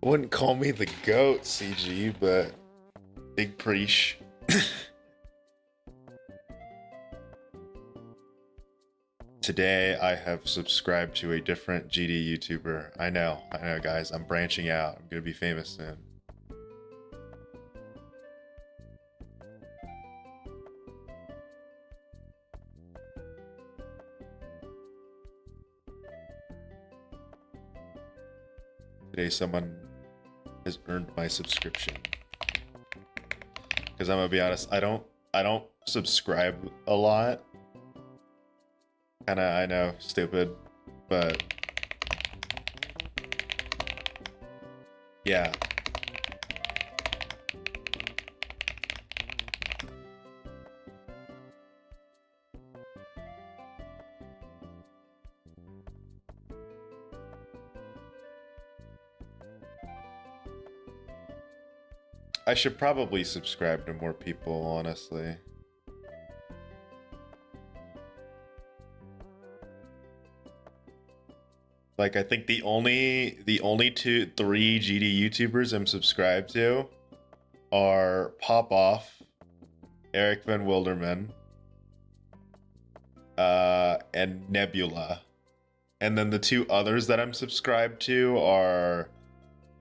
Wouldn't call me the GOAT, CG, but big preach. Today, I have subscribed to a different GD YouTuber. I know, guys. I'm branching out. I'm gonna be famous soon. Today, someone has earned my subscription. Because I'm gonna be honest, I don't subscribe a lot. Kinda, I know, stupid, but yeah. I should probably subscribe to more people, honestly. Like, I think the only 3 GD YouTubers I'm subscribed to are Pop Off, Eric Van Wilderman, and Nebula. And then the 2 others that I'm subscribed to are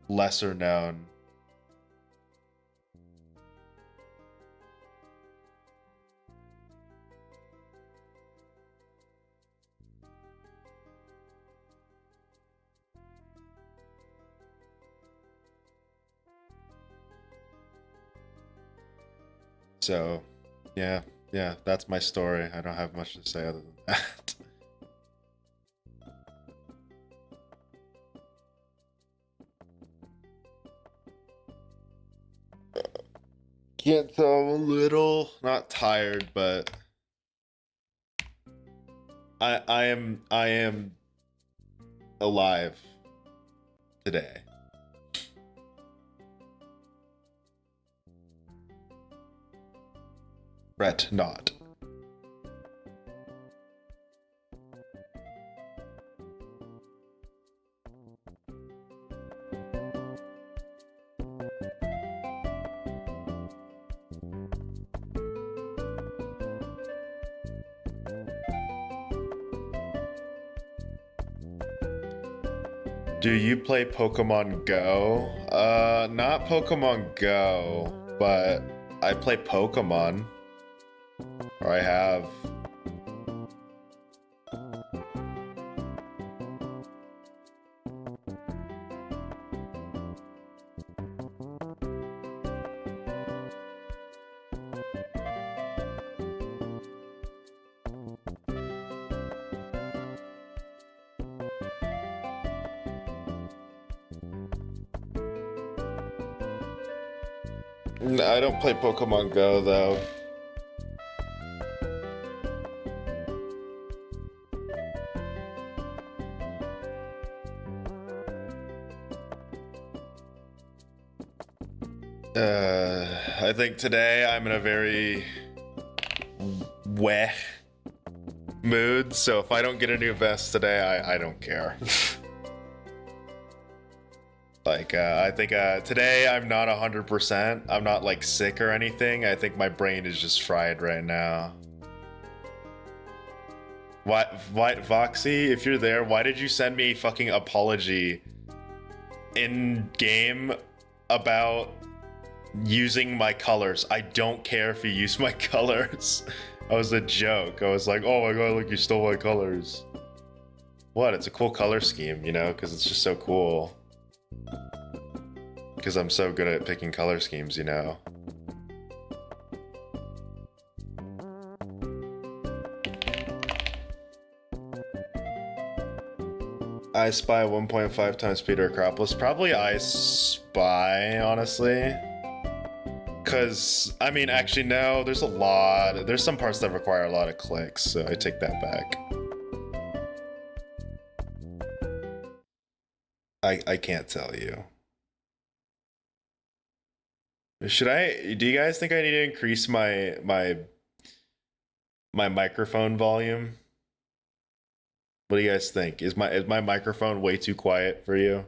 lesser known. So, yeah, that's my story. I don't have much to say other than that. Can't tell, I'm a little, not tired, but I am alive today. Fret not. Do you play Pokemon Go? Not Pokemon Go, but I play Pokemon. Or I have. No, I don't play Pokemon Go though. I think today I'm in a very weh mood, so if I don't get a new vest today, I don't care. Like, I think today I'm not 100%. I'm not like sick or anything. I think my brain is just fried right now. What, Voxy, if you're there, why did you send me a fucking apology in game about using my colors? I don't care if you use my colors. That was a joke. I was like, oh my god, look, you stole my colors. What? It's a cool color scheme, you know, because it's just so cool. Because I'm so good at picking color schemes, you know. I Spy 1.5 times Peter Acropolis. Probably I Spy, honestly. Because, I mean, actually, no, there's some parts that require a lot of clicks, so I take that back. I can't tell you. Do you guys think I need to increase my microphone volume? What do you guys think? Is my microphone way too quiet for you?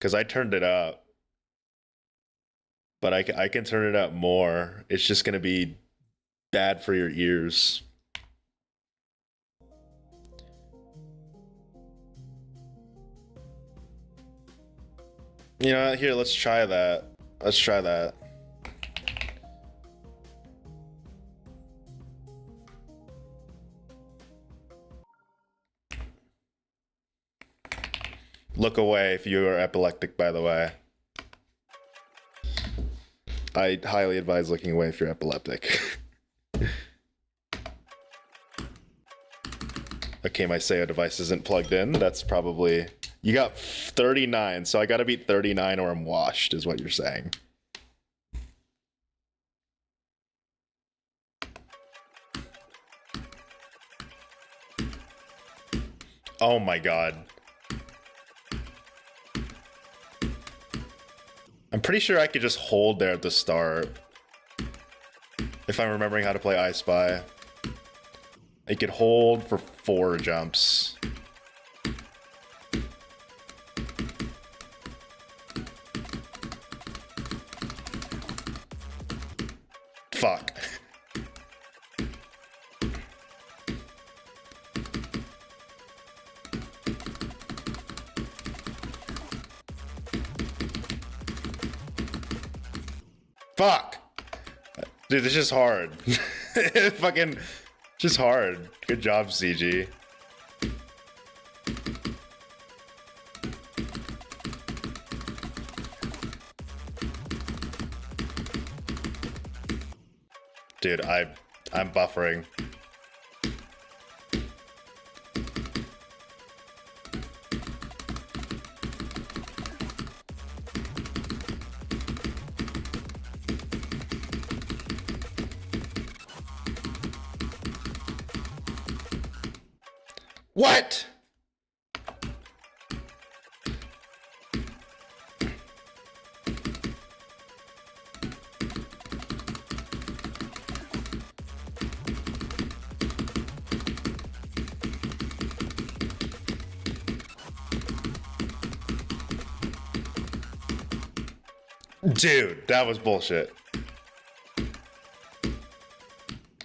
because I turned it up. But I can turn it up more. It's just gonna be bad for your ears. You know, here, let's try that. Let's try that. Look away if you are epileptic, by the way. I highly advise looking away if you're epileptic. Okay, my SEO device isn't plugged in. That's probably... You got 39, so I gotta beat 39 or I'm washed, is what you're saying. Oh my god. I'm pretty sure I could just hold there at the start. If I'm remembering how to play I Spy. I could hold for 4 jumps. Fuck. Fuck. Dude, this is hard. Fucking just hard. Good job, CG. Dude, I'm buffering. What? Dude, that was bullshit.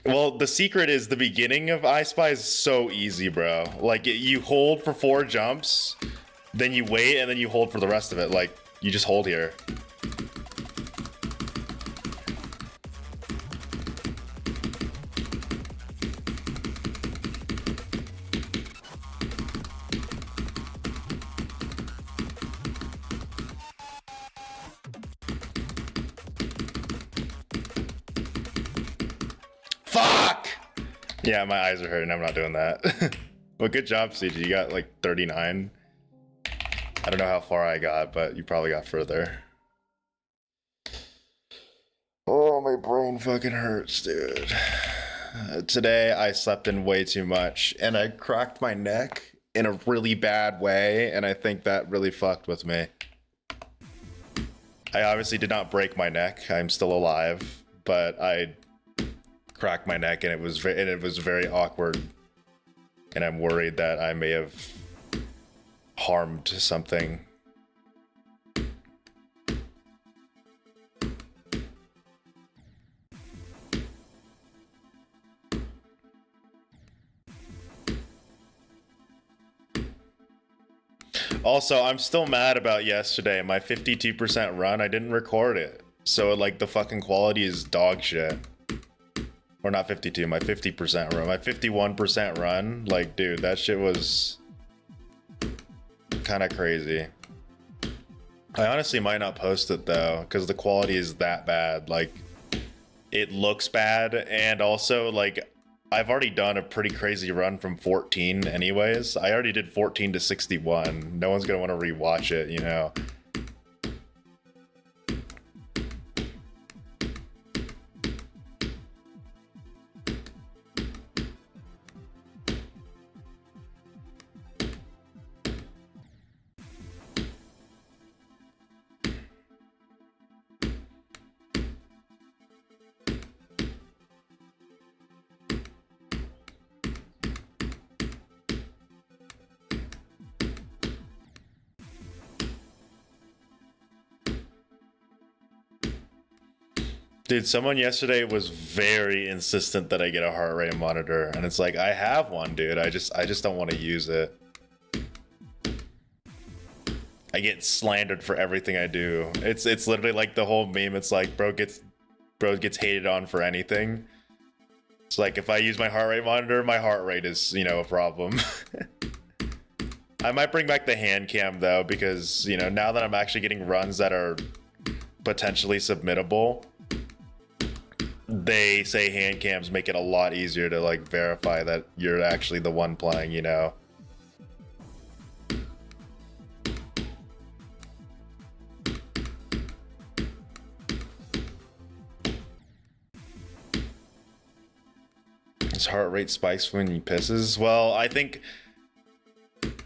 Well, the secret is the beginning of I Spy is so easy, bro. Like, you hold for 4 jumps, then you wait, and then you hold for the rest of it. Like, you just hold here. Fuck! Yeah, my eyes are hurting. I'm not doing that. Well, good job, CG. You got like 39. I don't know how far I got, but you probably got further. Oh, my brain fucking hurts, dude. Today, I slept in way too much, and I cracked my neck in a really bad way, and I think that really fucked with me. I obviously did not break my neck. I'm still alive, but I cracked my neck, and it was very awkward. And I'm worried that I may have harmed something. Also, I'm still mad about yesterday. My 52% run, I didn't record it. So, like, the fucking quality is dog shit. Or not 52, my 50% run. My 51% run, like, dude, that shit was kind of crazy. I honestly might not post it, though, because the quality is that bad. Like, it looks bad, and also, like, I've already done a pretty crazy run from 14 anyways. I already did 14 to 61. No one's gonna want to rewatch it, you know. Dude, someone yesterday was very insistent that I get a heart rate monitor, and it's like, I have one, dude. I just don't want to use it. I get slandered for everything I do. It's literally like the whole meme. It's like bro gets hated on for anything. It's like if I use my heart rate monitor, my heart rate is, you know, a problem. I might bring back the hand cam though, because, you know, now that I'm actually getting runs that are potentially submittable, they say hand cams make it a lot easier to like verify that you're actually the one playing, you know. His heart rate spikes when he pisses. Well, I think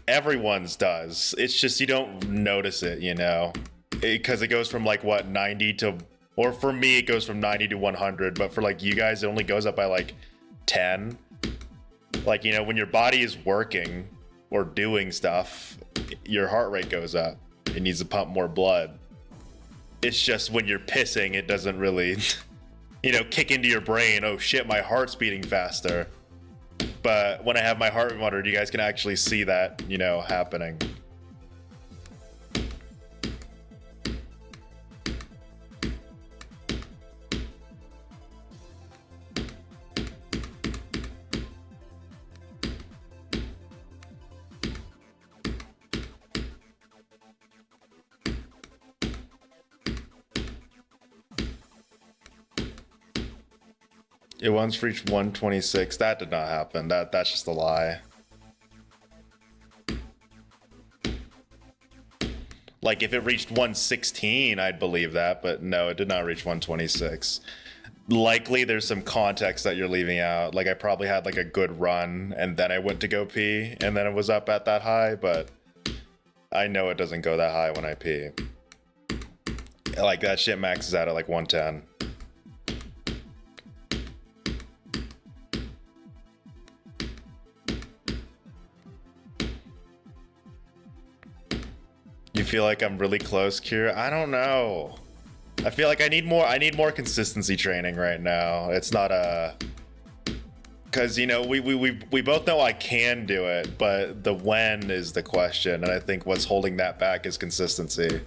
everyone's does. It's just you don't notice it, you know, because it goes from like what 90 to, or for me it goes from 90 to 100, but for like you guys it only goes up by like 10. Like, you know, when your body is working or doing stuff, your heart rate goes up. It needs to pump more blood. It's just when you're pissing, it doesn't really you know, kick into your brain, oh shit, my heart's beating faster. But when I have my heart rate monitor, you guys can actually see that, you know, happening. It once reached 126. That did not happen. That's just a lie. Like if it reached 116, I'd believe that, but no, it did not reach 126. Likely there's some context that you're leaving out. Like I probably had like a good run and then I went to go pee and then it was up at that high, but I know it doesn't go that high when I pee. Like that shit maxes out at like 110. You feel like I'm really close, Kira? I don't know. I feel like I need more consistency training right now. It's not a, because, you know, we both know I can do it, but the when is the question, and I think what's holding that back is consistency.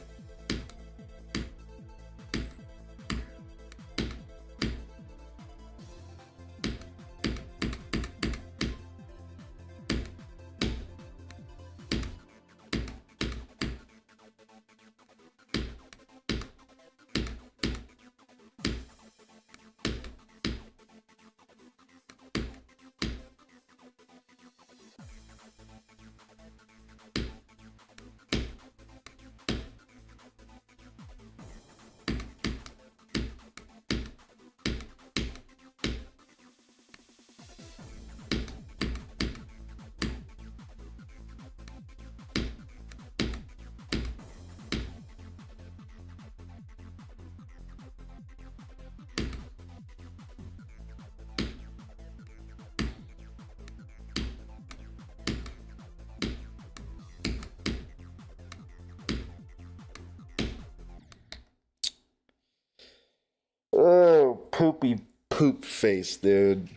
Oh, poopy poop face, dude.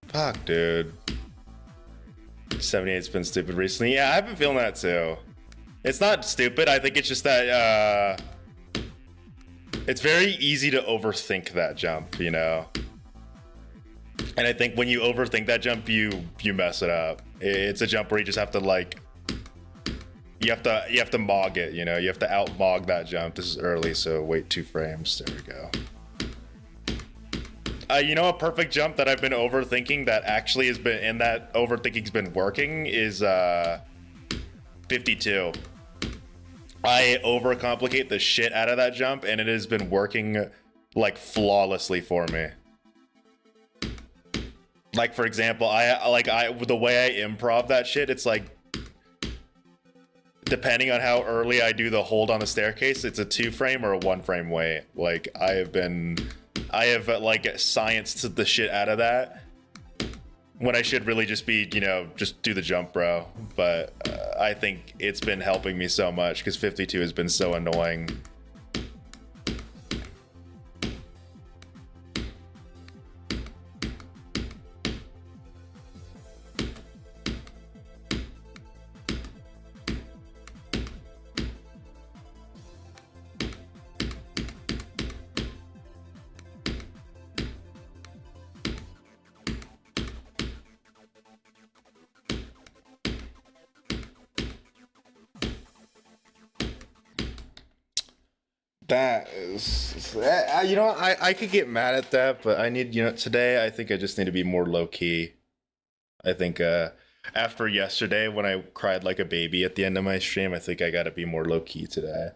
Fuck, dude. 78's been stupid recently. Yeah, I've been feeling that too. It's not stupid. I think it's just that, it's very easy to overthink that jump, you know? And I think when you overthink that jump, you mess it up. It's a jump where you just have to like, you have to mog it, you know? You have to out-mog that jump. This is early, so wait 2 frames. There we go. You know, a perfect jump that I've been overthinking that actually has been, and that overthinking's been working is 52. I overcomplicate the shit out of that jump, and it has been working like flawlessly for me. Like, for example, the way I improv that shit, it's like depending on how early I do the hold on the staircase, it's a 2-frame or a 1-frame wait. Like I have like scienced the shit out of that when I should really just be, you know, just do the jump, bro. But I think it's been helping me so much because 52 has been so annoying. That is, you know, I could get mad at that, but I need, you know, today I think I just need to be more low key. I think after yesterday when I cried like a baby at the end of my stream, I think I got to be more low key today.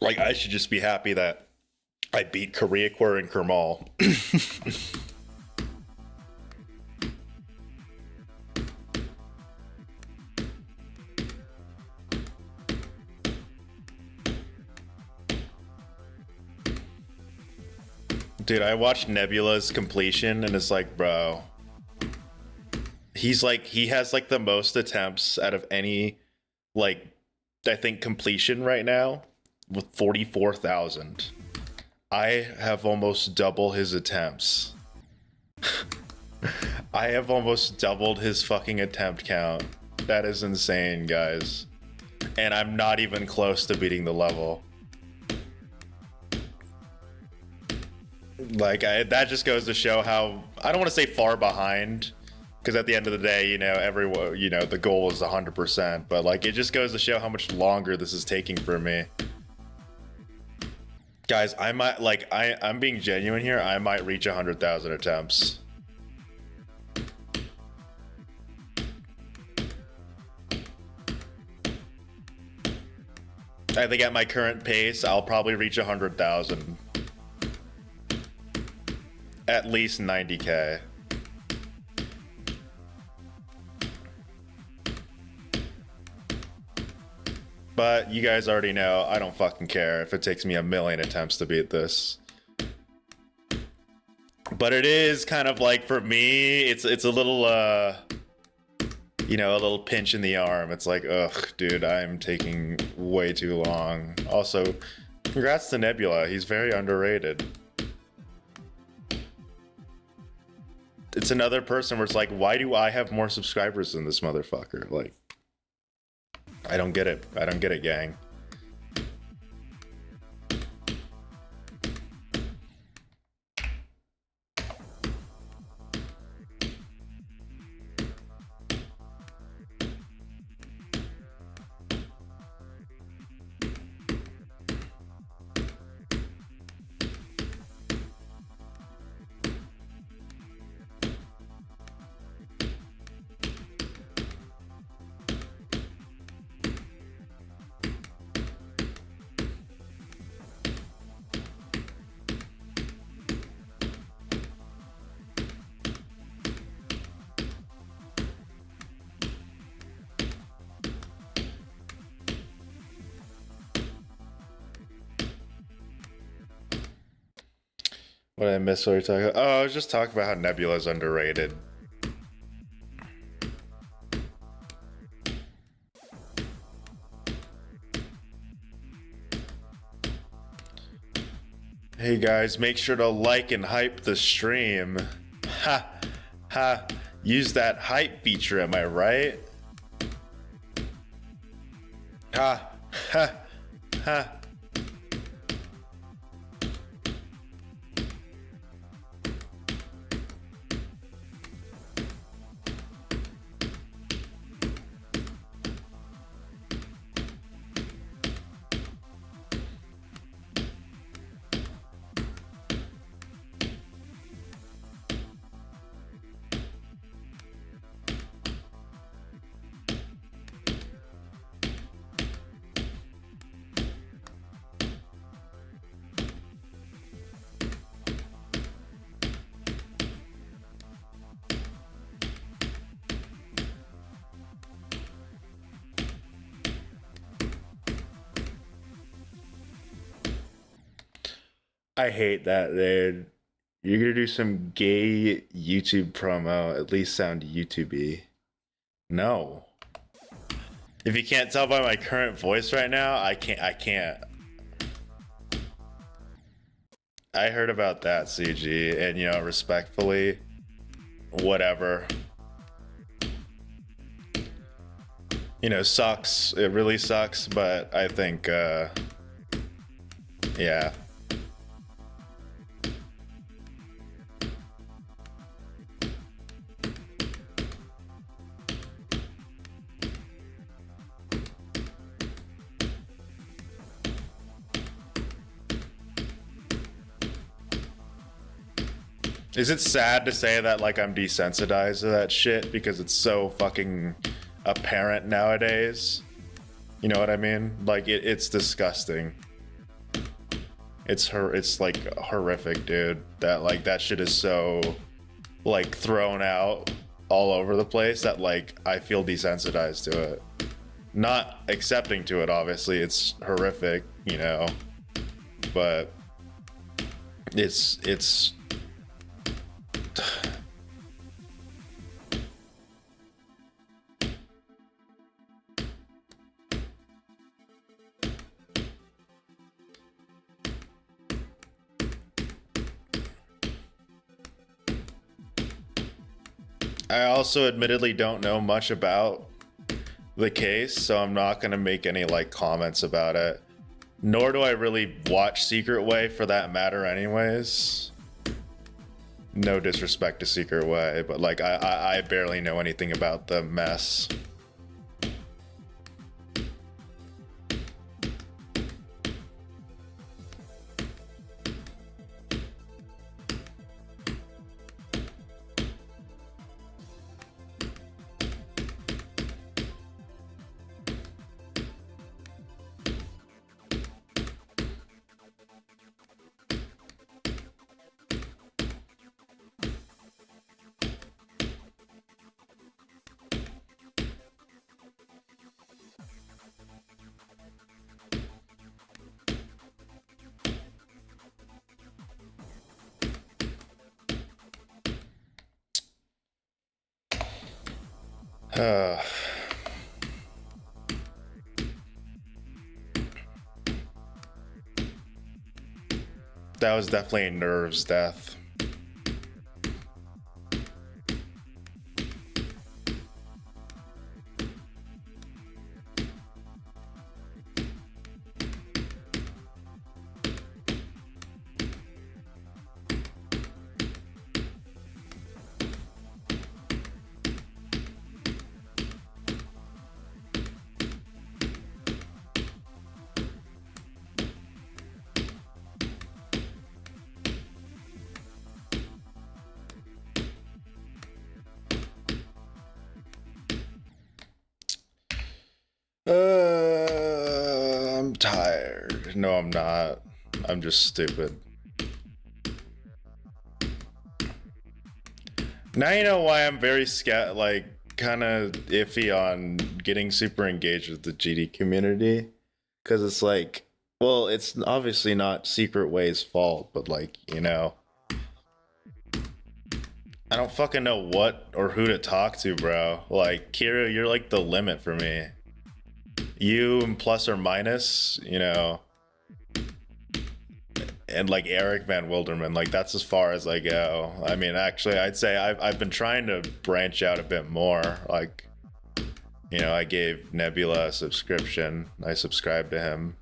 Like I should just be happy that I beat Koreaquer and Kermal. Dude, I watched Nebula's completion and it's like, bro, he's like, he has like the most attempts out of any, like, I think completion right now with 44,000. I have almost double his attempts. I have almost doubled his fucking attempt count. That is insane, guys. And I'm not even close to beating the level. Like, that just goes to show how, I don't want to say far behind, because at the end of the day, you know, everyone, you know, the goal is 100%, but like, it just goes to show how much longer this is taking for me. Guys, I might, like, I'm being genuine here, I might reach 100,000 attempts. I think at my current pace, I'll probably reach 100,000. At least 90K. But you guys already know, I don't fucking care if it takes me 1,000,000 attempts to beat this. But it is kind of like, for me, it's a little, you know, a little pinch in the arm. It's like, ugh, dude, I'm taking way too long. Also, congrats to Nebula. He's very underrated. It's another person where it's like, why do I have more subscribers than this motherfucker? Like, I don't get it. I don't get it, gang. What did I miss? What were you talking about? Oh, I was just talking about how Nebula's underrated. Hey guys, make sure to like and hype the stream. Ha! Ha! Use that hype feature, am I right? Ha! Ha! Ha! I hate that, dude. You're gonna do some gay YouTube promo, at least sound YouTubey. No. If you can't tell by my current voice right now, I can't. I heard about that, CG, and you know, respectfully, whatever. You know, sucks. It really sucks, but I think yeah. Is it sad to say that like I'm desensitized to that shit because it's so fucking apparent nowadays? You know what I mean? Like it's disgusting. It's like horrific, dude. That like that shit is so like thrown out all over the place that like I feel desensitized to it. Not accepting to it, obviously. It's horrific, you know. But it's I also admittedly don't know much about the case, so I'm not gonna make any like comments about it. Nor do I really watch Secret Way for that matter anyways. No disrespect to Secret Way, but like I barely know anything about the mess. Uh, that was definitely a nerves death. I'm tired. No, I'm not. I'm just stupid. Now you know why I'm very like kind of iffy on getting super engaged with the GD community, because it's like, well, it's obviously not Secret Way's fault, but like, you know, I don't fucking know what or who to talk to, bro. Like, Kira, you're like the limit for me. You and plus or minus, you know, and like Eric Van Wilderman, like that's as far as I go. I mean, actually, I'd say I've been trying to branch out a bit more. Like, you know, I gave Nebula a subscription. I subscribed to him.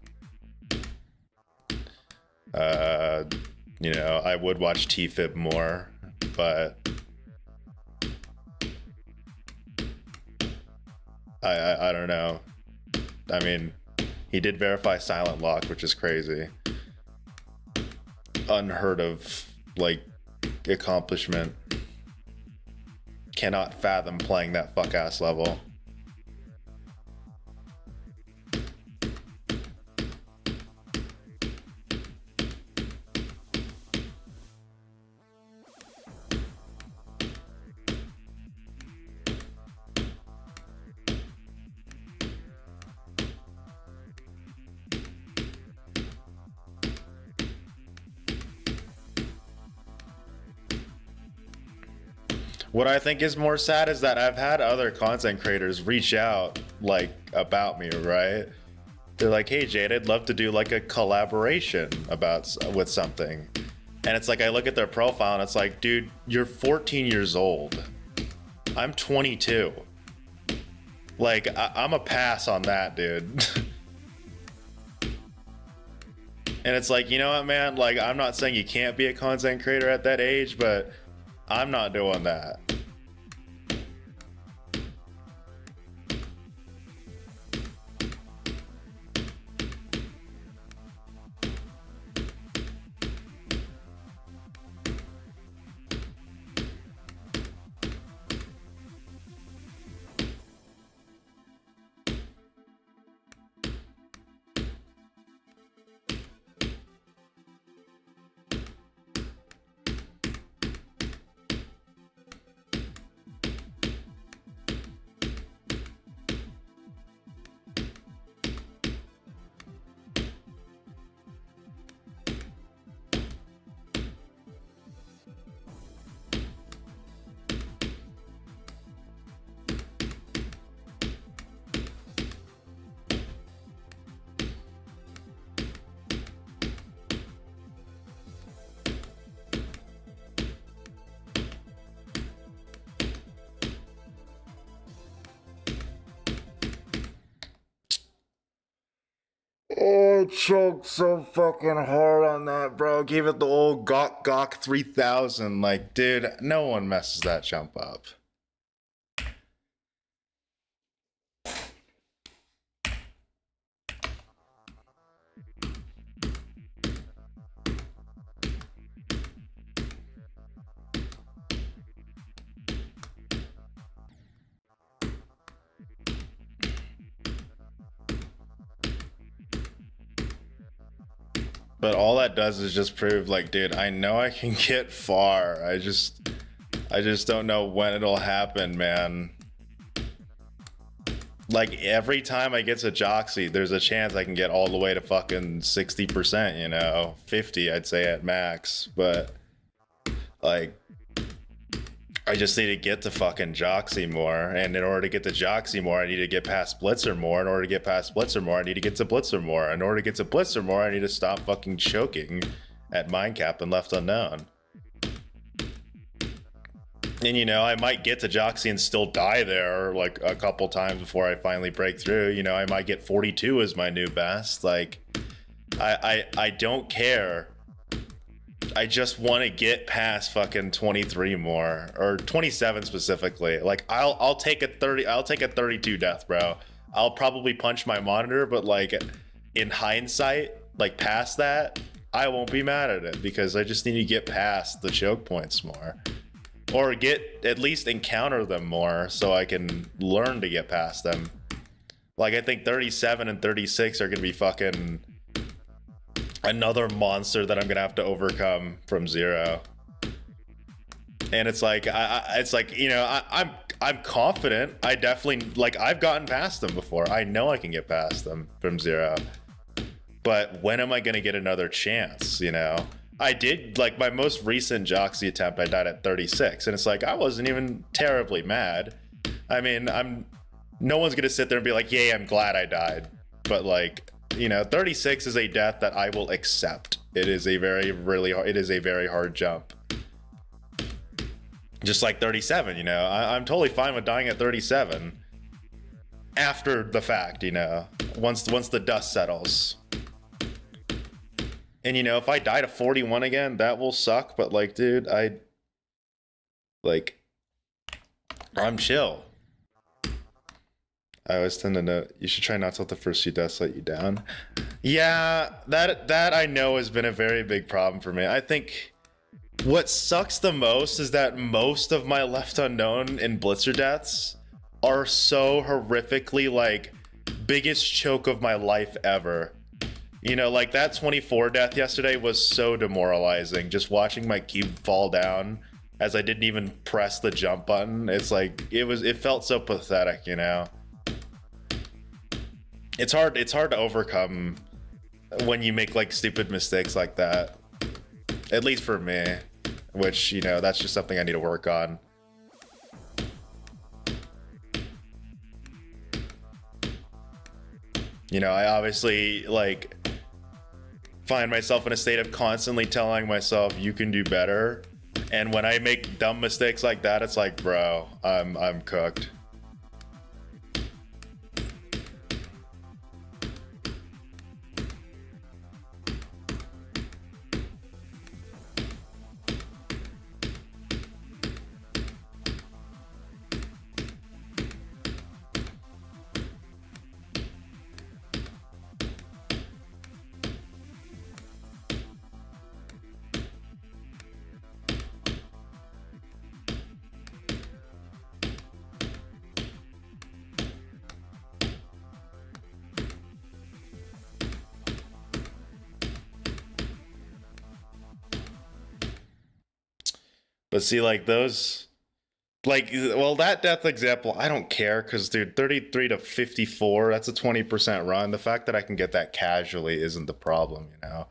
You know, I would watch T-Fib more, but I don't know. I mean, he did verify Silent Lock, which is crazy. Unheard of, like, accomplishment. Cannot fathom playing that fuck ass level. What I think is more sad is that I've had other content creators reach out like about me, right? They're like, "Hey Jade, I'd love to do like a collaboration with something." And it's like I look at their profile and it's like, "Dude, you're 14 years old. I'm 22. Like I'm a pass on that, dude." And it's like, you know what, man? Like, I'm not saying you can't be a content creator at that age, but I'm not doing that. Oh, I choked so fucking hard on that, bro. Gave it the old Gok 3000. Like, dude, no one messes that jump up. But all that does is just prove, like, dude, I know I can get far. I just don't know when it'll happen, man. Like, every time I get to Joxy, there's a chance I can get all the way to fucking 60%, you know? 50, I'd say at max. But, like, I just need to get to fucking Joxy more. And in order to get to Joxy more, I need to get past Blitzer more. In order to get past Blitzer more, I need to get to Blitzer more. In order to get to Blitzer more, I need to stop fucking choking at Mindcap and Left Unknown. And, you know, I might get to Joxy and still die there like a couple times before I finally break through. You know, I might get 42 as my new best. Like, I don't care. I just want to get past fucking 23 more, or 27 specifically. Like, I'll take a 32 death, bro. I'll probably punch my monitor, but like in hindsight, like past that, I won't be mad at it because I just need to get past the choke points more, or at least encounter them more so I can learn to get past them. Like, I think 37 and 36 are gonna be fucking another monster that I'm gonna have to overcome from zero. And it's like, it's like, you know, I'm confident. I definitely, like, I've gotten past them before. I know I can get past them from zero. But when am I gonna get another chance, you know? I did, like, my most recent Joxy attempt, I died at 36. And it's like, I wasn't even terribly mad. I mean, no one's gonna sit there and be like, yay, I'm glad I died. But like, you know, 36 is a death that I will accept. It is a very hard jump. Just like 37, you know, I'm totally fine with dying at 37 after the fact, you know, once the dust settles. And, you know, if I die to 41 again, that will suck. But like, dude, I'm chill. I always tend to know you should try not to let the first few deaths let you down. Yeah, that I know has been a very big problem for me. I think what sucks the most is that most of my Left Unknown and Blitzer deaths are so horrifically, like, biggest choke of my life ever. You know, like that 24 death yesterday was so demoralizing. Just watching my cube fall down as I didn't even press the jump button. It's like, it felt so pathetic, you know? It's hard to overcome when you make like stupid mistakes like that. At least for me, which, you know, that's just something I need to work on. You know, I obviously like find myself in a state of constantly telling myself you can do better. And when I make dumb mistakes like that, it's like, bro, I'm cooked. But see, like those, like, well, that death example, I don't care because, dude, 33 to 54, that's a 20% run. The fact that I can get that casually isn't the problem, you know?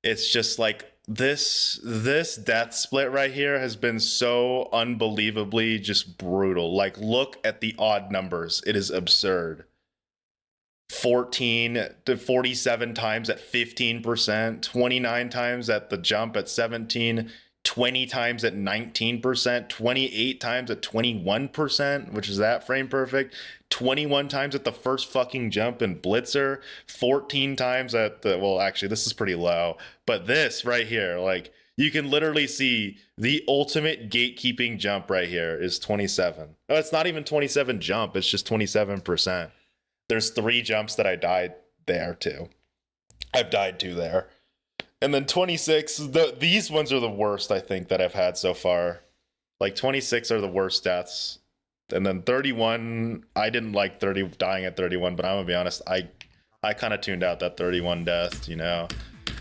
It's just like this death split right here has been so unbelievably just brutal. Like, look at the odd numbers. It is absurd. 14 to 47 times at 15%, 29 times at the jump at 17, 20 times at 19%, 28 times at 21%, which is that frame perfect, 21 times at the first fucking jump in Blitzer, 14 times at the, well, actually, this is pretty low, but this right here, like, you can literally see the ultimate gatekeeping jump right here is 27. Oh, it's not even 27 jump, it's just 27%. There's 3 jumps that I died there too. I've died 2 there. And then 26, these ones are the worst, I think, that I've had so far. Like 26 are the worst deaths. And then 31, I didn't like dying at 31, but I'm gonna be honest, I kind of tuned out that 31 death, you know.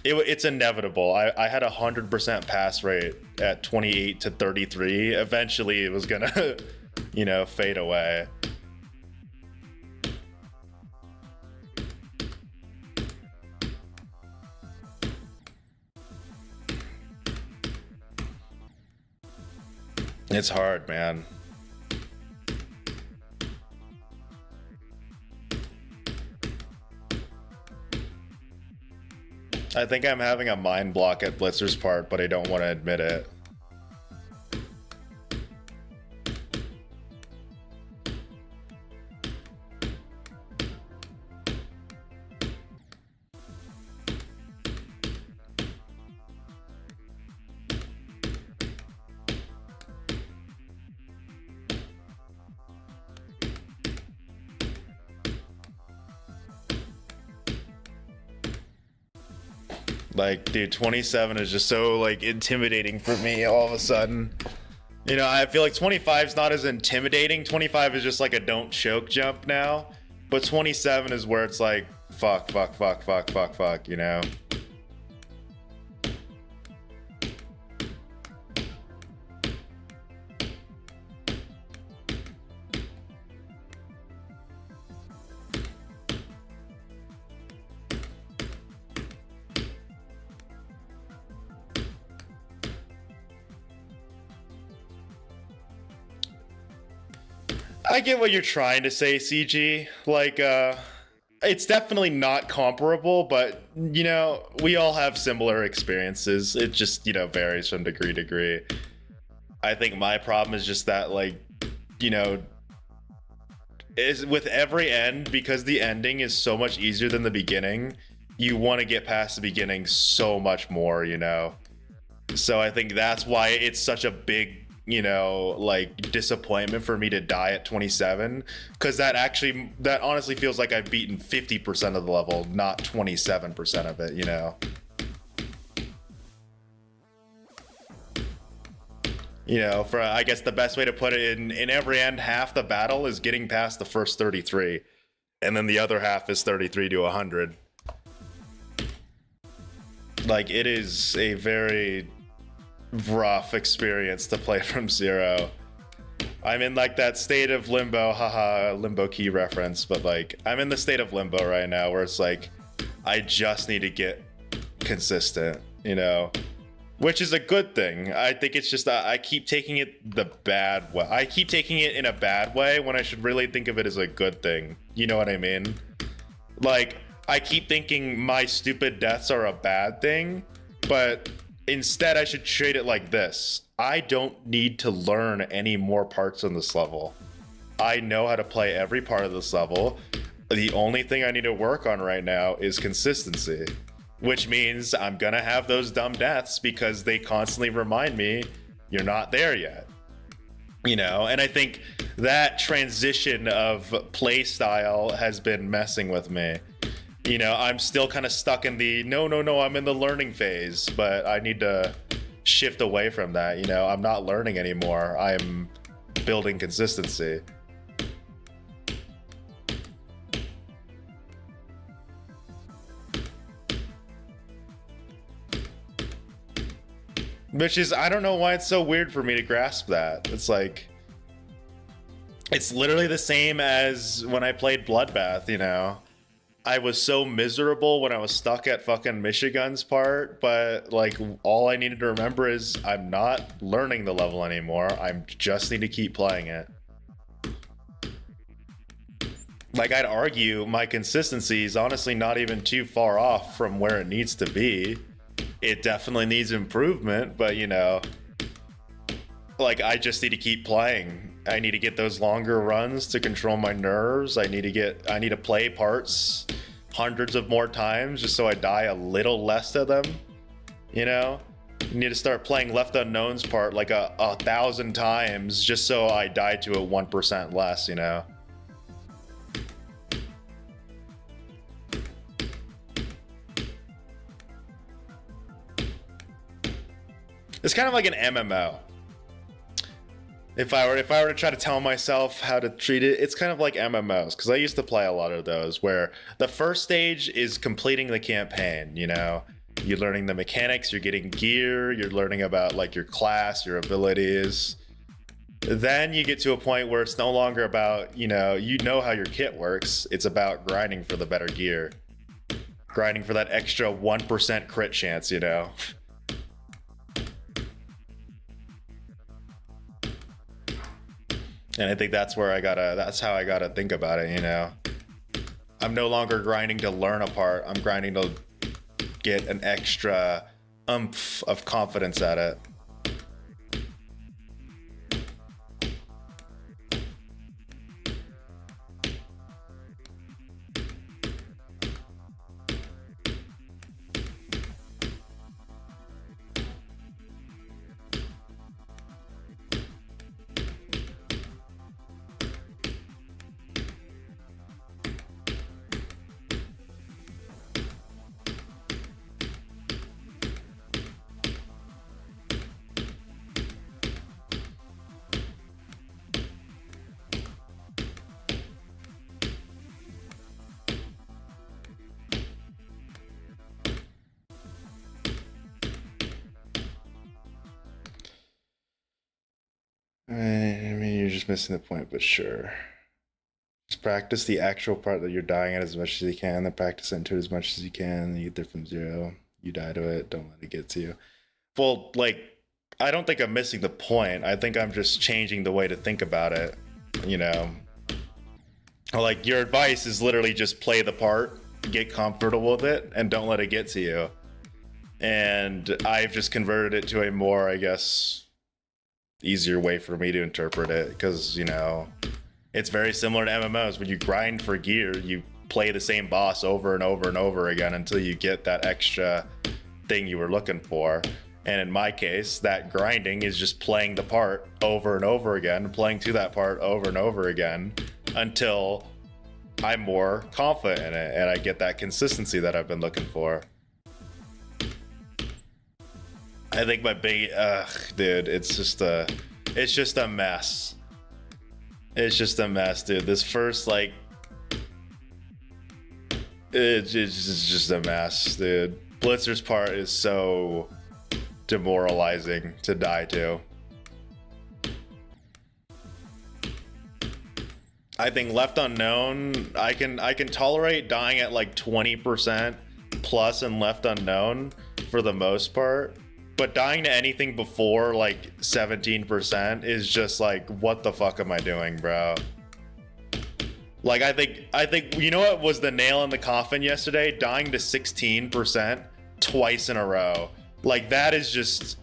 It's inevitable. I had 100% pass rate at 28 to 33. Eventually it was gonna, you know, fade away. It's hard, man. I think I'm having a mind block at Blitzer's part, but I don't want to admit it. Like, dude, 27 is just so, like, intimidating for me all of a sudden. You know, I feel like 25 is not as intimidating. 25 is just like a don't choke jump now. But 27 is where it's like, fuck, you know? I get what you're trying to say, CG. Like, it's definitely not comparable, but, you know, we all have similar experiences. It just, you know, varies from degree to degree. I think my problem is just that, like, you know, is with every end, because the ending is so much easier than the beginning, you want to get past the beginning so much more, you know? So I think that's why it's such a big, you know, like, disappointment for me to die at 27, because that honestly feels like I've beaten 50% of the level, not 27% of it, you know? You know, for, I guess the best way to put it, in every end, half the battle is getting past the first 33, and then the other half is 33 to 100. Like, it is a very rough experience to play from 0. I'm in, like, that state of limbo, haha, limbo key reference, but, like, I'm in the state of limbo right now where it's like, I just need to get consistent, you know? Which is a good thing. I think it's just I keep taking it the bad way. I keep taking it in a bad way when I should really think of it as a good thing. You know what I mean? Like, I keep thinking my stupid deaths are a bad thing, but instead I should treat it like this. I don't need to learn any more parts on this level. I know how to play every part of this level. The only thing I need to work on right now is consistency, which means I'm gonna have those dumb deaths because they constantly remind me you're not there yet. You know, and I think that transition of play style has been messing with me. You know, I'm still kind of stuck in the no, I'm in the learning phase, but I need to shift away from that. You know, I'm not learning anymore. I'm building consistency. Which is, I don't know why it's so weird for me to grasp that. It's like, it's literally the same as when I played Bloodbath, you know? I was so miserable when I was stuck at fucking Michigan's part, but like all I needed to remember is I'm not learning the level anymore. I just need to keep playing it. Like, I'd argue my consistency is honestly not even too far off from where it needs to be. It definitely needs improvement, but you know, like, I just need to keep playing. I need to get those longer runs to control my nerves. I need to play parts hundreds of more times just so I die a little less to them. You know? You need to start playing Left Unknown's part like a 1,000 times just so I die to it 1% less, you know? It's kind of like an MMO. If I were to try to tell myself how to treat it, it's kind of like MMOs, because I used to play a lot of those where the first stage is completing the campaign, you know? You're learning the mechanics, you're getting gear, you're learning about like your class, your abilities. Then you get to a point where it's no longer about, you know how your kit works. It's about grinding for the better gear. Grinding for that extra 1% crit chance, you know? And I think that's how I gotta think about it, you know? I'm no longer grinding to learn a part, I'm grinding to get an extra oomph of confidence at it. I mean, you're just missing the point, but sure. Just practice the actual part that you're dying at as much as you can, then practice into it as much as you can, you get there from zero, you die to it, don't let it get to you. Well, like, I don't think I'm missing the point. I think I'm just changing the way to think about it, you know? Like, your advice is literally just play the part, get comfortable with it, and don't let it get to you. And I've just converted it to a more, I guess, easier way for me to interpret it, because, you know, it's very similar to MMOs. When you grind for gear, you play the same boss over and over and over again until you get that extra thing you were looking for. And in my case, that grinding is just playing the part over and over again, playing to that part over and over again until I'm more confident in it and I get that consistency that I've been looking for. I think my big, dude, it's just a mess. It's just a mess, dude. This first, like, it's just a mess, dude. Blitzer's part is so demoralizing to die to. I think Left Unknown, I can tolerate dying at like 20% plus in Left Unknown for the most part. But dying to anything before like 17% is just like, what the fuck am I doing, bro? Like I think you know what was the nail in the coffin yesterday? Dying to 16% twice in a row. Like that is just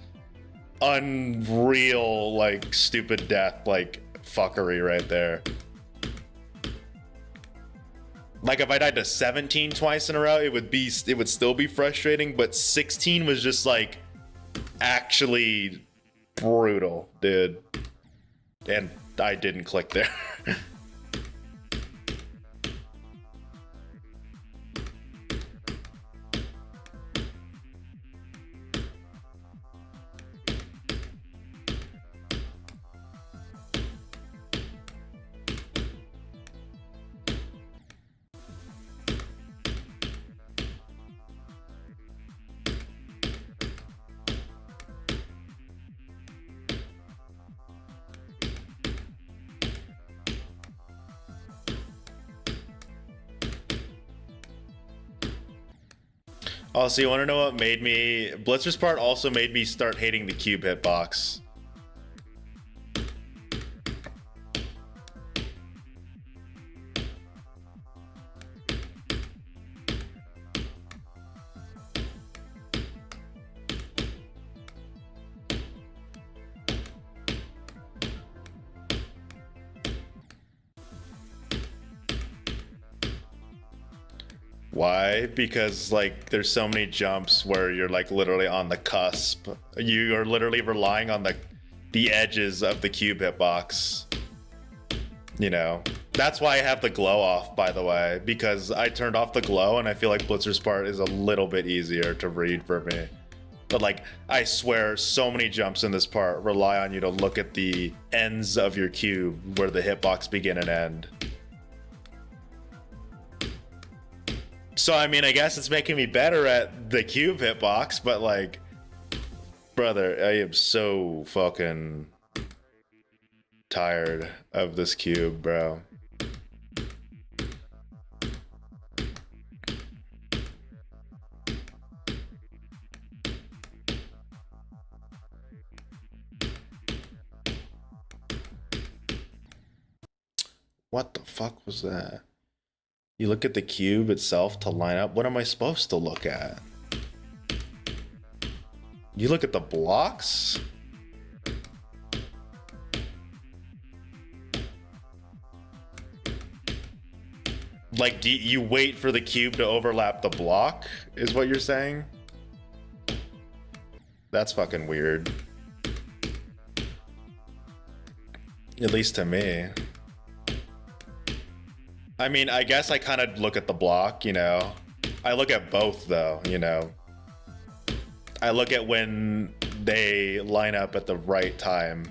unreal, like stupid death, like fuckery right there. Like if I died to 17 twice in a row, it would still be frustrating, but 16 was just like actually brutal, dude. And I didn't click there. Oh, so you want to know what made me... Blitzer's part also made me start hating the cube hitbox. Why? Because like there's so many jumps where you're like literally on the cusp. You are literally relying on the edges of the cube hitbox. You know, that's why I have the glow off, by the way, because I turned off the glow and I feel like Blitzer's part is a little bit easier to read for me. But like, I swear so many jumps in this part rely on you to look at the ends of your cube where the hitbox begin and end. So, I mean, I guess it's making me better at the cube hitbox, but like, brother, I am so fucking tired of this cube, bro. What the fuck was that? You look at the cube itself to line up. What am I supposed to look at? You look at the blocks? Like, do you wait for the cube to overlap the block, is what you're saying? That's fucking weird. At least to me. I mean, I guess I kind of look at the block, you know. I look at both, though, you know. I look at when they line up at the right time.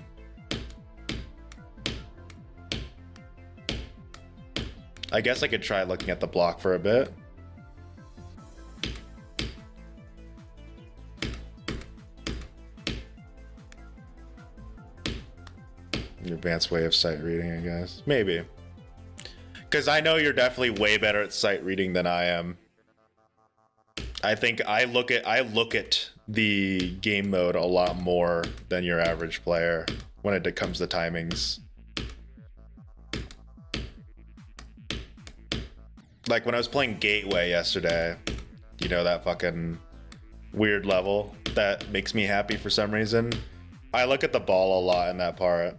I guess I could try looking at the block for a bit. Your advanced way of sight reading, I guess. Maybe. Because I know you're definitely way better at sight reading than I am. I think I look at the game mode a lot more than your average player when it comes to timings. Like when I was playing Gateway yesterday, you know, that fucking weird level that makes me happy for some reason. I look at the ball a lot in that part.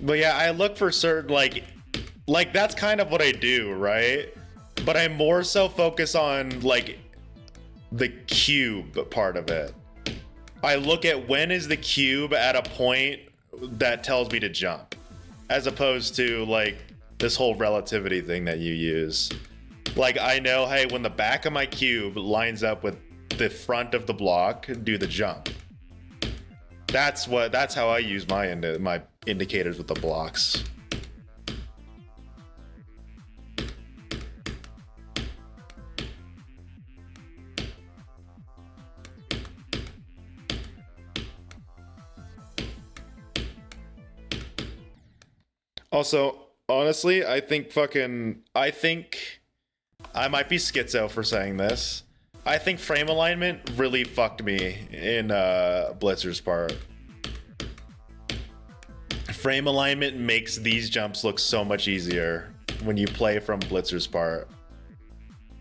But yeah, I look for certain, like that's kind of what I do, right? But I more so focus on like the cube part of it. I look at when is the cube at a point that tells me to jump, as opposed to like this whole relativity thing that you use. Like I know, hey, when the back of my cube lines up with the front of the block, do the jump. That's how I use my indicators with the blocks. Also, honestly, I think I might be schizo for saying this. I think frame alignment really fucked me in Blitzer's part. Frame alignment makes these jumps look so much easier when you play from Blitzer's part.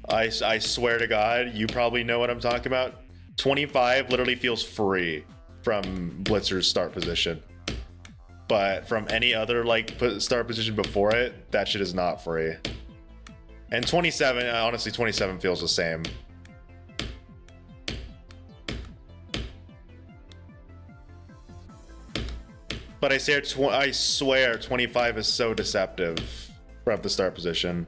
I swear to God, you probably know what I'm talking about. 25 literally feels free from Blitzer's start position. But from any other like start position before it, that shit is not free. And 27, honestly, 27 feels the same. But I swear 25 is so deceptive from the start position.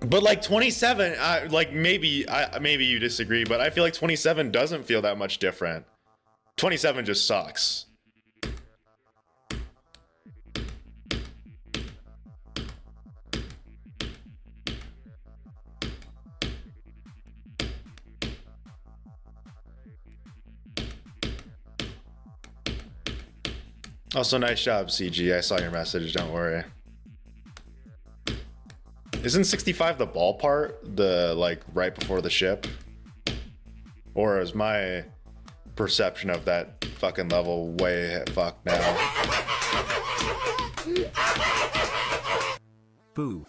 But like 27, like maybe you disagree, but I feel like 27 doesn't feel that much different. 27 just sucks. Also, nice job, CG. I saw your message, don't worry. Isn't 65 the ball part? The, like, right before the ship? Or is my perception of that fucking level way fucked now? Boo.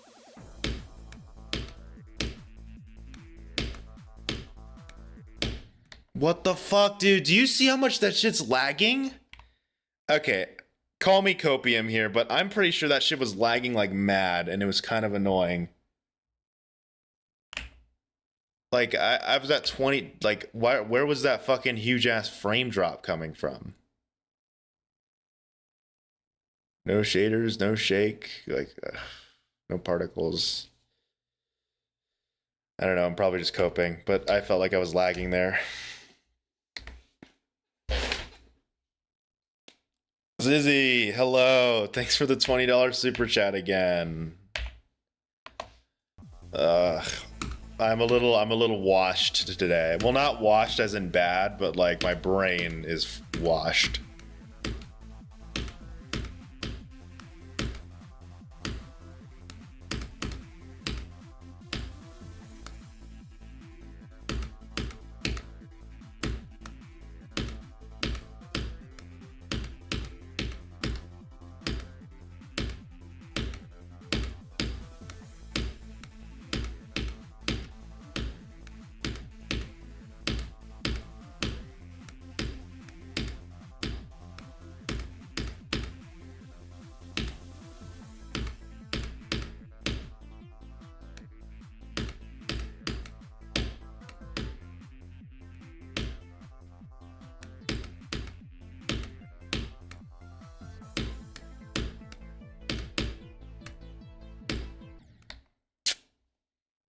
What the fuck, dude? Do you see how much that shit's lagging? Okay, call me copium here, but I'm pretty sure that shit was lagging like mad, and it was kind of annoying. Like, I was at 20, like, where was that fucking huge-ass frame drop coming from? No shaders, no shake, like, no particles. I don't know, I'm probably just coping, but I felt like I was lagging there. Zizzy, hello. Thanks for the $20 super chat again. I'm a little washed today. Well, not washed as in bad, but like my brain is washed.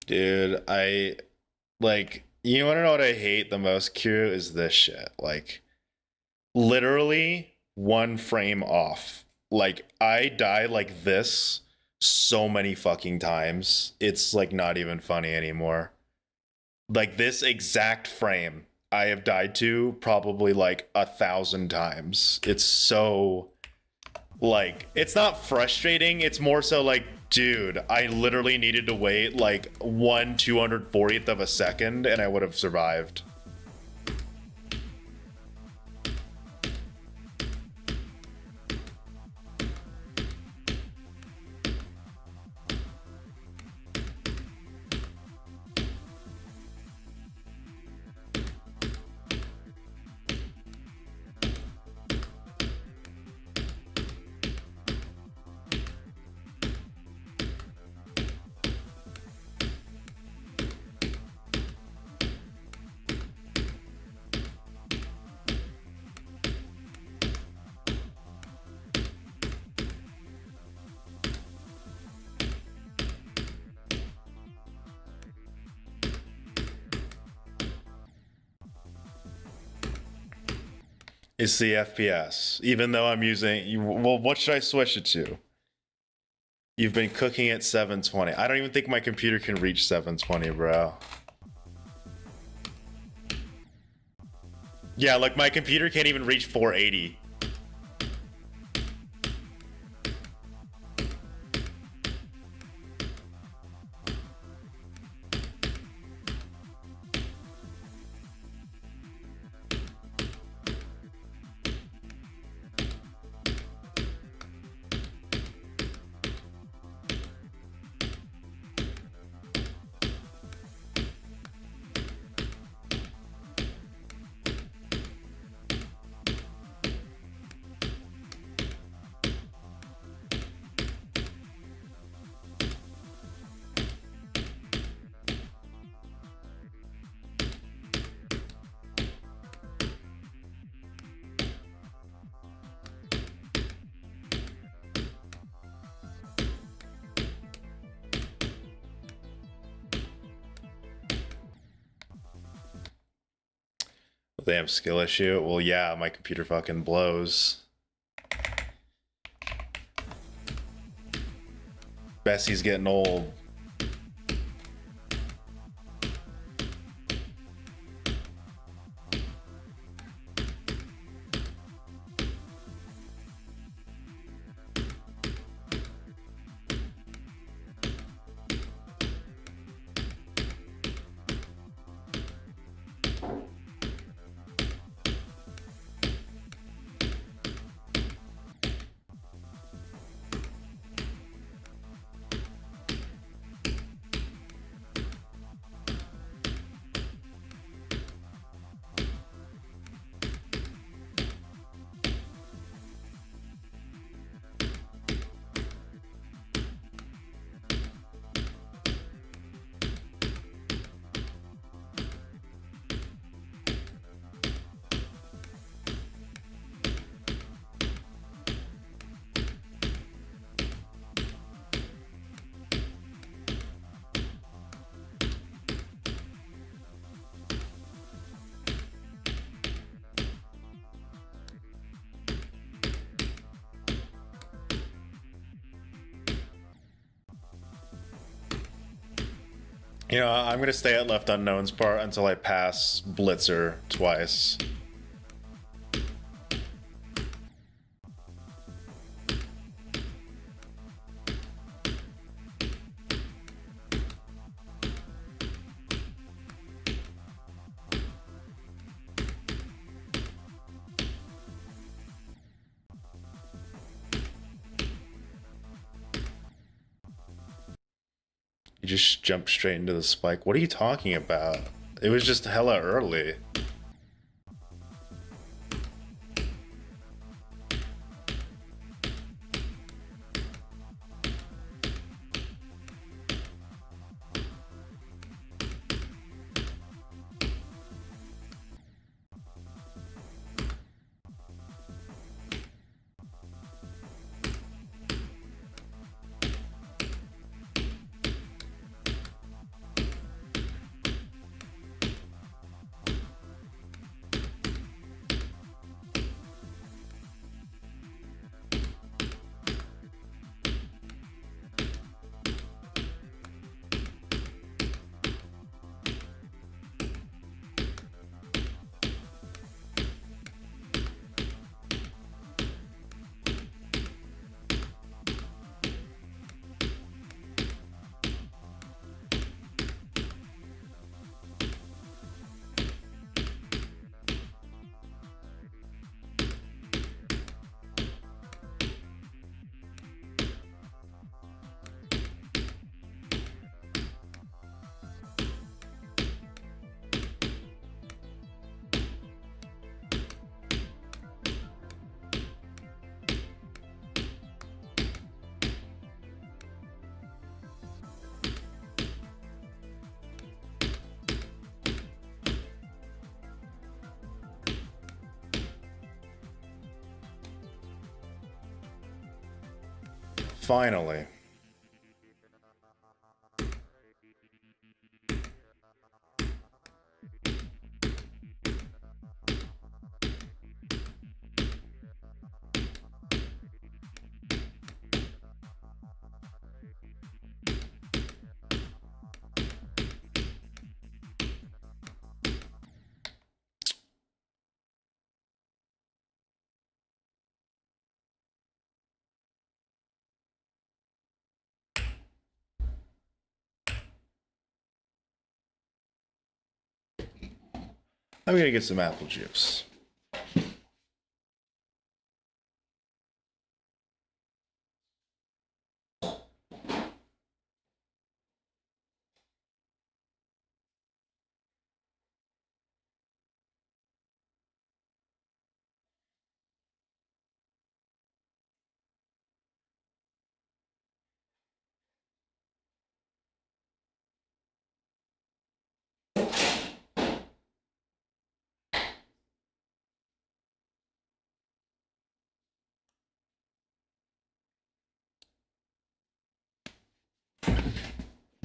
Dude, you wanna know what I hate the most, Q, is this shit. Like, literally one frame off. Like, I die like this so many fucking times. It's like not even funny anymore. Like, this exact frame I have died to probably like 1,000 times. It's so, like, it's not frustrating. It's more so like, dude, I literally needed to wait like 1/240th of a second and I would have survived. It's the FPS, even though I'm using, well, what should I switch it to? You've been cooking at 720. I don't even think my computer can reach 720, bro. Yeah, like my computer can't even reach 480. Damn skill issue. Well, yeah, my computer fucking blows. Bessie's getting old. You know, I'm gonna stay at Left Unknown's part until I pass Blitzer twice. You just jumped straight into the spike. What are you talking about? It was just hella early. Finally. I'm gonna get some apple juice.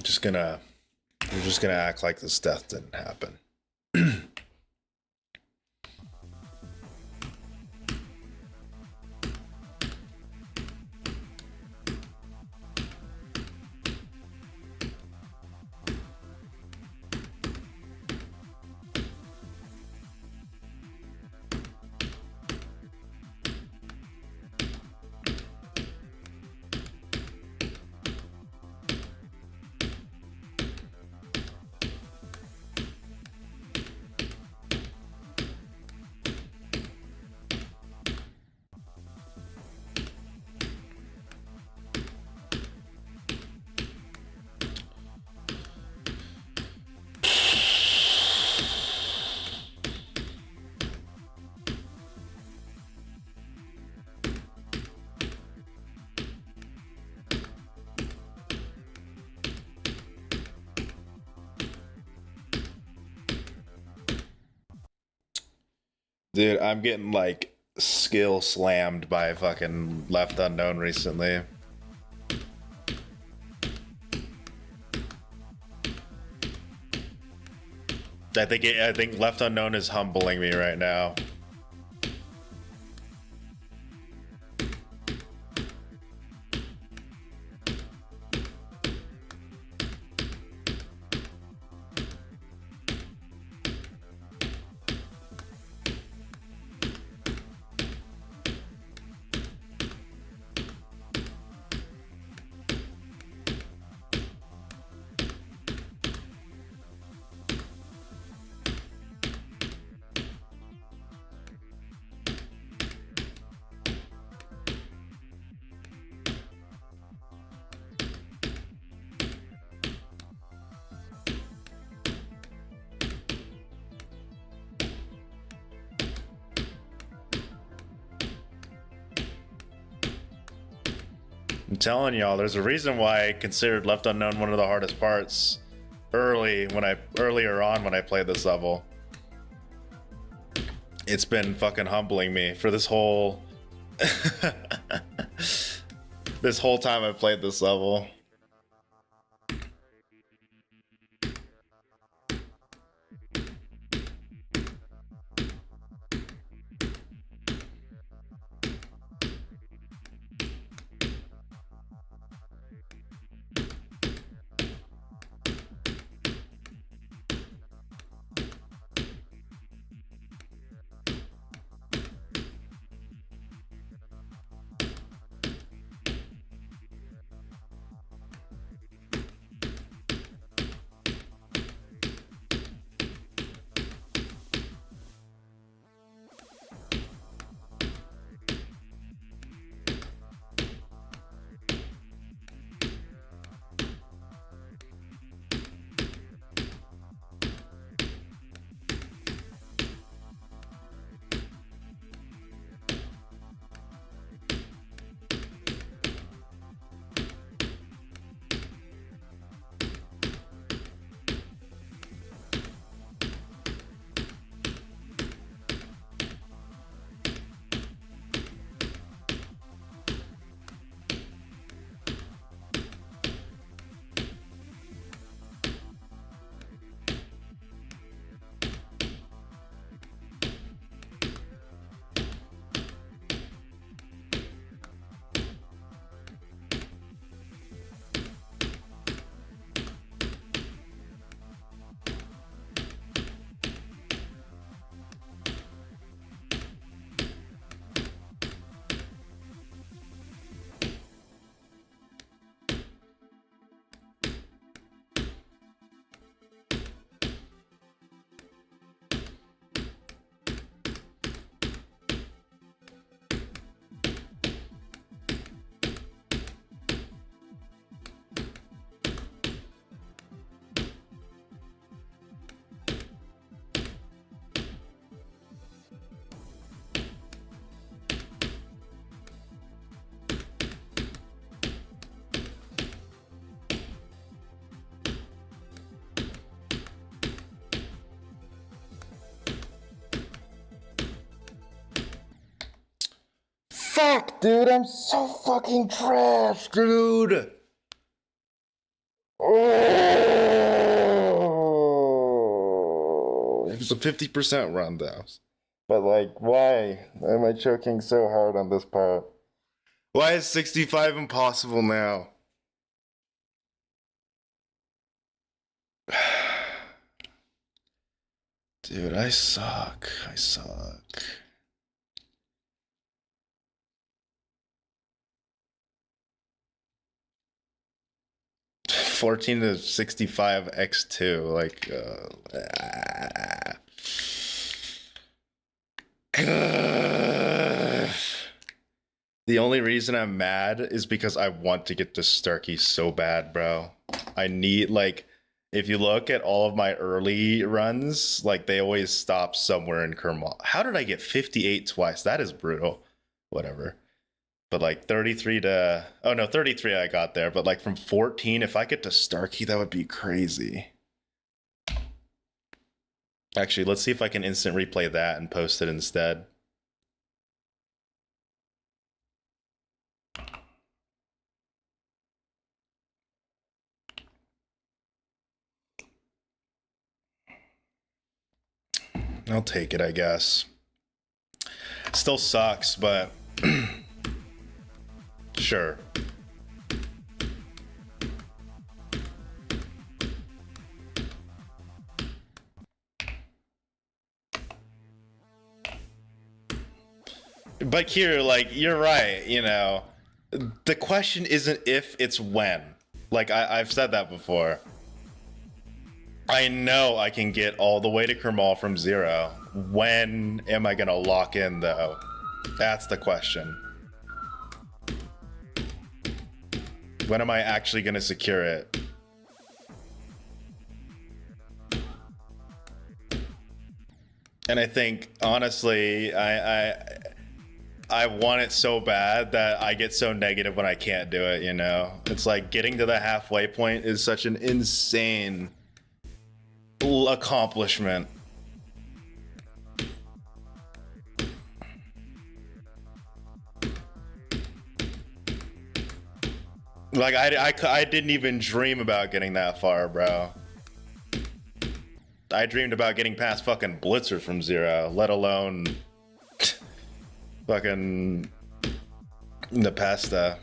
Just gonna, we're just gonna act like this death didn't happen. Dude, I'm getting like skill slammed by fucking Left Unknown recently. I think Left Unknown is humbling me right now. I'm telling y'all, there's a reason why I considered Left Unknown one of the hardest parts earlier on when I played this level. It's been fucking humbling me for this whole this whole time I've played this level. Fuck, dude, I'm so fucking trash, dude. Oh, it was a 50% run, though. But, like, why am I choking so hard on this part? Why is 65 impossible now? Dude, I suck. I suck. 14 to 65 x2, like the only reason I'm mad is because I want to get to Starkey so bad, bro. I need, like, if you look at all of my early runs, like, they always stop somewhere in Kermal. How did I get 58 twice? That is brutal. Whatever. But like 33 to, oh no, 33 I got there. But like from 14, if I get to Starkey, that would be crazy. Actually, let's see if I can instant replay that and post it instead. I'll take it, I guess. Still sucks, but sure. But here, like, you're right, you know. The question isn't if, it's when. Like, I've said that before. I know I can get all the way to Kermal from 0. When am I gonna lock in, though? That's the question. When am I actually gonna secure it? And I think, honestly, I want it so bad that I get so negative when I can't do it, you know? It's like getting to the halfway point is such an insane accomplishment. Like, I didn't even dream about getting that far, bro. I dreamed about getting past fucking Blitzer from 0, let alone fucking the pasta.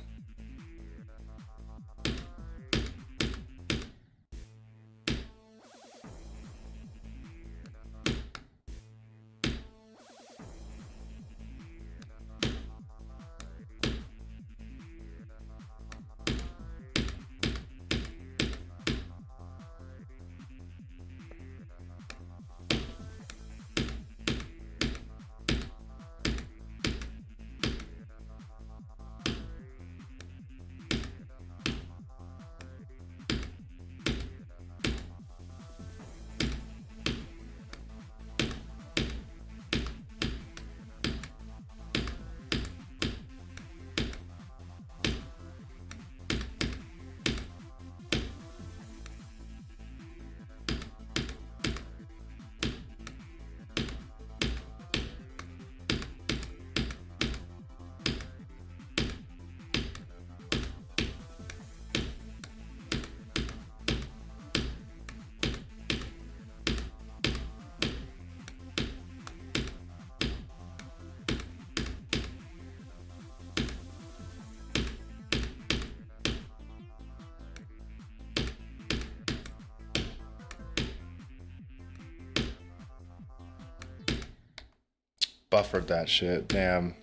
Buffered that shit, damn.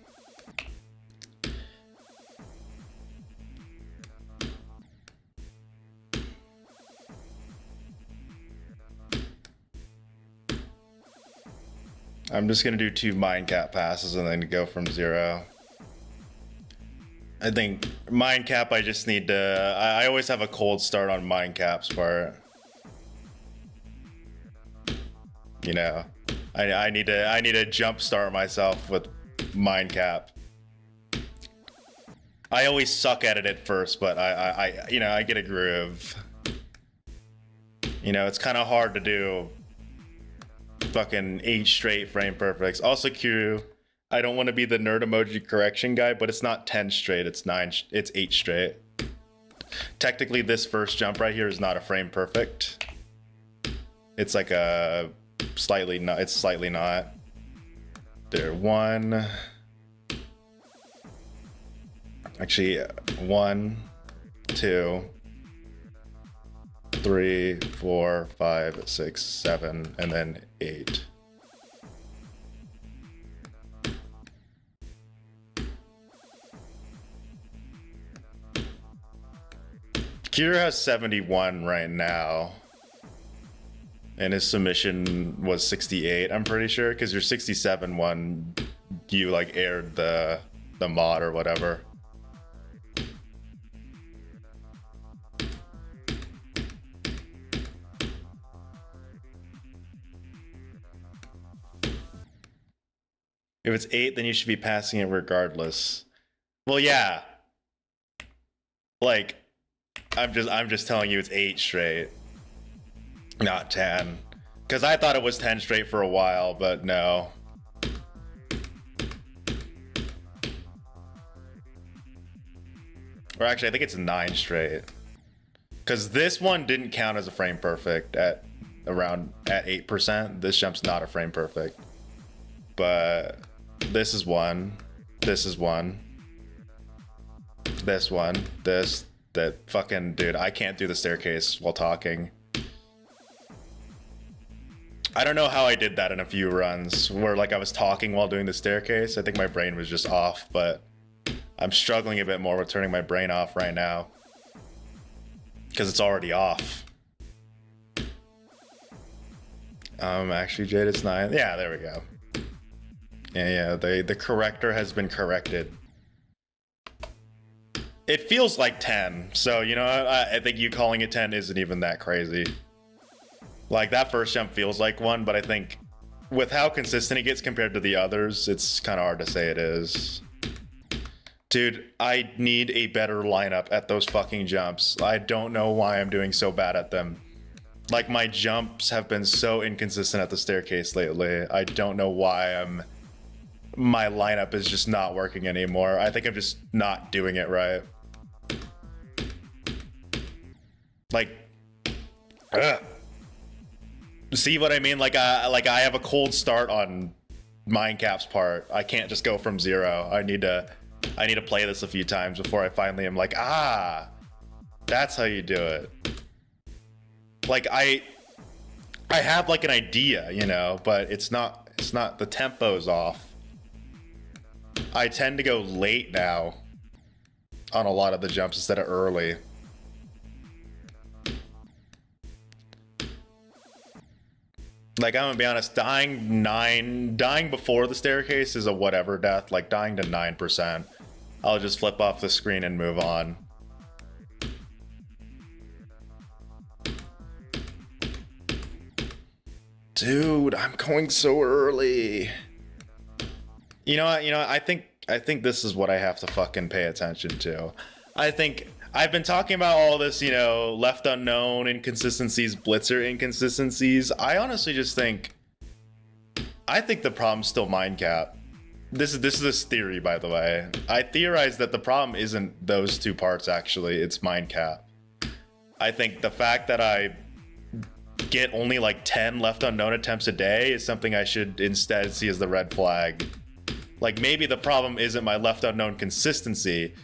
I'm just gonna do 2 mind cap passes and then go from 0. I think mind cap, I just need to. I always have a cold start on mind cap's part. You know, I need to jump start myself with mind cap. I always suck at it at first, but I you know, I get a groove. You know, it's kind of hard to do fucking 8 straight frame perfects. Also, Q, I don't want to be the nerd emoji correction guy, but it's not 10 straight, it's 8 straight. Technically, this first jump right here is not a frame perfect. It's like a slightly not, it's slightly not. There, 1. Actually, 1, 2, 3, 4, 5, 6, 7, and then 8. Kira has 71 right now. And his submission was 68, I'm pretty sure, because your 67 one, you like aired the mod or whatever. If it's 8, then you should be passing it regardless. Well, yeah. Like, I'm just telling you it's 8 straight, not 10. Because I thought it was 10 straight for a while, but no. Or actually, I think it's 9 straight. Because this one didn't count as a frame perfect at around at 8%. This jump's not a frame perfect. But this is one. This is one. This one. This. That fucking dude. I can't do the staircase while talking. I don't know how I did that in a few runs where like I was talking while doing the staircase. I think my brain was just off, but I'm struggling a bit more with turning my brain off right now because it's already off. Actually, Jade, it's 9. Yeah, there we go. Yeah, the corrector has been corrected. It feels like 10, so you know, I think you calling it 10 isn't even that crazy. Like, that first jump feels like 1, but I think with how consistent it gets compared to the others, it's kind of hard to say it is. Dude, I need a better lineup at those fucking jumps. I don't know why I'm doing so bad at them. Like, my jumps have been so inconsistent at the staircase lately. I don't know why my lineup is just not working anymore. I think I'm just not doing it right. Like, ugh. See what I mean? Like I have a cold start on Mindcap's part. I can't just go from 0. I need to play this a few times before I finally am like, ah, that's how you do it. Like I have like an idea, you know, but it's not the tempo's off. I tend to go late now on a lot of the jumps instead of early. Like, I'm gonna be honest, dying before the staircase is a whatever death. Like, dying to 9%, I'll just flip off the screen and move on. Dude, I'm going so early. You know what? I think this is what I have to fucking pay attention to. I think I've been talking about all this, you know, left unknown inconsistencies, blitzer inconsistencies. I honestly just think, I think the problem's still Mindcap. This is this theory, by the way. I theorize that the problem isn't those two parts, actually. It's Mindcap. I think the fact that I get only like 10 left unknown attempts a day is something I should instead see as the red flag. Like, maybe the problem isn't my left unknown consistency.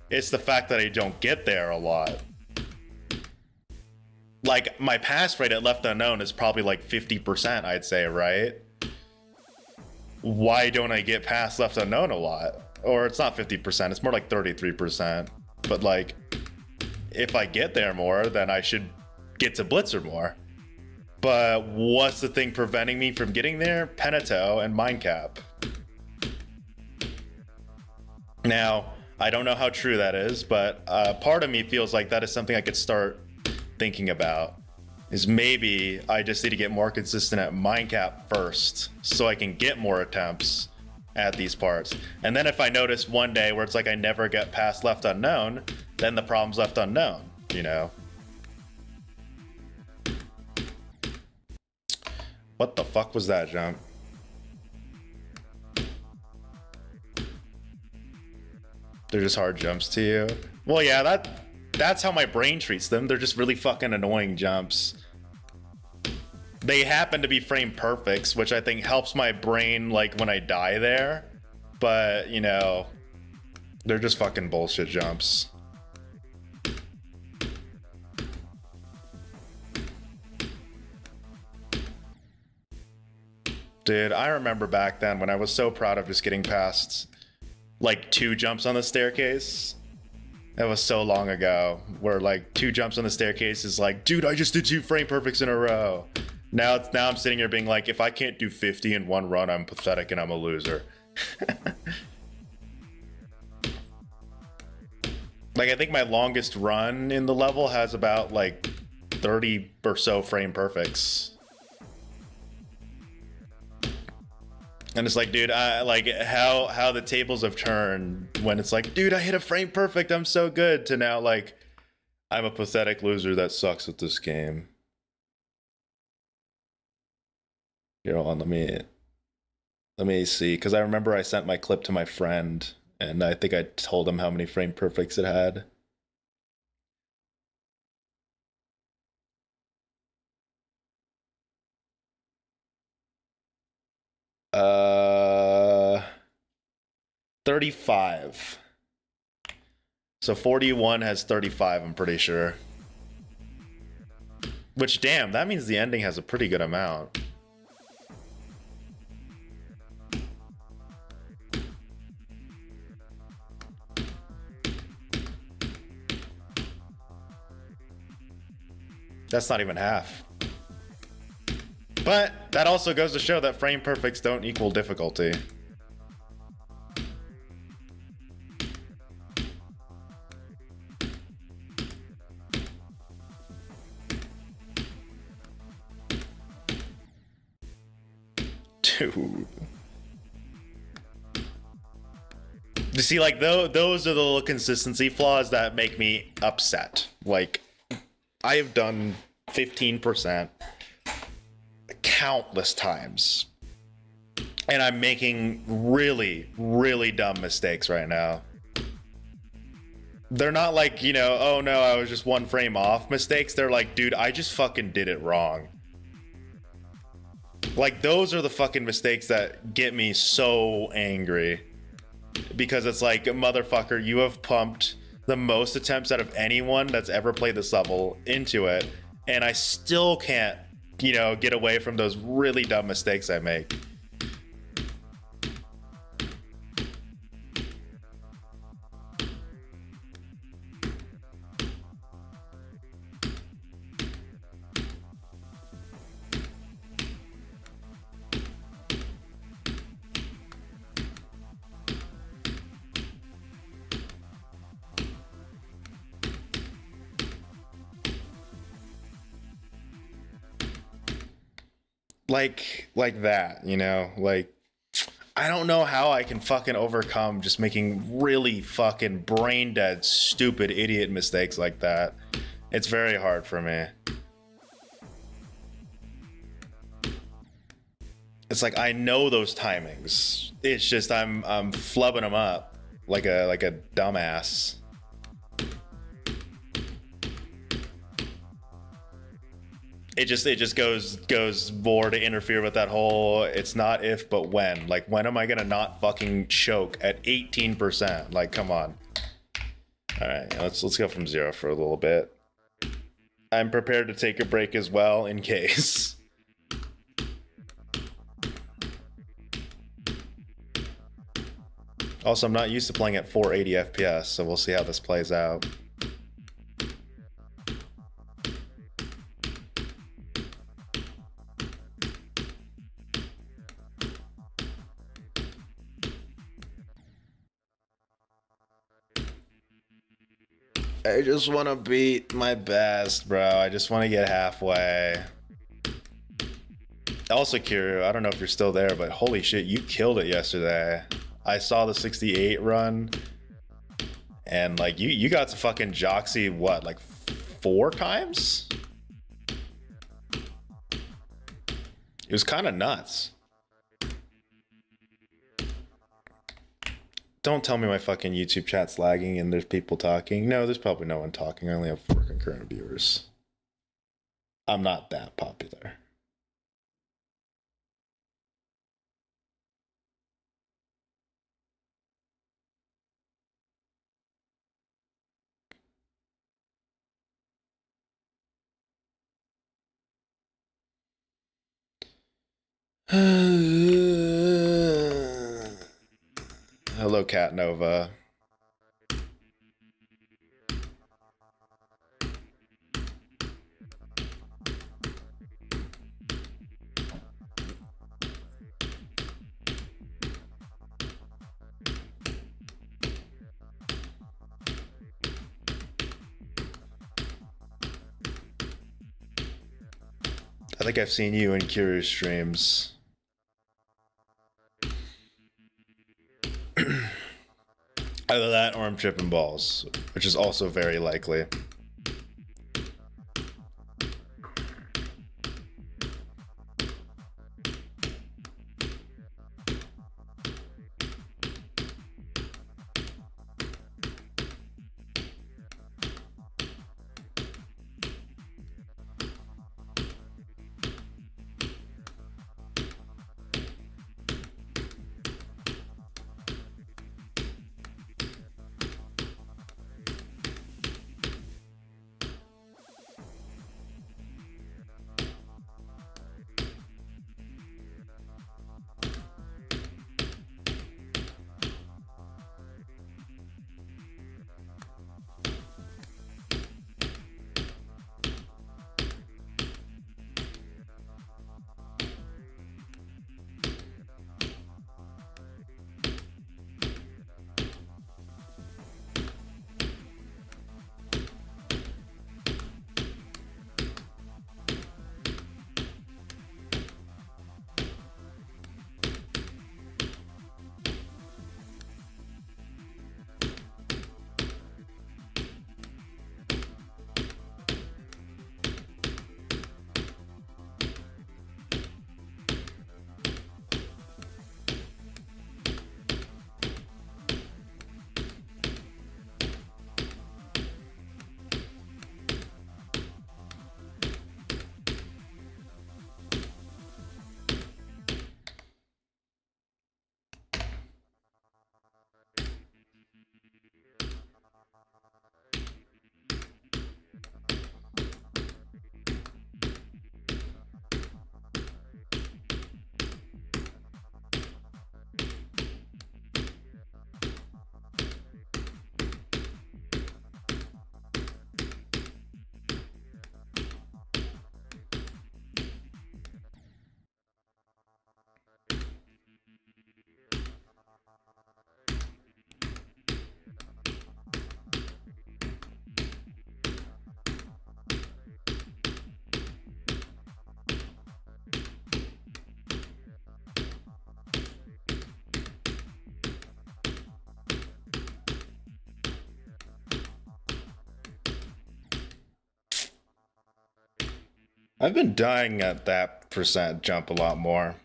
It's the fact that I don't get there a lot. Like, my pass rate at left unknown is probably like 50%, I'd say, right? Why don't I get past left unknown a lot? Or it's not 50%, it's more like 33%. But like, if I get there more, then I should get to blitzer more. But what's the thing preventing me from getting there? Penato and Mindcap. Now, I don't know how true that is, but part of me feels like that is something I could start thinking about. Is maybe I just need to get more consistent at Mindcap first, so I can get more attempts at these parts. And then if I notice one day where it's like I never get past left unknown, then the problem's left unknown, you know? What the fuck was that jump? They're just hard jumps to you. Well, yeah, that's how my brain treats them. They're just really fucking annoying jumps. They happen to be frame perfects, which I think helps my brain, like, when I die there. But, you know, they're just fucking bullshit jumps. Dude, I remember back then when I was so proud of just getting past like 2 jumps on the staircase. That was so long ago, where like 2 jumps on the staircase is like, dude, I just did 2 frame perfects in a row. Now I'm sitting here being like, if I can't do 50 in one run, I'm pathetic and I'm a loser. Like, I think my longest run in the level has about like 30 or so frame perfects. And it's like, dude, I like how the tables have turned when it's like, dude, I hit a frame perfect, I'm so good, to now like, I'm a pathetic loser that sucks at this game. Here, hold on, let me see, because I remember I sent my clip to my friend, and I think I told him how many frame perfects it had. Uh, 35. So 41 has 35, I'm pretty sure. Which, damn, that means the ending has a pretty good amount. That's not even half. But that also goes to show that frame perfects don't equal difficulty. Dude. You see, like, those are the little consistency flaws that make me upset. Like, I have done 15% countless times, and I'm making really, really dumb mistakes right now. They're not like, you know, oh no, I was just one frame off mistakes. They're like, dude, I just fucking did it wrong. Like, those are the fucking mistakes that get me so angry. Because it's like, motherfucker, you have pumped the most attempts out of anyone that's ever played this level into it, and I still can't, you know, get away from those really dumb mistakes I make. Like that, you know? Like, I don't know how I can fucking overcome just making really fucking brain dead, stupid, idiot mistakes like that. It's very hard for me. It's like, I know those timings. It's just I'm flubbing them up like a dumbass. It just goes more to interfere with that whole, it's not if but when. Like, when am I gonna not fucking choke at 18%? Like, come on. All right, let's go from 0 for a little bit. I'm prepared to take a break as well in case. Also, I'm not used to playing at 480 FPS, so we'll see how this plays out. I just want to beat my best, bro. I just want to get halfway. Also, Kiryu, I don't know if you're still there, but holy shit, you killed it yesterday. I saw the 68 run, and like you got to fucking Joxy what, like 4 times? It was kind of nuts. Don't tell me my fucking YouTube chat's lagging and there's people talking. No, there's probably no one talking. I only have 4 concurrent viewers. I'm not that popular. Hello, Cat Nova. I think I've seen you in Kiryu's streams. Either that or I'm tripping balls, which is also very likely. I've been dying at that percent jump a lot more.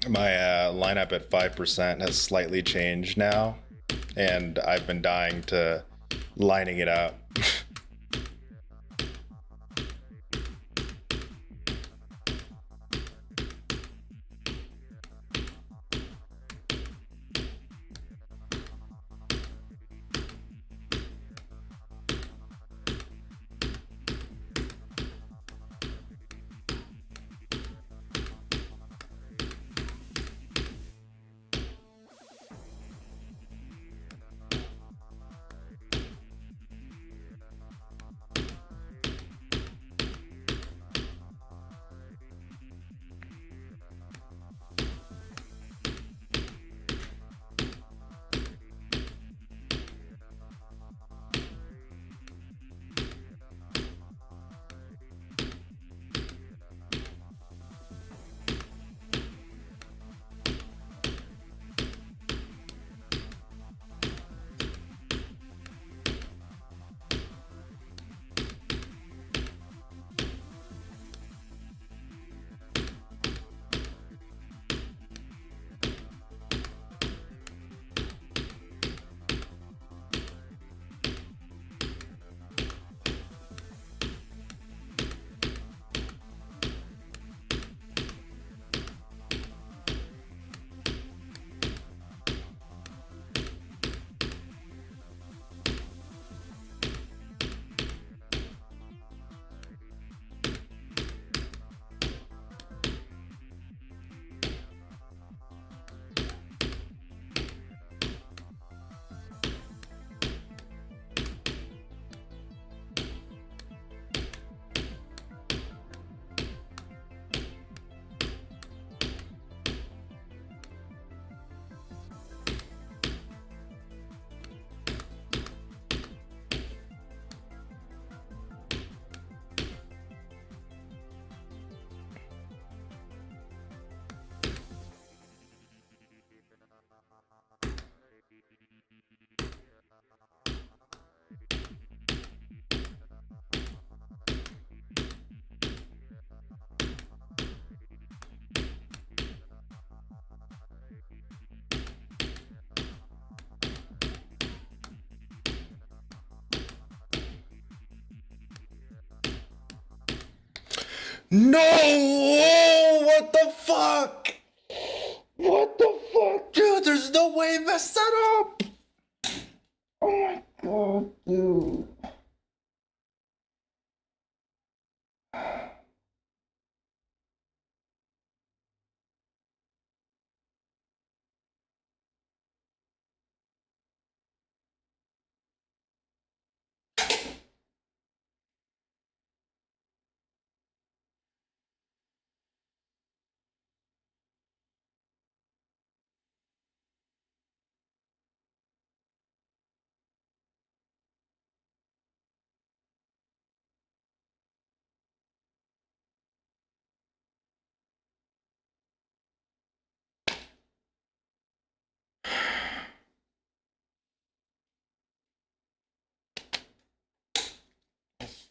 My lineup at 5% has slightly changed now, and I've been dying to lining it up. No! Oh, what the fuck? What the fuck? Dude, there's no way I messed that up! Oh my god, dude.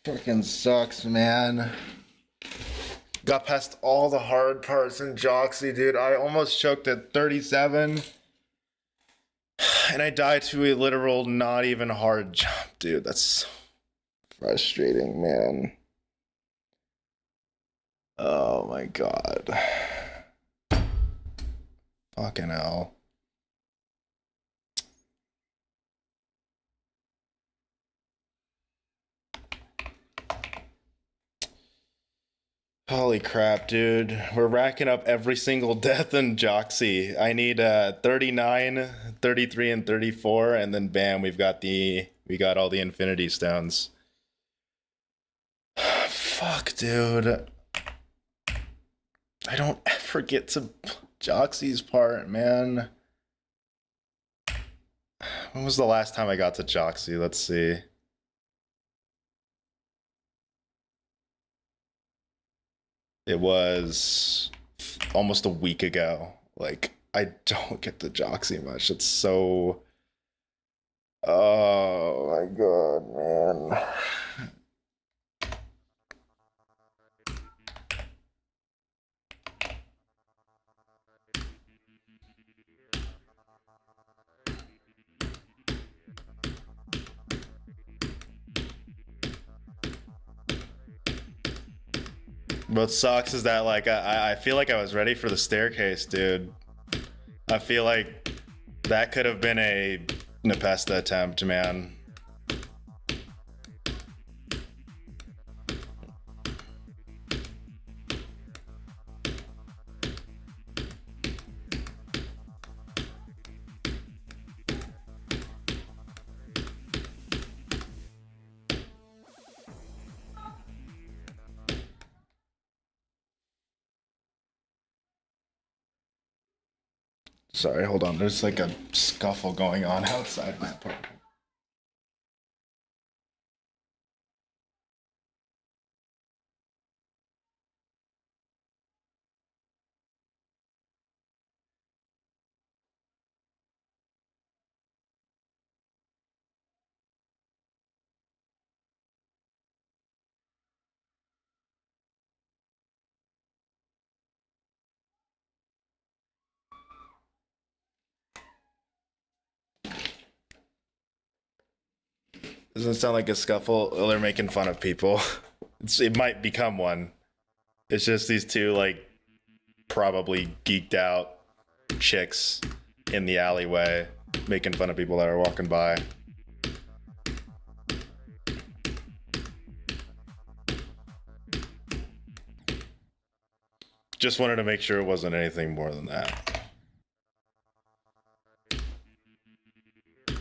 Fucking sucks, man. Got past all the hard parts in Joxy, dude. I almost choked at 37. And I died to a literal not even hard jump, dude. That's frustrating, man. Oh my god. Fucking hell. Holy crap, dude. We're racking up every single death in Joxy. I need 39, 33, and 34, and then bam, we got all the Infinity Stones. Fuck, dude. I don't ever get to Joxy's part, man. When was the last time I got to Joxy? Let's see. It was almost a week ago. Like, I don't get the Joxy much. It's so. Oh my god, man. What sucks is that like I feel like I was ready for the staircase, dude. I feel like that could have been a Nepesta attempt, man. Sorry, hold on. There's like a scuffle going on outside my apartment. Doesn't sound like a scuffle. Well, they're making fun of people. It might become one. It's just these two like probably geeked out chicks in the alleyway making fun of people that are walking by. Just wanted to make sure it wasn't anything more than that.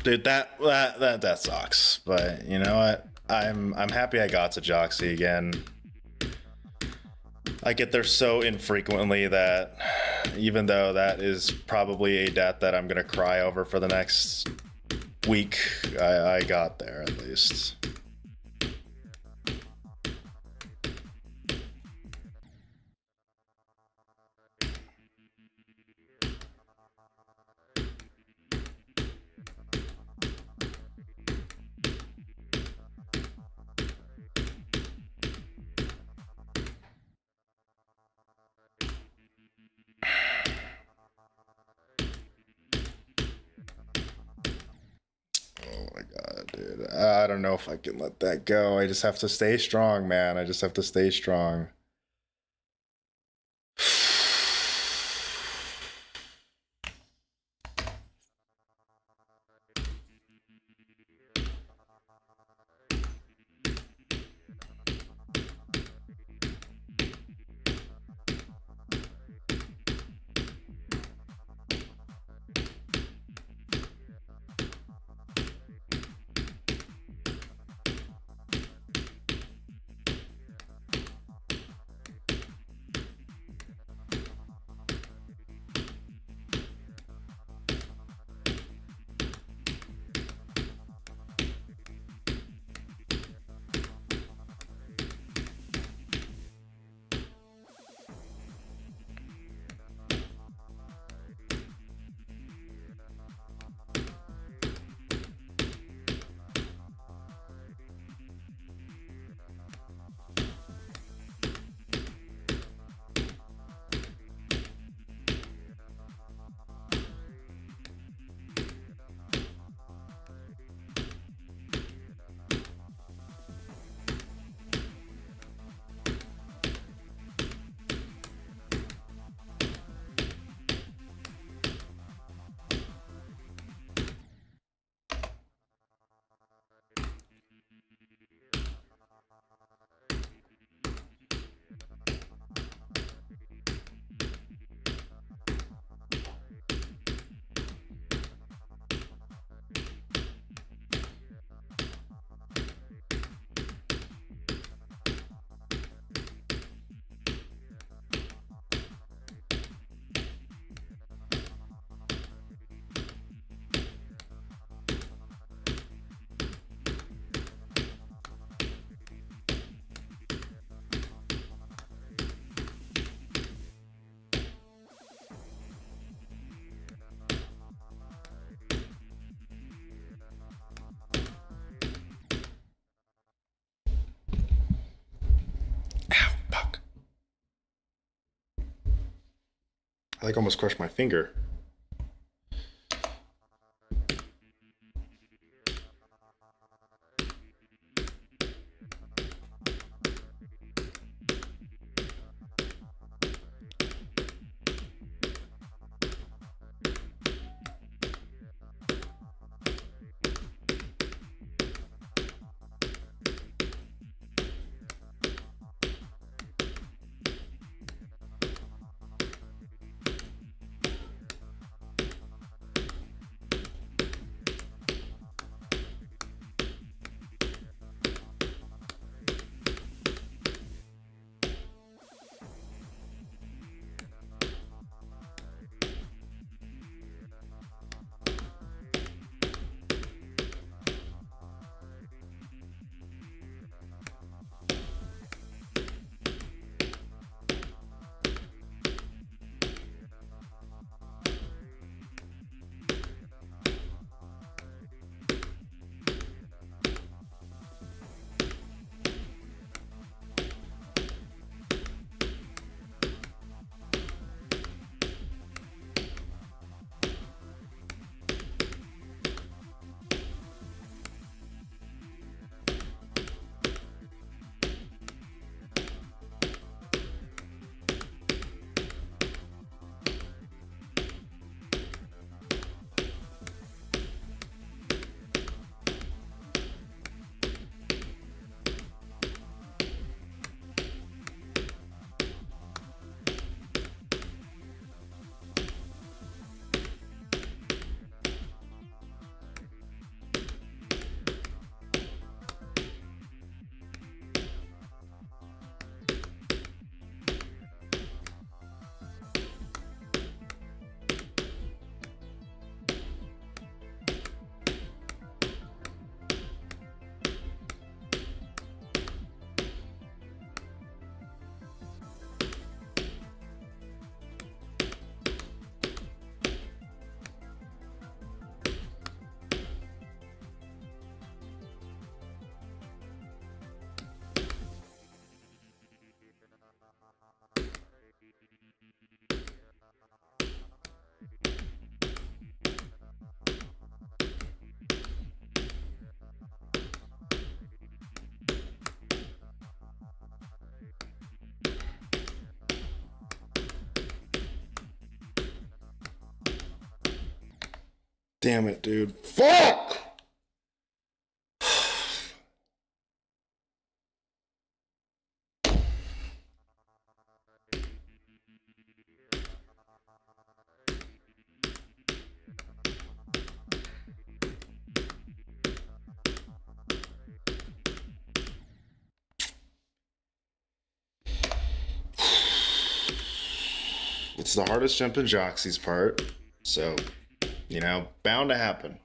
Dude, that sucks. But you know what? I'm happy I got to Joxy again. I get there so infrequently that even though that is probably a death that I'm gonna cry over for the next week, I got there at least. Oh my god, dude. I don't know if I can let that go. I just have to stay strong, man. I just have to stay strong. Fuck. I like almost crushed my finger. Damn it, dude. Fuck! It's the hardest jump in Joxy's part, so, you know, bound to happen.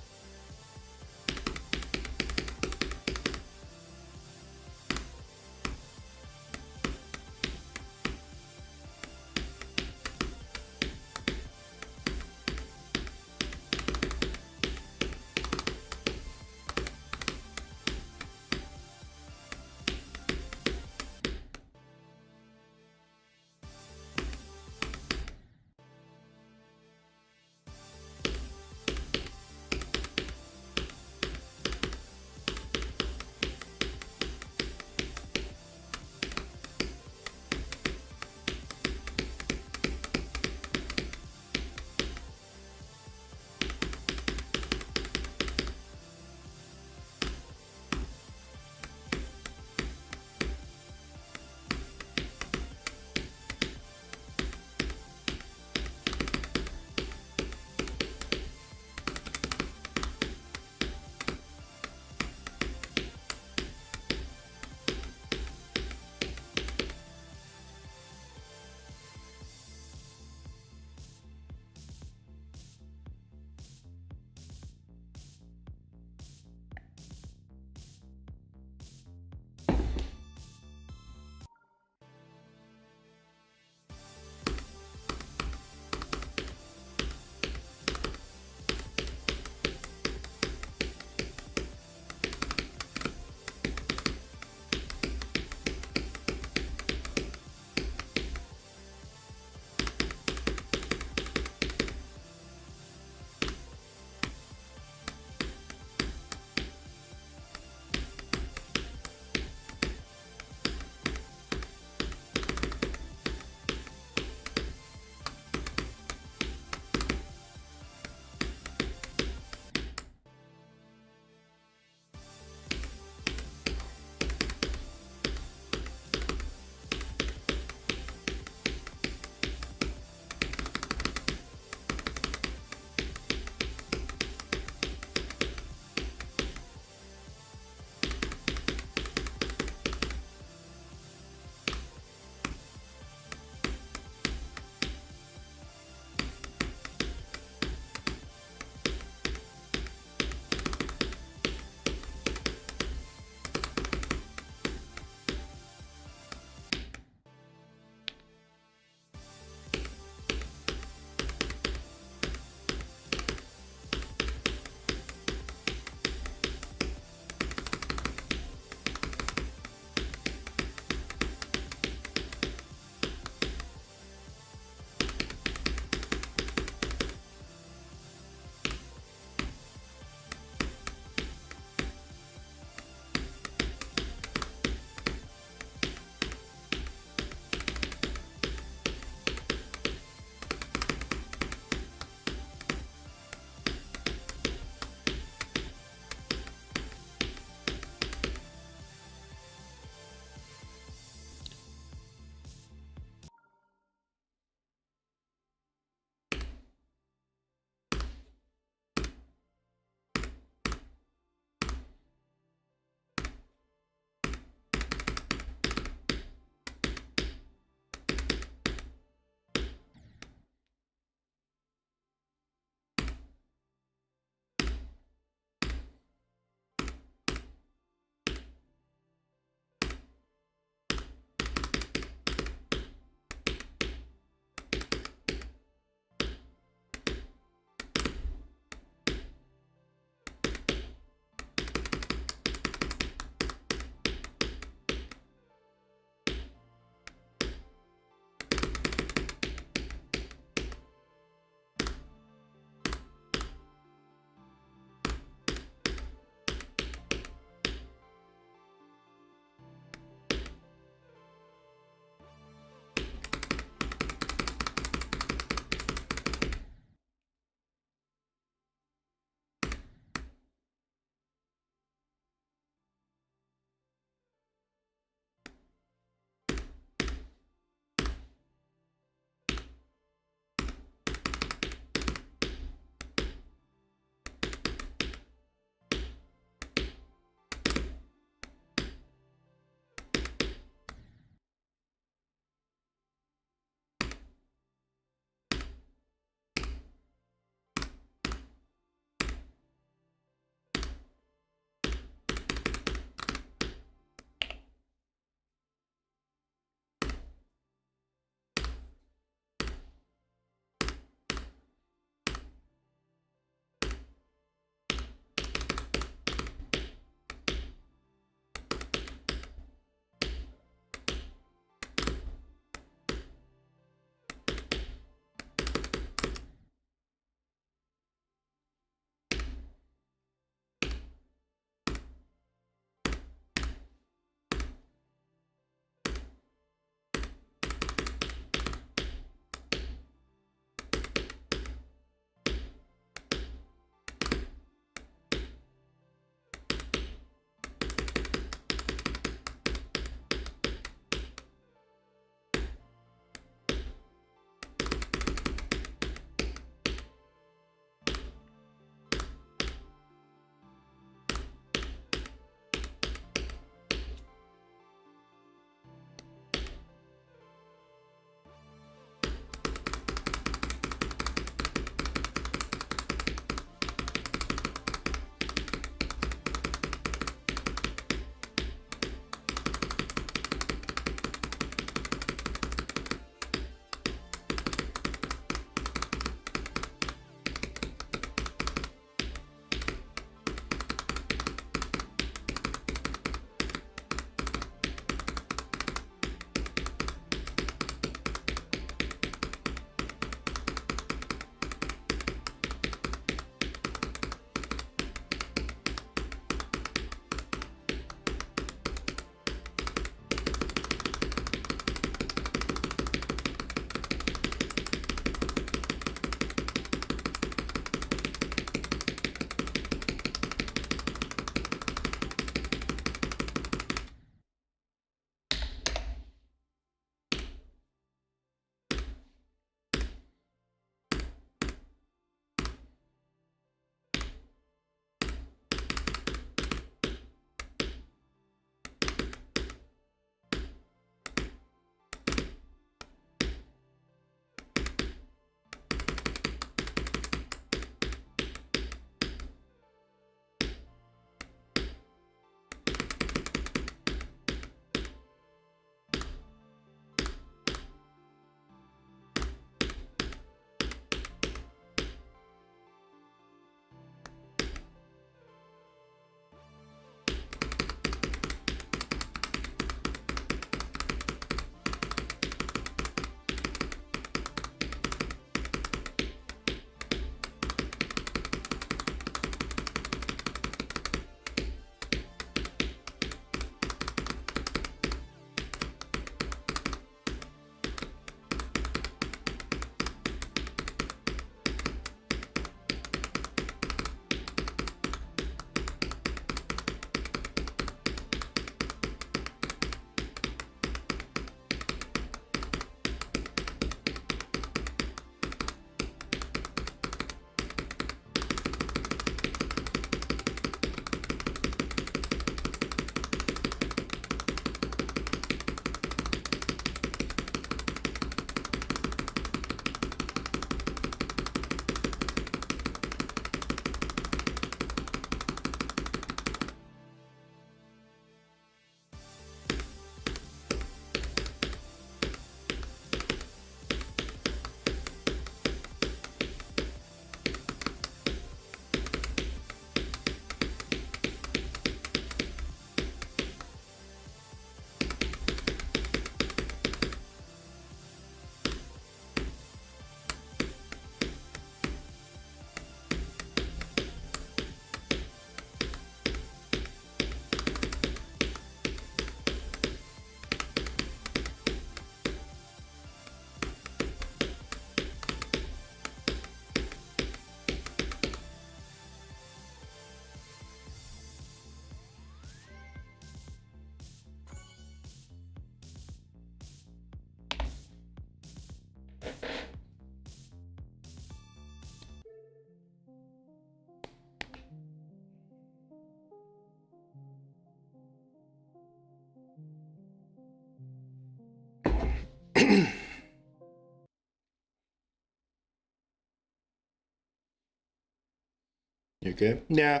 You okay? Yeah.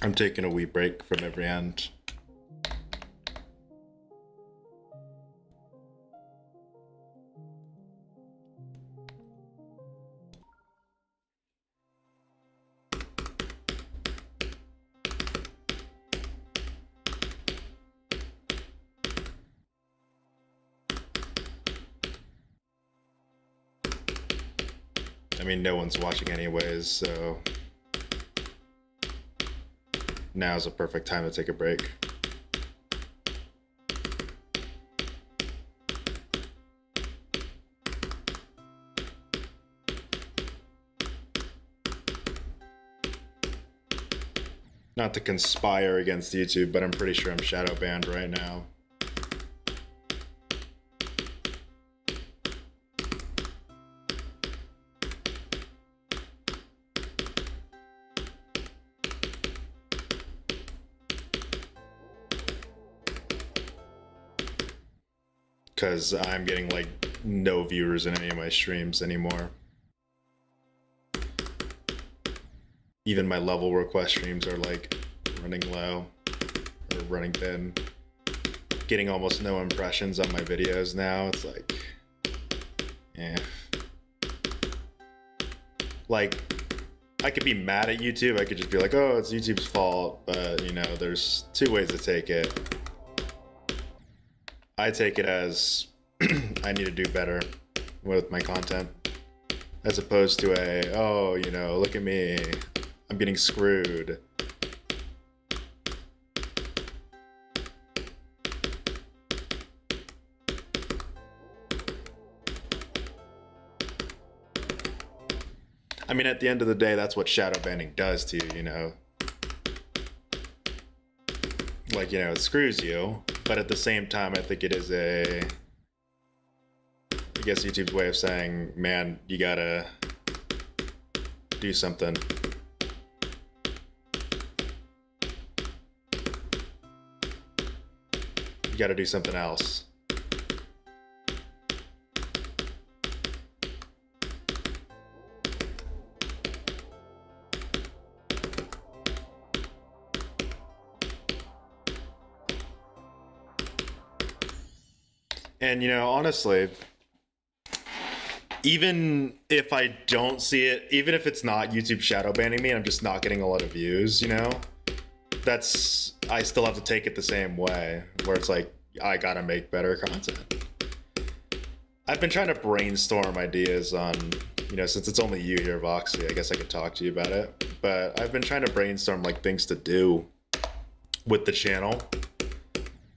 I'm taking a wee break from every end. I mean, no one's watching anyways, so now's a perfect time to take a break. Not to conspire against YouTube, but I'm pretty sure I'm shadow banned right now. Because I'm getting like no viewers in any of my streams anymore. Even my level request streams are like running low or running thin. Getting almost no impressions on my videos now. It's like, eh. Like, I could be mad at YouTube. I could just be like, oh, it's YouTube's fault. But, you know, there's two ways to take it. I take it as I need to do better with my content. As opposed to a, oh, you know, look at me. I'm getting screwed. I mean, at the end of the day, that's what shadow banning does to you, you know? Like, you know, it screws you, but at the same time, I think it is I guess YouTube's way of saying, man, you gotta do something. You gotta do something else. And, you know, honestly, even if I don't see it, even if it's not YouTube shadow banning me, I'm just not getting a lot of views, you know? I still have to take it the same way, where it's like, I gotta make better content. I've been trying to brainstorm ideas on, you know, since it's only you here, Voxy, I guess I could talk to you about it. But I've been trying to brainstorm, like, things to do with the channel.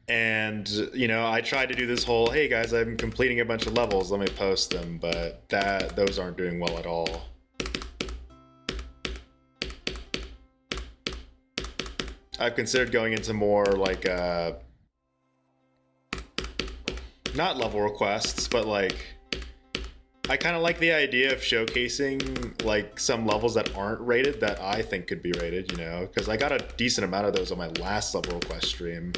And, you know, I tried to do this whole, hey guys, I'm completing a bunch of levels, let me post them, but those aren't doing well at all. I've considered going into more like, not level requests, but like, I kind of like the idea of showcasing like some levels that aren't rated that I think could be rated, you know, because I got a decent amount of those on my last level request stream.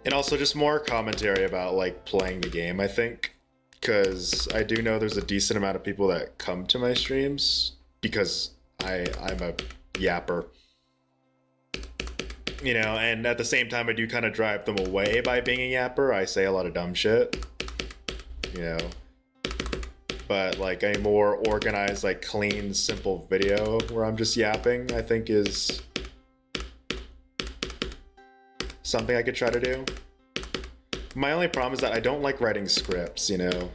And also just more commentary about like playing the game, I think, because I do know there's a decent amount of people that come to my streams because I'm a yapper, you know, and at the same time I do kind of drive them away by being a yapper. I say a lot of dumb shit, you know, but like a more organized, like clean, simple video where I'm just yapping, I think is something I could try to do. My only problem is that I don't like writing scripts, you know.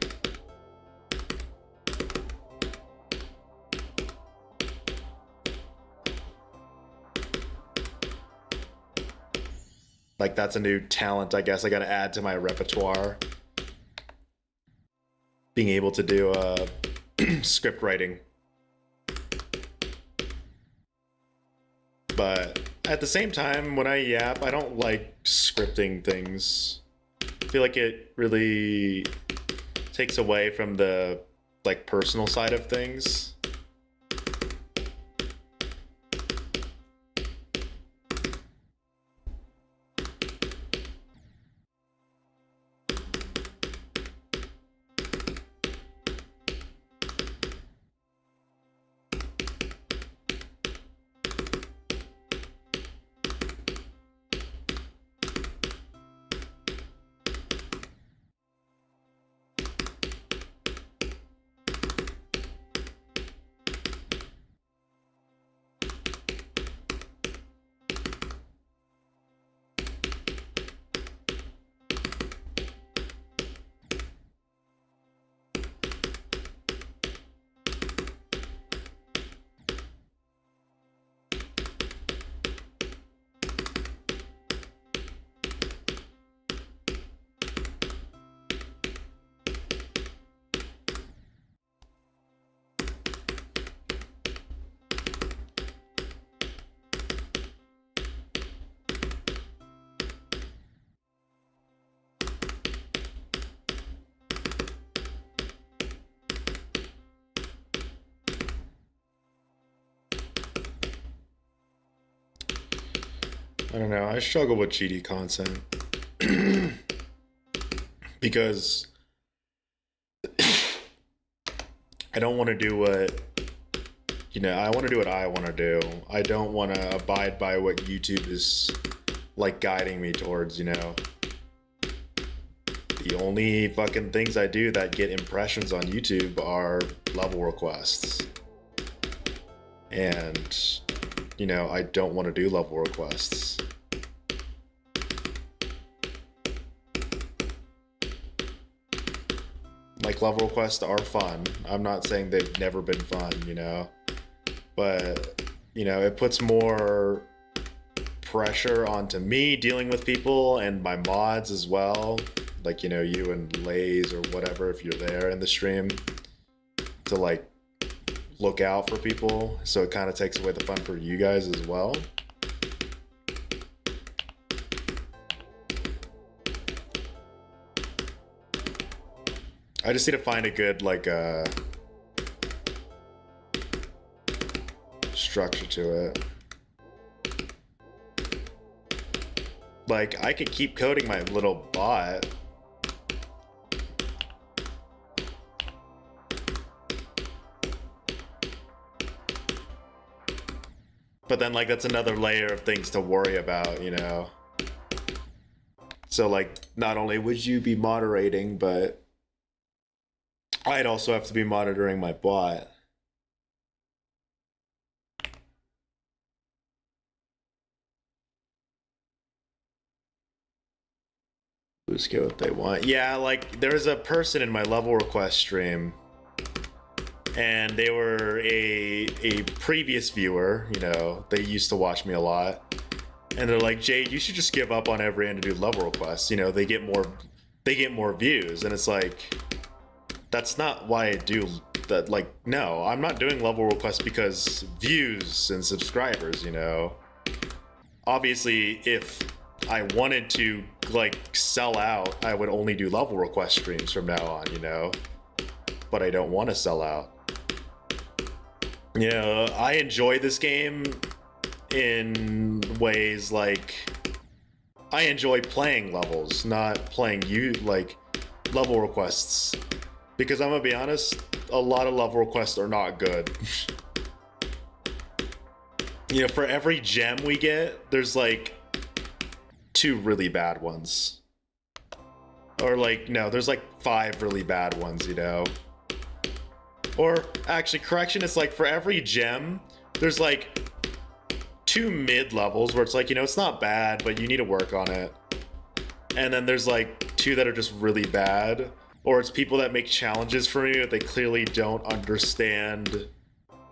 Like, that's a new talent, I guess, I gotta add to my repertoire. Being able to do script writing. But at the same time, when I yap, I don't like scripting things. I feel like it really takes away from the like personal side of things. I don't know. I struggle with GD content because I don't want to do what, you know, I want to do what I want to do. I don't want to abide by what YouTube is like guiding me towards, you know. The only fucking things I do that get impressions on YouTube are level requests. And, you know, I don't want to do level requests. Like, level requests are fun. I'm not saying they've never been fun, you know. But, you know, it puts more pressure onto me dealing with people and my mods as well. Like, you know, you and Lays or whatever, if you're there in the stream, to like look out for people. So it kind of takes away the fun for you guys as well. I just need to find a good like structure to it. Like, I could keep coding my little bot. But then, like, that's another layer of things to worry about, you know? So, like, not only would you be moderating, but I'd also have to be monitoring my bot. Let's get what they want. Yeah, like, there's a person in my level request stream, and they were a previous viewer, you know, they used to watch me a lot, and they're like, Jade, you should just give up on every end to do level requests, you know, they get more views. And it's like, that's not why I do that. Like, no, I'm not doing level requests because views and subscribers, you know. Obviously, if I wanted to like sell out, I would only do level request streams from now on, you know. But I don't want to sell out. You know, I enjoy this game in ways like I enjoy playing levels, not playing like level requests. Because I'm gonna be honest, a lot of level requests are not good. You know, for every gem we get, there's like 2 really bad ones. Or like, no, there's like 5 really bad ones, you know? Or actually, correction, it's like for every gem, there's like 2 mid levels where it's like, you know, it's not bad, but you need to work on it. And then there's like 2 that are just really bad. Or it's people that make challenges for me, but they clearly don't understand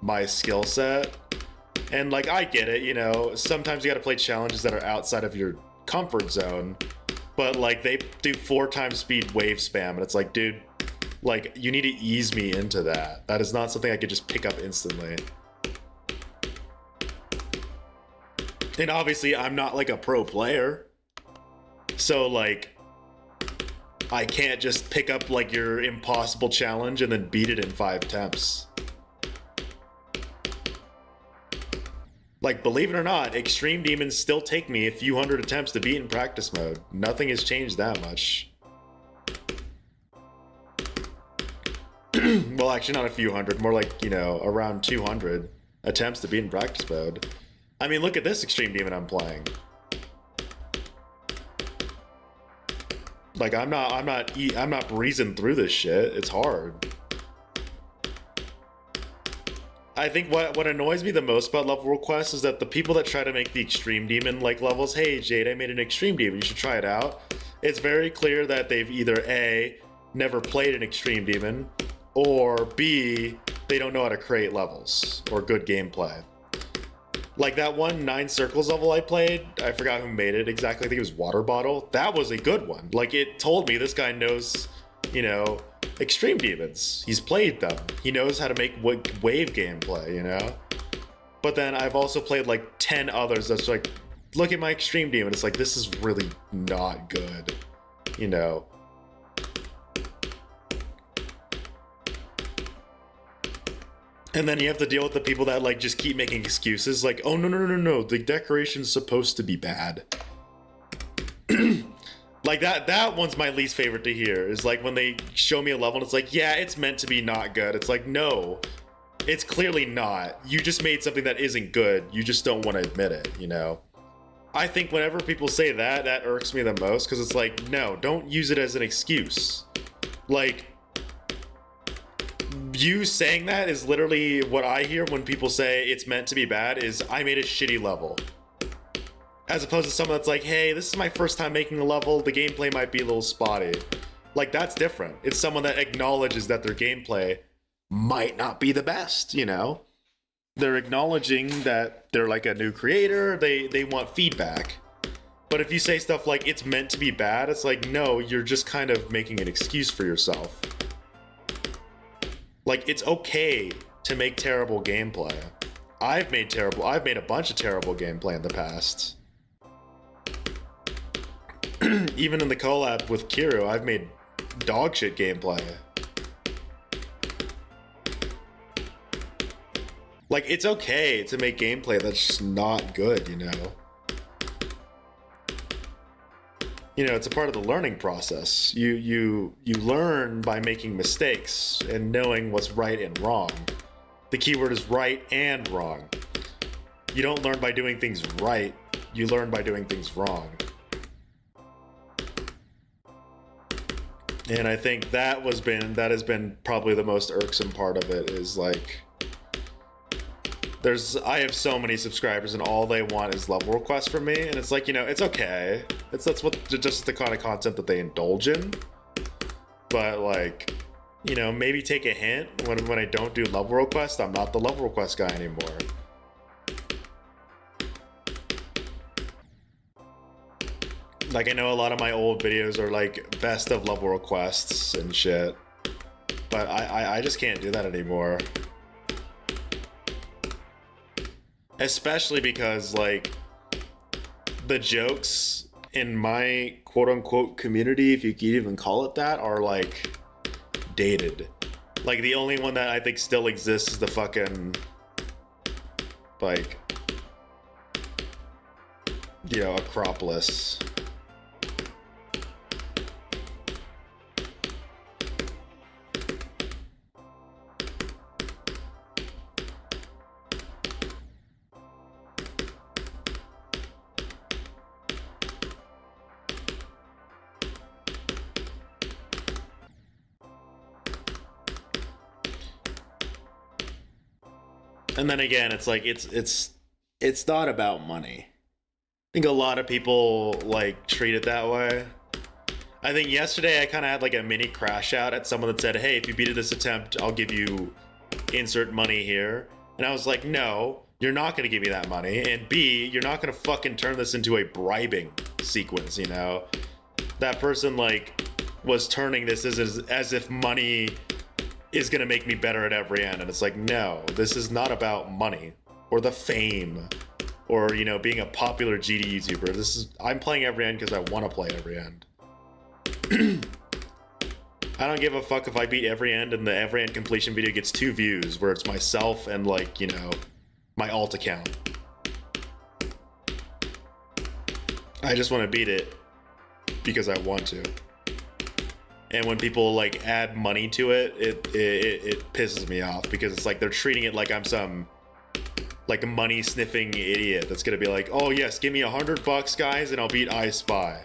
my skill set. And like, I get it, you know, sometimes you gotta play challenges that are outside of your comfort zone, but like they do 4 times speed wave spam, and it's like, dude, like, you need to ease me into that. That is not something I could just pick up instantly. And obviously, I'm not like a pro player, so like, I can't just pick up like your impossible challenge and then beat it in 5 attempts. Like, believe it or not, extreme demons still take me a few hundred attempts to beat in practice mode. Nothing has changed that much. Well, actually not a few hundred, more like, you know, around 200 attempts to beat in practice mode. I mean, look at this extreme demon I'm playing. Like, I'm not breezing through this shit. It's hard. I think what annoys me the most about level requests is that the people that try to make the extreme demon like levels, hey Jade, I made an extreme demon, you should try it out. It's very clear that they've either A, never played an extreme demon, or B, they don't know how to create levels or good gameplay. Like that one 9 circles level I played, I forgot who made it exactly, I think it was Water Bottle. That was a good one. Like, it told me this guy knows, you know, extreme demons. He's played them. He knows how to make wave gameplay, you know? But then I've also played like 10 others that's like, look at my extreme demon. It's like, this is really not good, you know? And then you have to deal with the people that like just keep making excuses like, oh no, the decoration's supposed to be bad. Like that one's my least favorite to hear, is like when they show me a level and it's like, yeah, it's meant to be not good. It's like, no, it's clearly not. You just made something that isn't good. You just don't want to admit it, you know? I think whenever people say that, that irks me the most, because it's like, no, don't use it as an excuse. Like, you saying that is literally what I hear when people say it's meant to be bad, is I made a shitty level. As opposed to someone that's like, hey, this is my first time making a level, the gameplay might be a little spotty. Like, that's different. It's someone that acknowledges that their gameplay might not be the best, you know? They're acknowledging that they're like a new creator, they want feedback. But if you say stuff like, it's meant to be bad, it's like, no, you're just kind of making an excuse for yourself. Like, it's okay to make terrible gameplay. I've made a bunch of terrible gameplay in the past. Even in the collab with Kiru, I've made dog shit gameplay. Like, it's okay to make gameplay that's just not good, you know? You know, it's a part of the learning process. You learn by making mistakes and knowing what's right and wrong. The keyword is right and wrong. You don't learn by doing things right, you learn by doing things wrong. And I think that has been probably the most irksome part of it, is like, I have so many subscribers and all they want is level requests from me, and it's like, you know, it's okay. That's just the kind of content that they indulge in. But like, you know, maybe take a hint when I don't do level requests. I'm not the level request guy anymore. Like, I know a lot of my old videos are like best of level requests and shit, but I just can't do that anymore. Especially because like the jokes in my quote unquote community, if you could even call it that, are like dated. Like, the only one that I think still exists is the fucking, like, you know, Acropolis. And then again, it's like, it's not about money. I think a lot of people like treat it that way. I think yesterday I kind of had like a mini crash out at someone that said, hey, if you beat this attempt, I'll give you insert money here. And I was like, no, you're not going to give me that money. And B, you're not going to fucking turn this into a bribing sequence, you know? That person like was turning this as if money is gonna make me better at every end, and it's like, no, this is not about money or the fame or, you know, being a popular GD YouTuber. I'm playing every end because I want to play every end. I don't give a fuck if I beat every end and the every end completion video gets 2 views where it's myself and like, you know, my alt account. I just want to beat it because I want to. And when people like add money to it, it pisses me off, because it's like they're treating it like I'm some like a money sniffing idiot that's gonna be like, oh yes, give me $100 guys and I'll beat I Spy.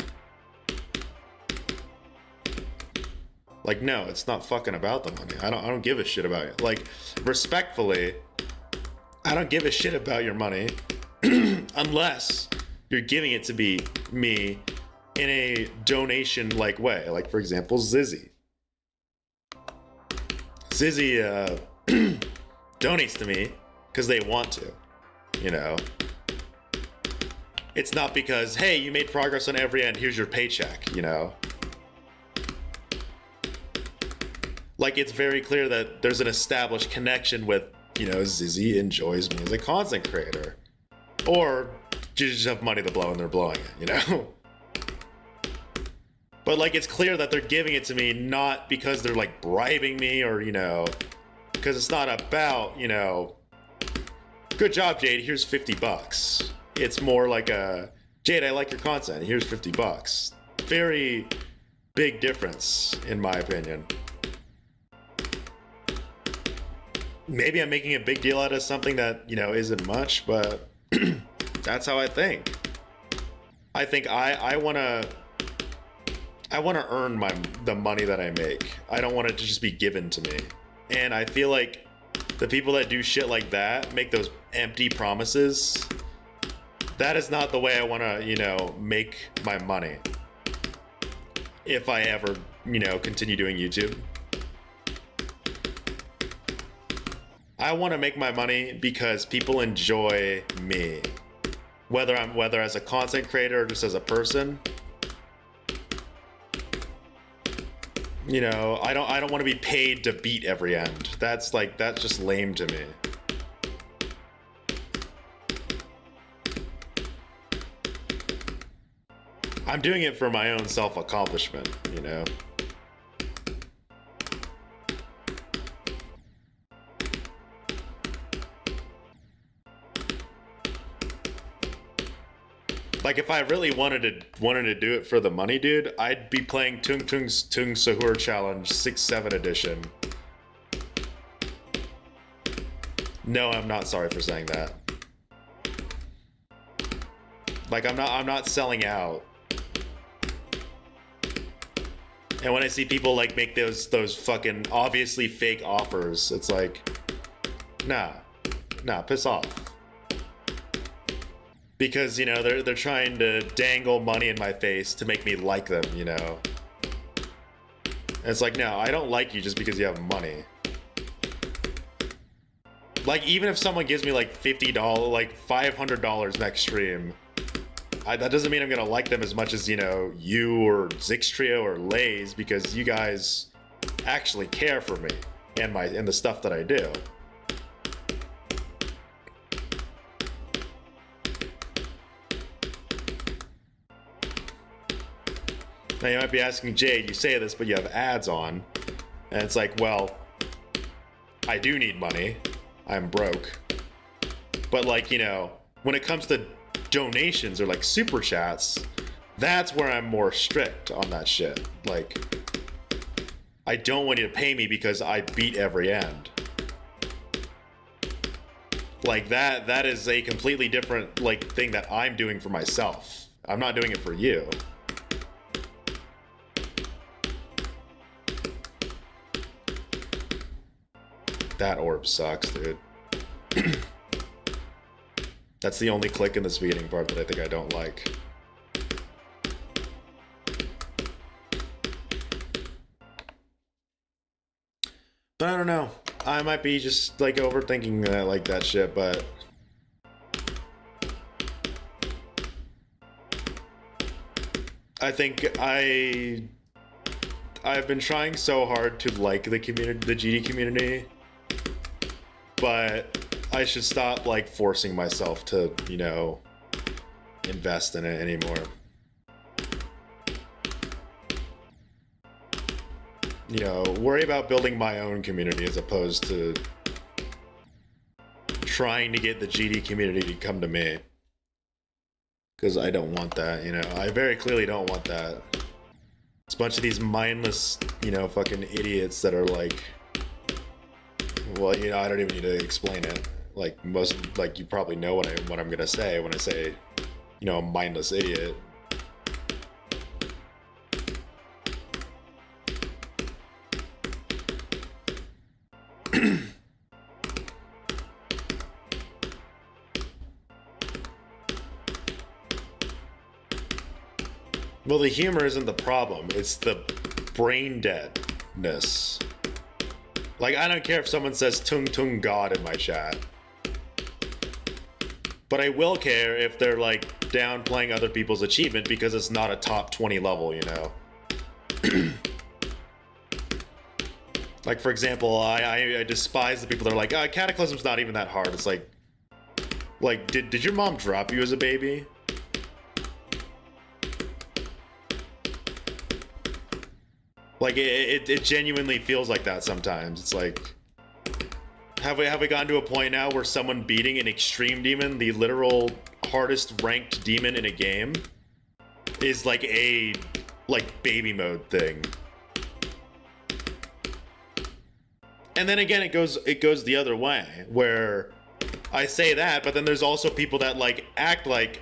Like, no, it's not fucking about the money. I don't give a shit about it. Like, respectfully, I don't give a shit about your money unless you're giving it to me in a donation-like way. Like, for example, Zizzy. Zizzy donates to me because they want to, you know? It's not because, hey, you made progress on every end, here's your paycheck, you know? Like, it's very clear that there's an established connection with, you know, Zizzy enjoys me as a content creator. Or you just have money to blow and they're blowing it, you know? But like, it's clear that they're giving it to me not because they're like bribing me or, you know, Because it's not about, you know, good job, Jade, here's 50 bucks. It's more like a, Jade, I like your content, here's 50 bucks. Very big difference, in my opinion. Maybe I'm making a big deal out of something that, you know, isn't much, but that's how I think. I think I wanna earn the money that I make. I don't want it to just be given to me. And I feel like the people that do shit like that, make those empty promises, that is not the way I want to, you know, make my money. If I ever, you know, continue doing YouTube. I want to make my money because people enjoy me. Whether as a content creator or just as a person. You know, I don't want to be paid to beat every end. That's just lame to me. I'm doing it for my own self-accomplishment, you know. Like, if I really wanted to do it for the money, dude, I'd be playing Tung Sahur Challenge 6-7 edition. No, I'm not sorry for saying that. Like, I'm not selling out. And when I see people like make those fucking obviously fake offers, it's like, nah, piss off. Because, you know, they're trying to dangle money in my face to make me like them, you know. And it's like, no, I don't like you just because you have money. Like, even if someone gives me like $50, like $500 next stream, that doesn't mean I'm gonna like them as much as, you know, you or Zixtrio or Lays, because you guys actually care for me and the stuff that I do. Now you might be asking, Jade, you say this, but you have ads on. And it's like, well, I do need money. I'm broke. But like, you know, when it comes to donations or like super chats, that's where I'm more strict on that shit. Like, I don't want you to pay me because I beat every end. Like, that is a completely different like thing that I'm doing for myself. I'm not doing it for you. That orb sucks, dude. That's the only click in this beginning part that I think I don't like. But I don't know. I might be just like overthinking that, like that shit, but I think I've been trying so hard to like the community, the GD community, but I should stop like forcing myself to, you know, invest in it anymore. You know, worry about building my own community as opposed to trying to get the GD community to come to me. Because I don't want that, you know. I very clearly don't want that. It's a bunch of these mindless, you know, fucking idiots that are like, well, you know, I don't even need to explain it. Like you probably know what I'm gonna say when I say, you know, a mindless idiot. Well, the humor isn't the problem, it's the brain deadness. Like, I don't care if someone says Tung Tung God in my chat. But I will care if they're, like, downplaying other people's achievement because it's not a top 20 level, you know? Like, for example, I despise the people that are like, Cataclysm's not even that hard. It's like, did your mom drop you as a baby? Like, it genuinely feels like that sometimes. It's like, Have we gotten to a point now where someone beating an extreme demon, the literal hardest ranked demon in a game, is like a baby mode thing? And then again, it goes the other way, where I say that, but then there's also people that like act like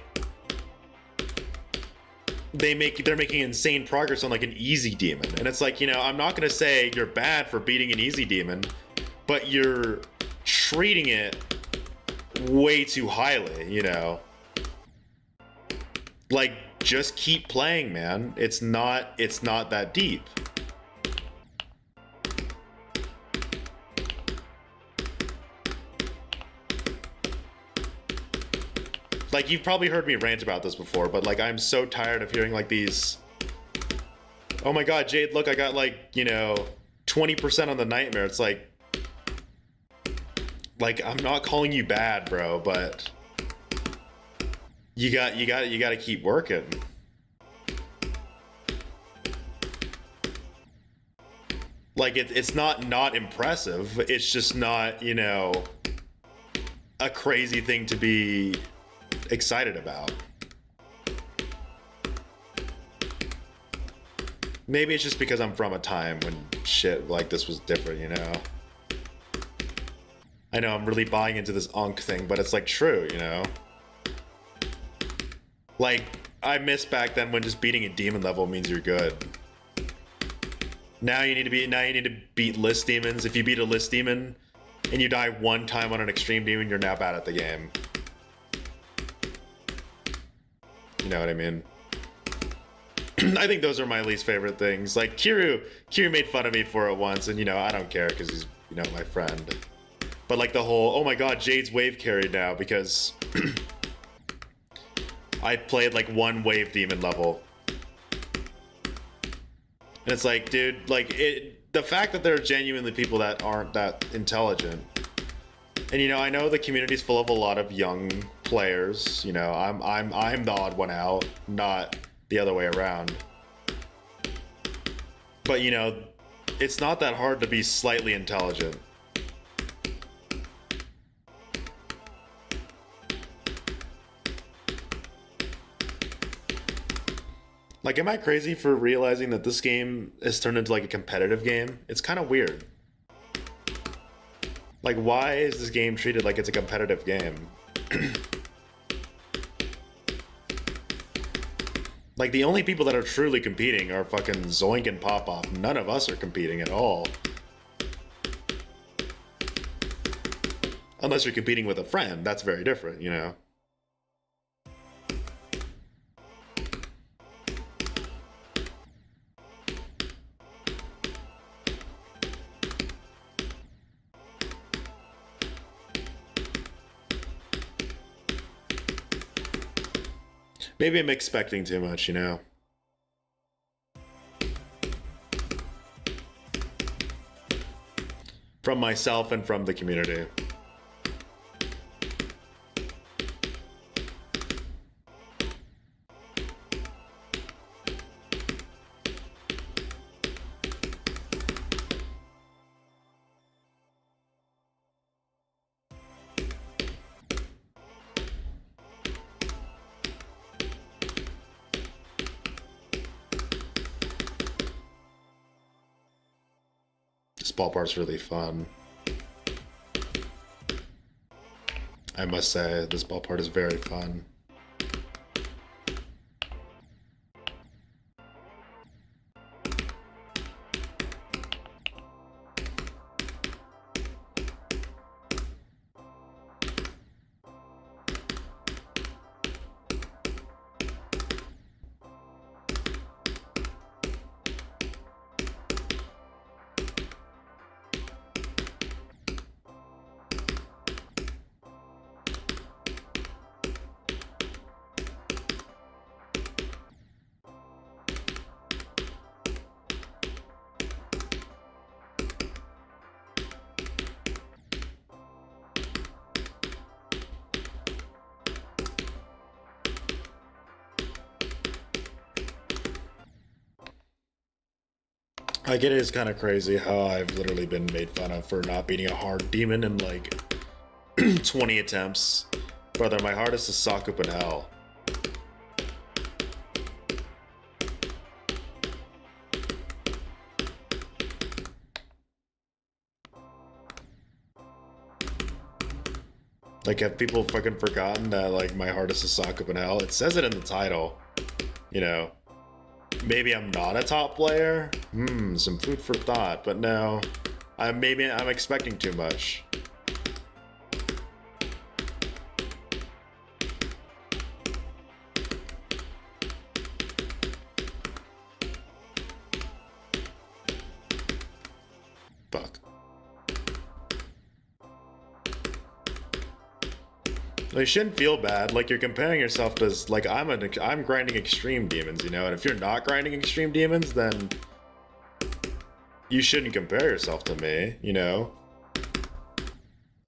they're making insane progress on like an easy demon, and it's like, you know, I'm not gonna say you're bad for beating an easy demon, but you're treating it way too highly, you know. Like, just keep playing, man. It's not that deep. Like, you've probably heard me rant about this before, but like, I'm so tired of hearing like these, oh my god, Jade, look, I got like, you know, 20% on the nightmare. It's like, I'm not calling you bad, bro, but you got to keep working. Like, it's not impressive. It's just not, you know, a crazy thing to be excited about. Maybe it's just because I'm from a time when shit like this was different, you know. I know I'm really buying into this Unk thing, but it's like true, you know. Like, I miss back then when just beating a demon level means you're good. Now you need to beat list demons. If you beat a list demon and you die one time on an extreme demon, you're now bad at the game. You know what I mean? I think those are my least favorite things. Like, Kiryu made fun of me for it once, and, you know, I don't care because he's, you know, my friend. But like the whole, oh my god, Jade's wave carried now because I played like one wave demon level. And it's like, dude, like, the fact that there are genuinely people that aren't that intelligent. And, you know, I know the community's full of a lot of young players. You know, I'm the odd one out, not the other way around. But, you know, it's not that hard to be slightly intelligent. Like, am I crazy for realizing that this game has turned into like a competitive game? It's kind of weird. Like, why is this game treated like it's a competitive game? Like, the only people that are truly competing are fucking Zoink and Pop-Off. None of us are competing at all. Unless you're competing with a friend, that's very different, you know? Maybe I'm expecting too much, you know? From myself and from the community. This ball part's really fun. I must say, this ball part is very fun. Like, it is kind of crazy how I've literally been made fun of for not beating a hard demon in like 20 attempts. Brother, my hardest is Sakupen hell. Like, have people fucking forgotten that, like, my hardest is Sakupen hell? It says it in the title. You know, maybe I'm not a top player? Some food for thought, but no. I'm expecting too much. Fuck. You shouldn't feel bad. Like, you're comparing yourself to, like, I'm grinding extreme demons, you know. And if you're not grinding extreme demons, then you shouldn't compare yourself to me, you know.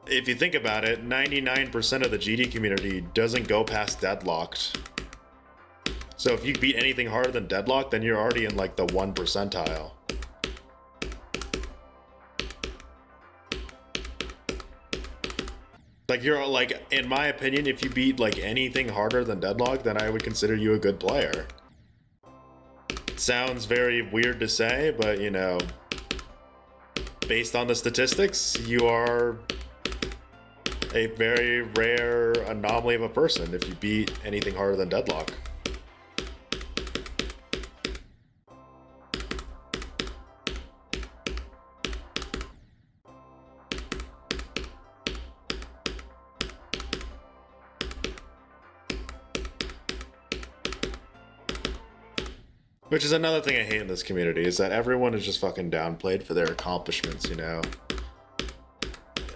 If you think about it, 99% of the GD community doesn't go past deadlocked. So if you beat anything harder than deadlock, then you're already in like the 1 percentile. Like, you're like, in my opinion, if you beat like anything harder than deadlock, then I would consider you a good player. It sounds very weird to say, but you know, based on the statistics, you are a very rare anomaly of a person if you beat anything harder than deadlock. Which is another thing I hate in this community, is that everyone is just fucking downplayed for their accomplishments, you know?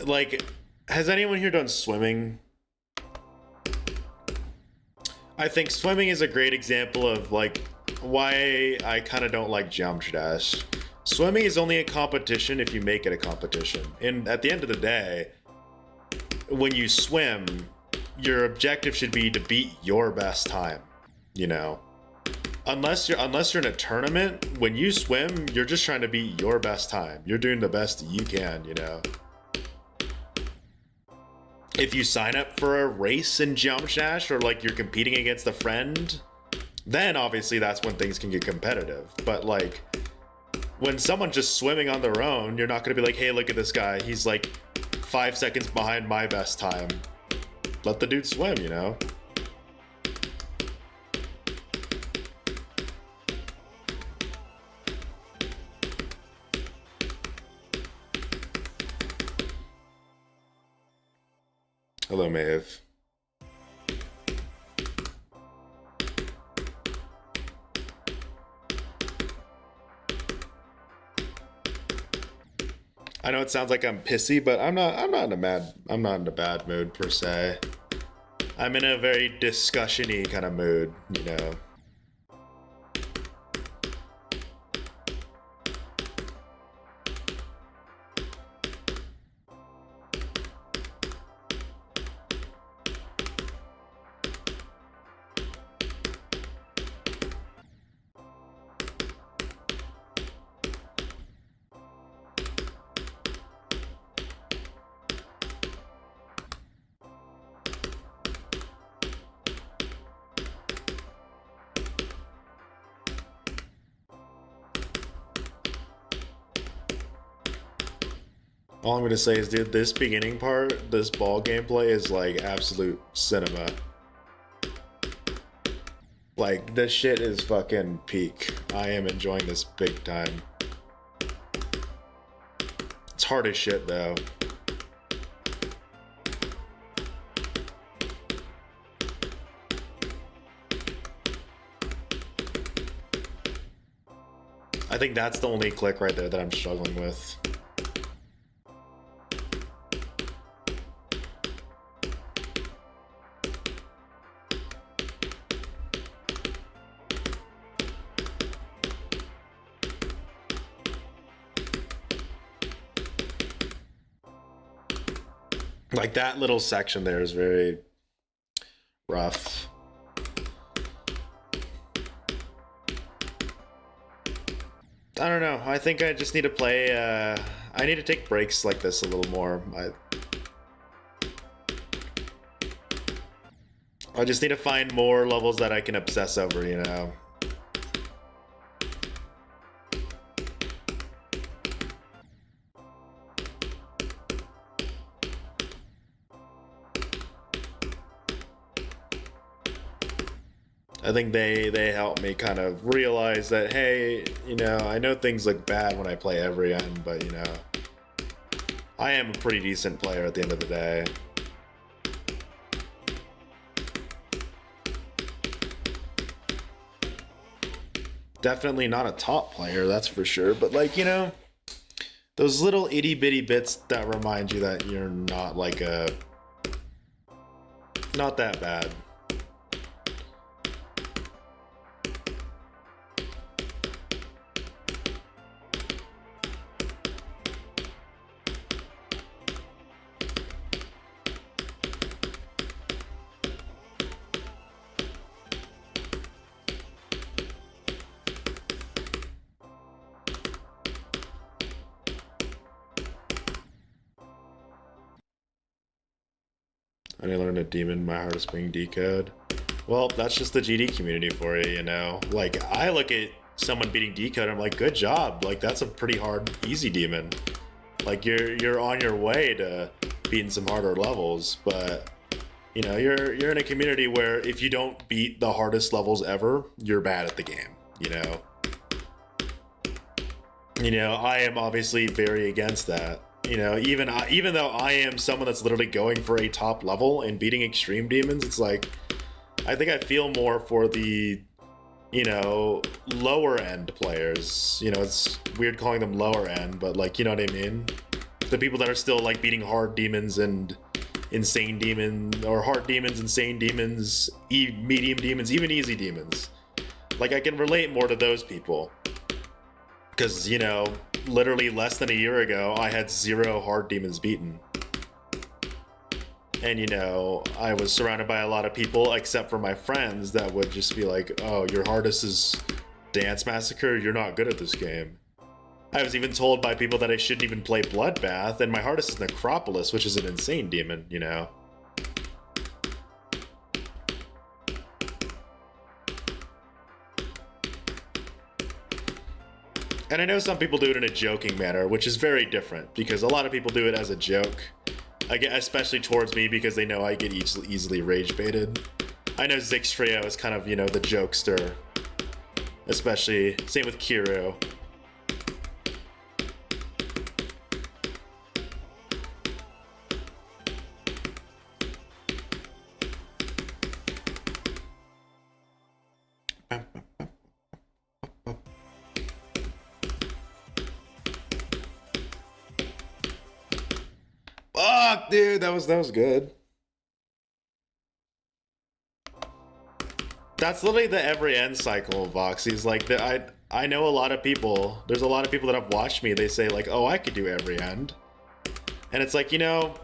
Like, has anyone here done swimming? I think swimming is a great example of, like, why I kind of don't like Geometry Dash. Swimming is only a competition if you make it a competition. And at the end of the day, when you swim, your objective should be to beat your best time, you know? Unless you're in a tournament, when you swim, you're just trying to beat your best time. You're doing the best you can, you know. If you sign up for a race in Geometry Dash, or like you're competing against a friend, then obviously that's when things can get competitive. But like, when someone's just swimming on their own, you're not gonna be like, hey, look at this guy, he's like 5 seconds behind my best time. Let the dude swim, you know. Hello, Maeve. I know it sounds like I'm pissy, but I'm not in a bad mood per se. I'm in a very discussion-y kind of mood, you know. All I'm gonna say is, dude, this beginning part, this ball gameplay is like absolute cinema. Like, this shit is fucking peak. I am enjoying this big time. It's hard as shit though. I think that's the only click right there that I'm struggling with. Like, that little section there is very rough. I don't know. I think I just need to play. I need to take breaks like this a little more. I just need to find more levels that I can obsess over, you know? I think they help me kind of realize that, hey, you know, I know things look bad when I play every end, but, you know, I am a pretty decent player at the end of the day. Definitely not a top player, that's for sure, but, like, you know, those little itty-bitty bits that remind you that you're not, like, not that bad. I need to learn a demon, my heart is being decode. Well, that's just the GD community for you, you know? Like, I look at someone beating decode, I'm like, good job. Like, that's a pretty hard, easy demon. Like, you're on your way to beating some harder levels, but, you know, you're in a community where if you don't beat the hardest levels ever, you're bad at the game, you know? You know, I am obviously very against that. You know, even though I am someone that's literally going for a top level and beating extreme demons, it's like, I think I feel more for the, you know, lower end players. You know, it's weird calling them lower end, but, like, you know what I mean? The people that are still, like, beating hard demons and insane demons, or hard demons, insane demons, medium demons, even easy demons. Like, I can relate more to those people. Because, you know, literally less than a year ago, I had 0 hard demons beaten. And, you know, I was surrounded by a lot of people, except for my friends, that would just be like, oh, your hardest is Dance Massacre? You're not good at this game. I was even told by people that I shouldn't even play Bloodbath, and my hardest is Necropolis, which is an insane demon, you know? And I know some people do it in a joking manner, which is very different, because a lot of people do it as a joke. Especially towards me, because they know I get easily rage baited. I know Zixtrio is kind of, you know, the jokester. Especially, same with Kiro. Fuck, dude, that was good. That's literally the every end cycle of Voxy's. Like, I know a lot of people. There's a lot of people that have watched me. They say, like, oh, I could do every end. And it's like, you know,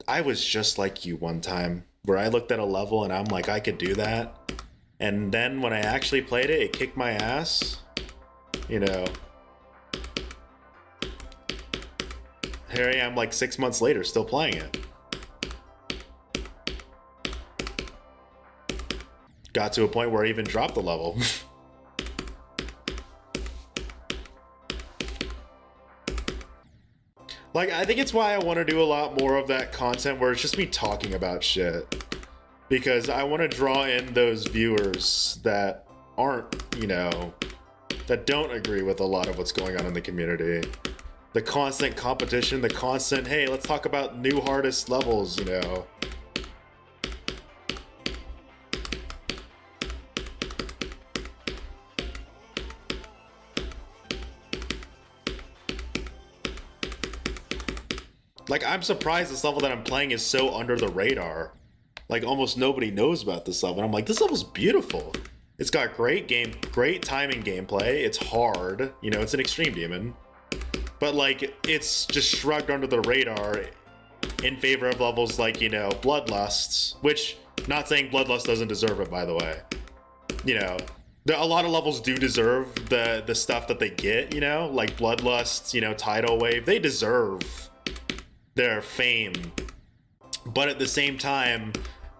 I was just like you one time, where I looked at a level and I'm like, I could do that. And then when I actually played it, it kicked my ass. You know. Here I am, like, 6 months later, still playing it. Got to a point where I even dropped the level. Like, I think it's why I want to do a lot more of that content where it's just me talking about shit. Because I want to draw in those viewers that aren't, you know, that don't agree with a lot of what's going on in the community. The constant competition, the constant, hey, let's talk about new hardest levels, you know. Like, I'm surprised this level that I'm playing is so under the radar. Like, almost nobody knows about this level. And I'm like, this level's beautiful. It's got great timing gameplay. It's hard. You know, it's an extreme demon. But, like, it's just shrugged under the radar in favor of levels like, you know, Bloodlust, which, not saying Bloodlust doesn't deserve it, by the way. You know, A lot of levels do deserve the stuff that they get, you know, like Bloodlust, you know, Tidal Wave. They deserve their fame, but at the same time,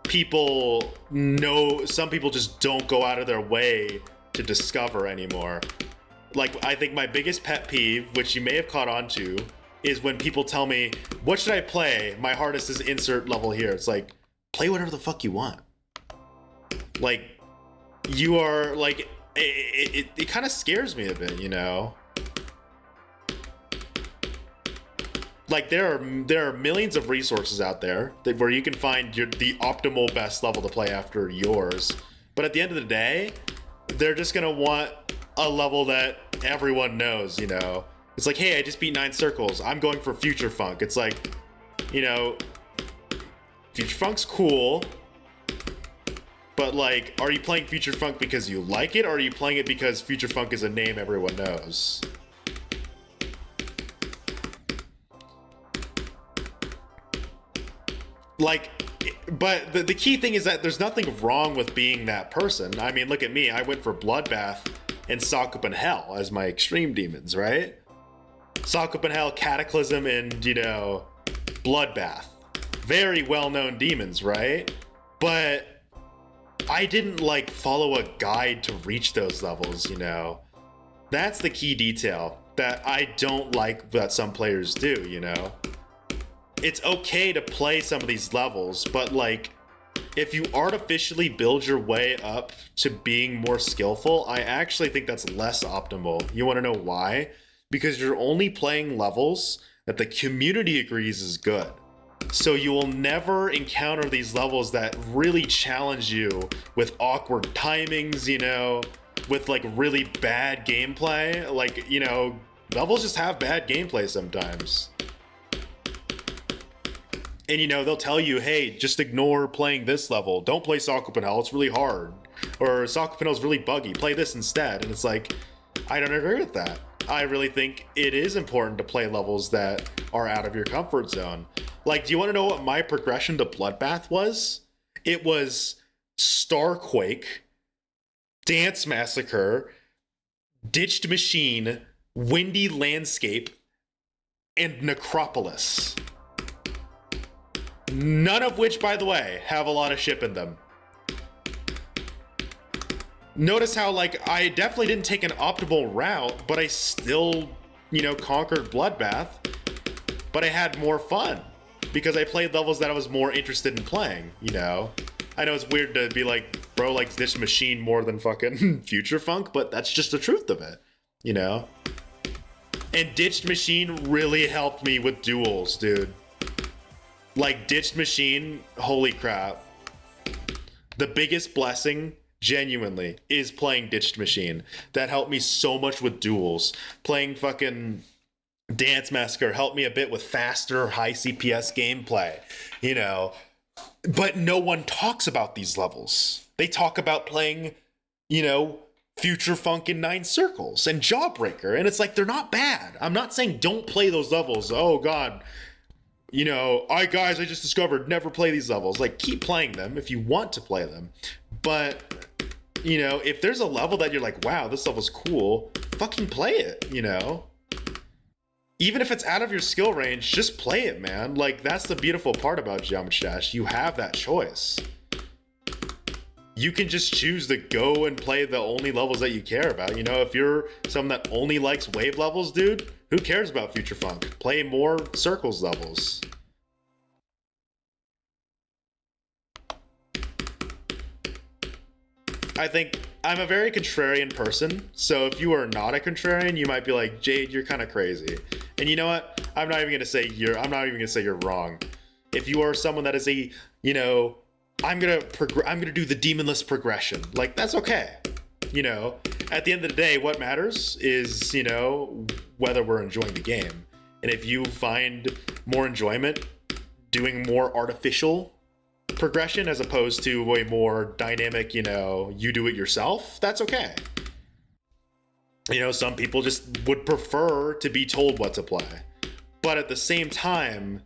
some people just don't go out of their way to discover anymore. Like, I think my biggest pet peeve, which you may have caught on to, is when people tell me, what should I play? My hardest is insert level here. It's like, play whatever the fuck you want. Like, you are like, it kind of scares me a bit, you know? Like, there are millions of resources out there where you can find the optimal best level to play after yours. But at the end of the day, they're just gonna want a level that everyone knows, you know? It's like, hey, I just beat 9 circles. I'm going for Future Funk. It's like, you know, Future Funk's cool, but like, are you playing Future Funk because you like it, or are you playing it because Future Funk is a name everyone knows? Like, but the key thing is that there's nothing wrong with being that person. I mean, look at me. I went for Bloodbath and Sakupen Hell as my extreme demons, right? Sakupen Hell, Cataclysm, and, you know, Bloodbath. Very well-known demons, right? But I didn't, like, follow a guide to reach those levels, you know? That's the key detail that I don't like that some players do, you know? It's okay to play some of these levels, but, like, if you artificially build your way up to being more skillful, I actually think that's less optimal. You want to know why? Because you're only playing levels that the community agrees is good. So you will never encounter these levels that really challenge you with awkward timings, you know, with like really bad gameplay. Like, you know, levels just have bad gameplay sometimes. And, you know, they'll tell you, hey, just ignore playing this level. Don't play Sakupen Hell, it's really hard. Or Sakupen Hell's really buggy, play this instead. And it's like, I don't agree with that. I really think it is important to play levels that are out of your comfort zone. Like, do you want to know what my progression to Bloodbath was? It was Starquake, Dance Massacre, Ditched Machine, Windy Landscape, and Necropolis. None of which, by the way, have a lot of ship in them. Notice how, like, I definitely didn't take an optimal route, but I still, you know, conquered Bloodbath. But I had more fun because I played levels that I was more interested in playing, you know? I know it's weird to be like, bro likes Ditched Machine more than fucking Future Funk, but that's just the truth of it, you know? And Ditched Machine really helped me with duels, dude. Like, Ditched Machine, holy crap. The biggest blessing, genuinely, is playing Ditched Machine. That helped me so much with duels. Playing fucking Dance Massacre helped me a bit with faster, high CPS gameplay, you know? But no one talks about these levels. They talk about playing, you know, Future Funk in 9 circles and Jawbreaker, and it's like, they're not bad. I'm not saying don't play those levels. Oh, God. You know, I just discovered never play these levels. Like, keep playing them if you want to play them. But, you know, if there's a level that you're like, wow, this level's cool, fucking play it, you know? Even if it's out of your skill range, just play it, man. Like, that's the beautiful part about Geometry Dash. You have that choice. You can just choose to go and play the only levels that you care about. You know, if you're someone that only likes wave levels, dude, who cares about Future Funk? Play more circles levels. I think I'm a very contrarian person, so if you are not a contrarian, you might be like, Jade, you're kind of crazy. And you know what? I'm not even gonna say you're wrong. If you are someone that is a, you know, I'm gonna do the demonless progression. Like, that's okay. You know, at the end of the day, what matters is, you know, whether we're enjoying the game. And if you find more enjoyment doing more artificial progression as opposed to a more dynamic, you know, you do it yourself, that's okay. You know, some people just would prefer to be told what to play. But at the same time,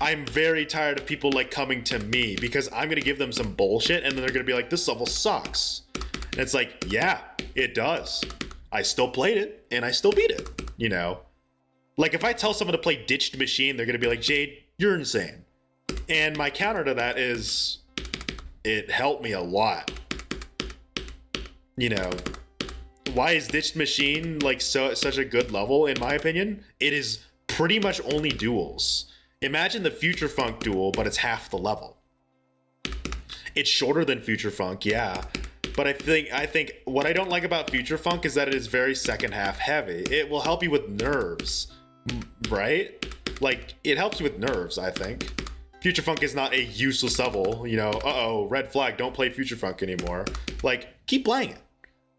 I'm very tired of people like coming to me because I'm gonna give them some bullshit and then they're gonna be like, this level sucks. And it's like, yeah, it does. I still played it and I still beat it, you know? Like if I tell someone to play Ditched Machine, they're gonna be like, Jade, you're insane. And my counter to that is, it helped me a lot. You know, why is Ditched Machine like such a good level in my opinion? It is pretty much only duels. Imagine the Future Funk duel, but it's half the level. It's shorter than Future Funk, yeah. But I think what I don't like about Future Funk is that it is very second half heavy. It will help you with nerves, right? Like, it helps you with nerves, I think. Future Funk is not a useless level, you know, uh-oh, red flag, don't play Future Funk anymore. Like, keep playing it.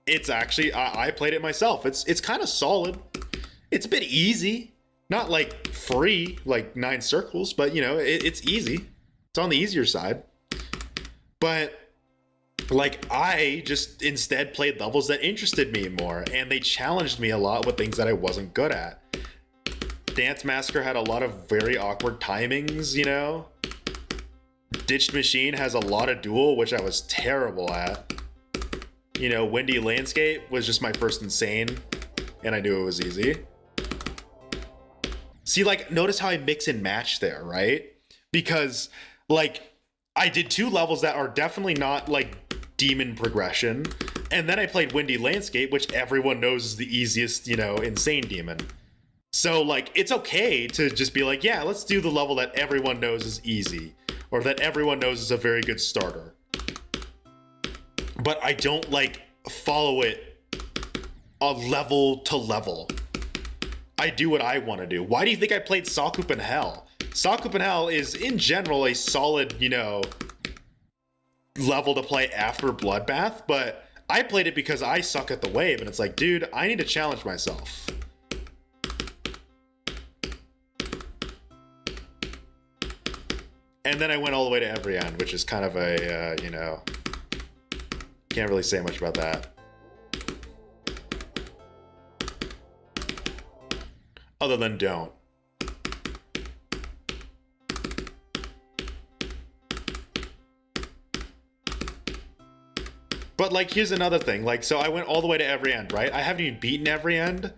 It's actually, I played it myself. It's kind of solid. It's a bit easy. Not like free, like 9 circles, but you know, it's easy. It's on the easier side. But like I just instead played levels that interested me more, and they challenged me a lot with things that I wasn't good at. Dance Massacre had a lot of very awkward timings, you know? Ditched Machine has a lot of duel, which I was terrible at. You know, Windy Landscape was just my first insane, and I knew it was easy. See, like, notice how I mix and match there, right? Because, like, I did 2 levels that are definitely not, like, demon progression, and then I played Windy Landscape, which everyone knows is the easiest, you know, insane demon. So, like, it's okay to just be like, yeah, let's do the level that everyone knows is easy, or that everyone knows is a very good starter. But I don't, like, follow it a level to level. I do what I want to do. Why do you think I played Sakupen Hell? Sakupen Hell is, in general, a solid, you know, level to play after Bloodbath, but I played it because I suck at the wave, and it's like, dude, I need to challenge myself. And then I went all the way to every end, which is kind of a, you know, can't really say much about that. Other than don't. But like, here's another thing. Like, so I went all the way to every end, right? I haven't even beaten every end,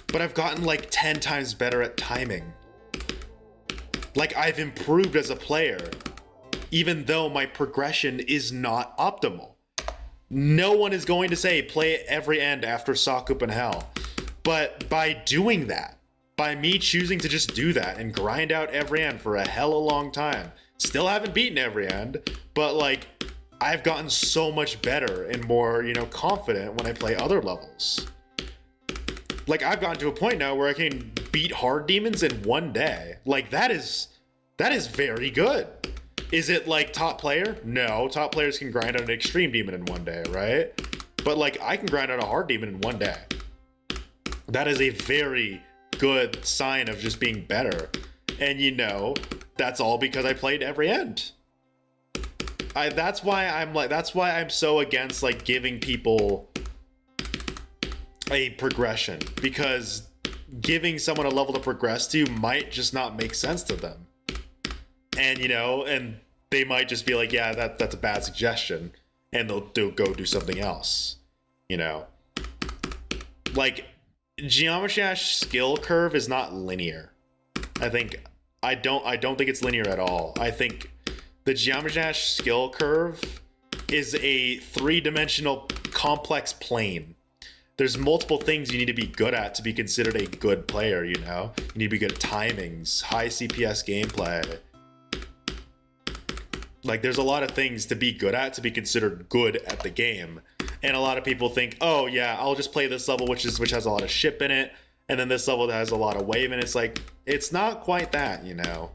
but I've gotten like 10 times better at timing. Like, I've improved as a player, even though my progression is not optimal. No one is going to say play every end after Sakupen Hell. But by doing that, by me choosing to just do that and grind out every end for a hella long time, still haven't beaten every end, but like, I've gotten so much better and more, you know, confident when I play other levels. Like, I've gotten to a point now where I can beat hard demons in 1 day. Like, that is very good. Is it like top player? No, top players can grind out an extreme demon in 1 day, right? But like, I can grind out a hard demon in 1 day. That is a very good sign of just being better. And you know, that's all because I played every end. That's why I'm so against like giving people a progression, because giving someone a level to progress to might just not make sense to them. And you know, and they might just be like, yeah, that's a bad suggestion, and they'll go do something else. You know, like, Geometry Dash skill curve is not linear. I don't think it's linear at all. I think the Geometry Dash skill curve is a 3-dimensional complex plane. There's multiple things you need to be good at to be considered a good player, you know? You need to be good at timings, high CPS gameplay. Like, there's a lot of things to be good at to be considered good at the game. And a lot of people think, oh yeah, I'll just play this level which has a lot of ship in it, and then this level that has a lot of wave, and it's like, it's not quite that, you know?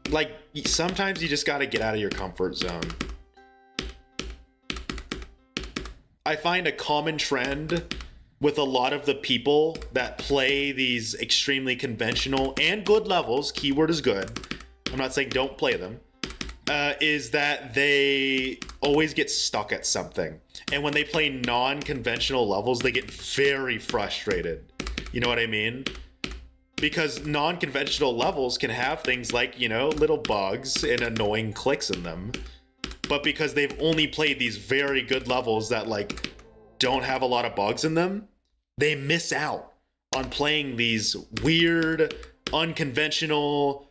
Like, sometimes you just gotta get out of your comfort zone. I find a common trend with a lot of the people that play these extremely conventional and good levels, keyword is good, I'm not saying don't play them, is that they always get stuck at something. And when they play non-conventional levels, they get very frustrated. You know what I mean? Because non-conventional levels can have things like, you know, little bugs and annoying clicks in them. but because they've only played these very good levels that like don't have a lot of bugs in them, they miss out on playing these weird, unconventional,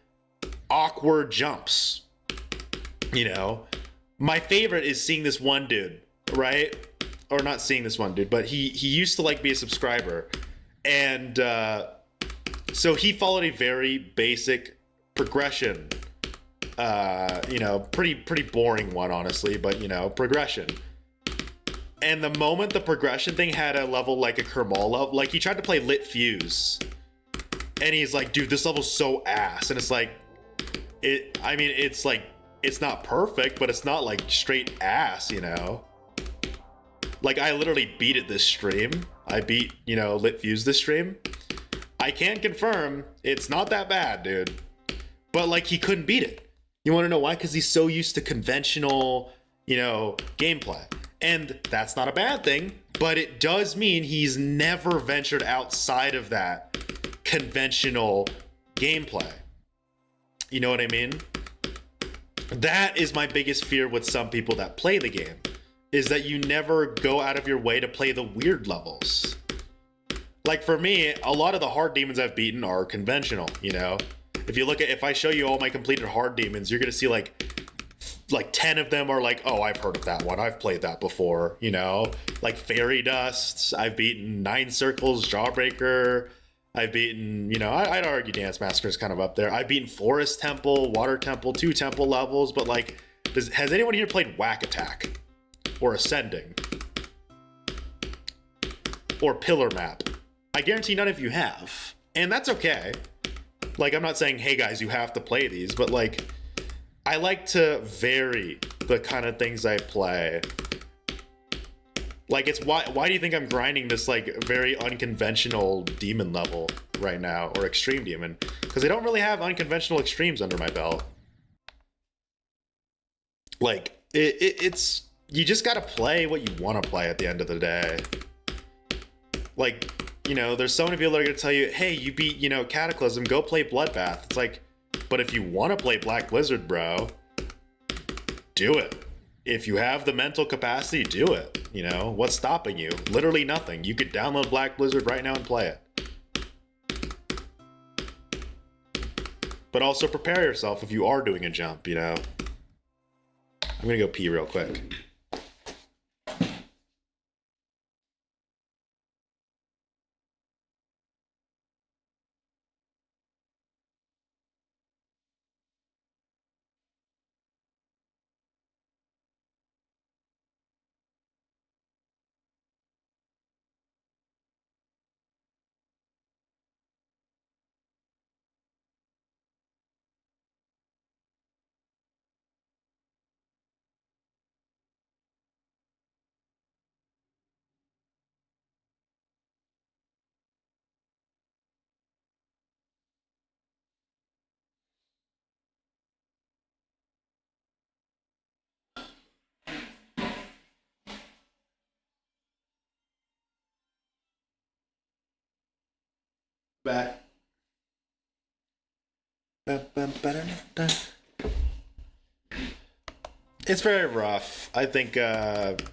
awkward jumps. You know, my favorite is seeing this one dude, right? Or not seeing this one dude, but he used to like be a subscriber, and so he followed a very basic progression. You know, pretty boring one, honestly, but you know, progression. And the moment the progression thing had a level like a Kermal level, like he tried to play Lit Fuse, and he's like, dude, this level's so ass. And it's like, I mean, it's like, it's not perfect, but it's not like straight ass, you know? Like, I literally beat it this stream. I beat, you know, Lit Fuse this stream. I can confirm it's not that bad, dude. But like, he couldn't beat it. You want to know why? Because he's so used to conventional, you know, gameplay. And that's not a bad thing, but it does mean he's never ventured outside of that conventional gameplay. You know what I mean? That is my biggest fear with some people that play the game, is that you never go out of your way to play the weird levels. Like for me, a lot of the hard demons I've beaten are conventional, you know? If you look at, if I show you all my completed hard demons, you're gonna see like 10 of them are like, oh, I've heard of that one. I've played that before, you know? Like Fairy Dusts, I've beaten 9 Circles, Jawbreaker. I've beaten, you know, I'd argue Dance Massacre is kind of up there. I've beaten Forest Temple, Water Temple, 2 Temple levels, but like, has anyone here played Whack Attack? Or Ascending? Or Pillar Map? I guarantee none of you have. And that's okay. Like, I'm not saying, hey guys, you have to play these, but like, I like to vary the kind of things I play. Like, it's why do you think I'm grinding this like very unconventional demon level right now, or extreme demon? Because I don't really have unconventional extremes under my belt. Like, it's you just gotta play what you want to play at the end of the day. Like, you know, there's so many people that are gonna tell you, hey, you beat, you know, Cataclysm, go play Bloodbath. It's like, but if you want to play Black Blizzard, bro, do it. If you have the mental capacity, do it. You know, what's stopping you? Literally nothing. You could download Black Blizzard right now and play it. But also prepare yourself if you are doing a jump, you know. I'm gonna go pee real quick. Back. It's very rough. I think that's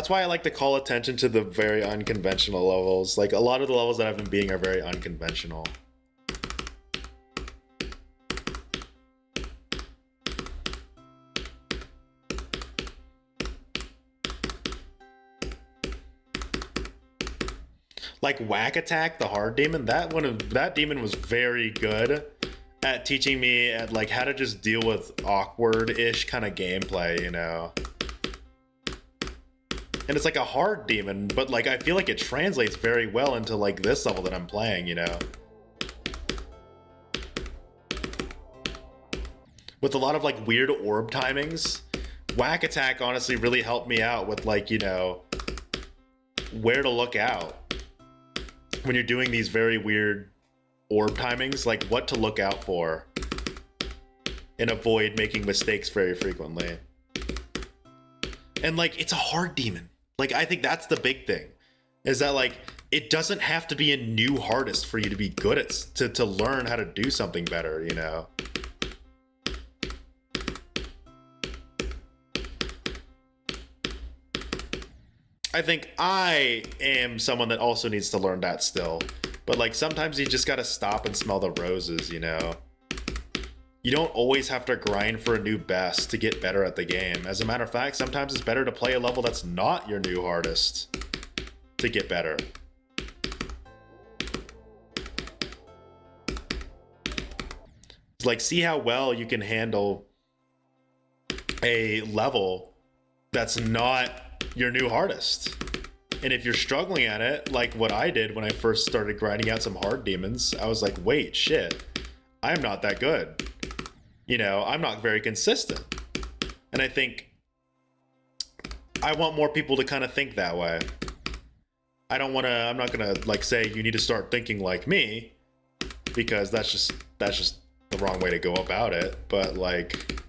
why I like to call attention to the very unconventional levels. Like, a lot of the levels that I've been beating are very unconventional. Like Whack Attack, the hard demon, that demon was very good at teaching me at like how to just deal with awkward-ish kind of gameplay, you know. And it's like a hard demon, but like I feel like it translates very well into like this level that I'm playing, you know. With a lot of like weird orb timings, Whack Attack honestly really helped me out with like, you know, where to look out when you're doing these very weird orb timings, like what to look out for and avoid making mistakes very frequently. And like, it's a hard demon. Like, I think that's the big thing, is that like, it doesn't have to be a new hardest for you to be good at to learn how to do something better, you know. I think I am someone that also needs to learn that still. But like sometimes you just gotta stop and smell the roses, you know? You don't always have to grind for a new best to get better at the game. As a matter of fact, sometimes it's better to play a level that's not your new hardest to get better. It's like, see how well you can handle a level that's not your new hardest. And if you're struggling at it, like what I did when I first started grinding out some hard demons, I was like, wait, shit, I'm not that good. You know, I'm not very consistent. And I think I want more people to kind of think that way. I'm not gonna like say you need to start thinking like me, because that's just the wrong way to go about it. But like,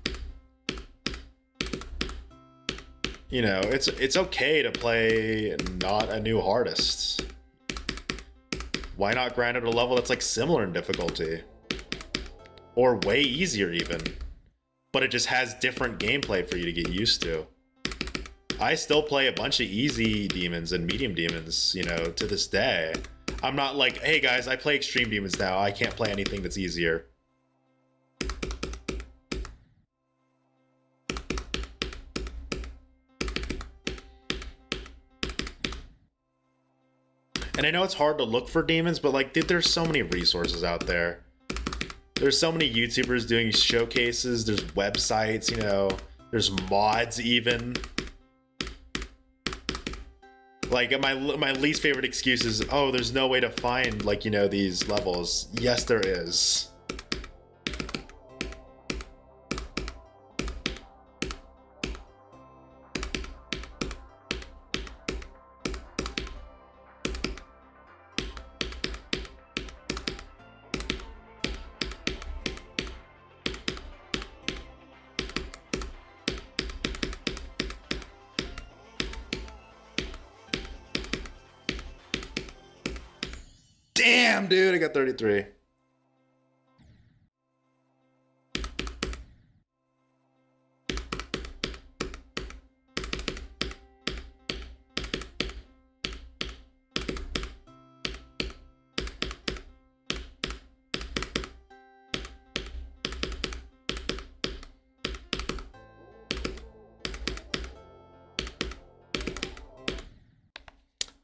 you know, it's okay to play not a new hardest. Why not grind at a level that's like similar in difficulty? Or way easier even. But it just has different gameplay for you to get used to. I still play a bunch of easy demons and medium demons, you know, to this day. I'm not like, hey guys, I play extreme demons now, I can't play anything that's easier. And I know it's hard to look for demons, but like, dude, there's so many resources out there. There's so many YouTubers doing showcases, there's websites, you know, there's mods even. Like, my least favorite excuse is, oh, there's no way to find, like, you know, these levels. Yes, there is. Damn, dude, I got 33.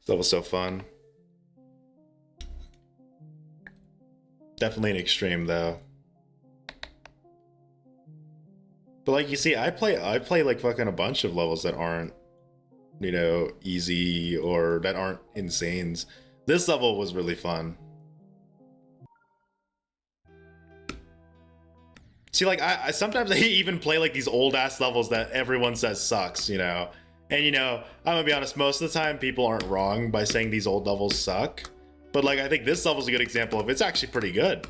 That was so fun. Definitely an extreme though. But like you see, I play like fucking a bunch of levels that aren't, you know, easy or that aren't insanes. This level was really fun. See, like I sometimes I even play like these old ass levels that everyone says sucks, you know. And you know, I'm gonna be honest, most of the time people aren't wrong by saying these old levels suck. But like, I think this level's a good example of it's actually pretty good.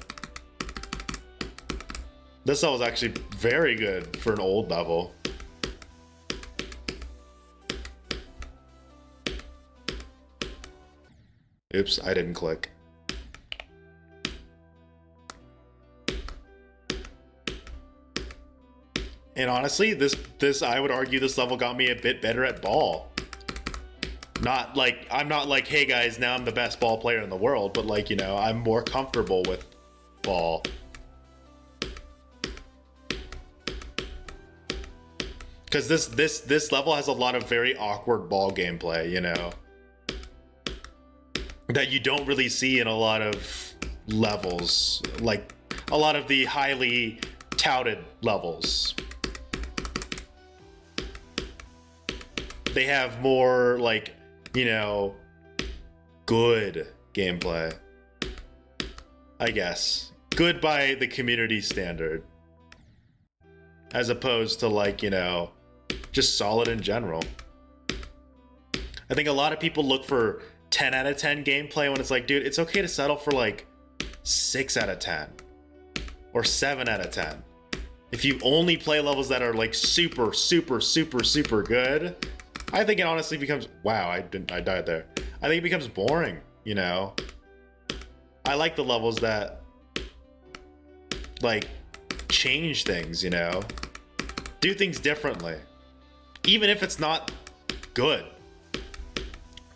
This level's actually very good for an old level. Oops, I didn't click. And honestly, this I would argue this level got me a bit better at ball. Not like, I'm not like, hey guys, now I'm the best ball player in the world, but like, you know, I'm more comfortable with ball. Because this level has a lot of very awkward ball gameplay, you know, that you don't really see in a lot of levels, like a lot of the highly touted levels. They have more like, you know, good gameplay, I guess. Good by the community standard. As opposed to like, you know, just solid in general. I think a lot of people look for 10 out of 10 gameplay when it's like, dude, it's okay to settle for like 6 out of 10. Or 7 out of 10. If you only play levels that are like super, super, super, super good, I think it honestly becomes, wow, I died there. I think it becomes boring. you know? I like the levels that, like, change things, you know? Do things differently. Even if it's not good.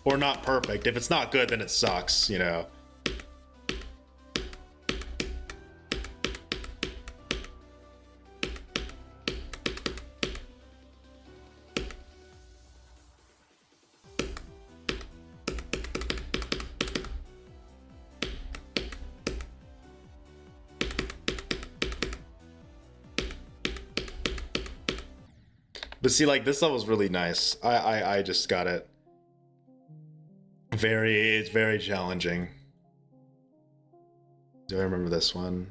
Or not perfect. If it's not good, then it sucks, you know? But see, like, this level's really nice. I just got it. It's very challenging. Do I remember this one?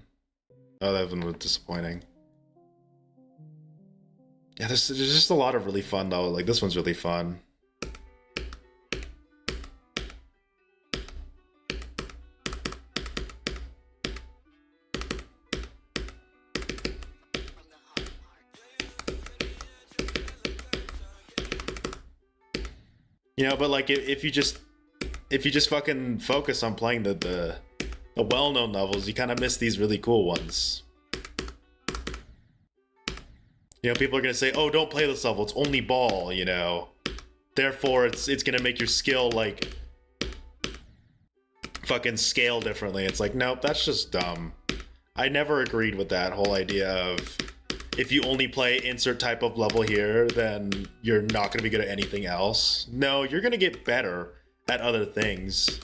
Oh, that one was disappointing. Yeah, there's just a lot of really fun, though. Like, this one's really fun. You know, but like if you just fucking focus on playing the well-known levels, you kind of miss these really cool ones. You know, people are gonna say, "Oh, don't play this level. It's only ball." You know, therefore it's gonna make your skill like fucking scale differently. It's like, nope, that's just dumb. I never agreed with that whole idea of if you only play insert type of level here, then you're not going to be good at anything else. No, you're going to get better at other things.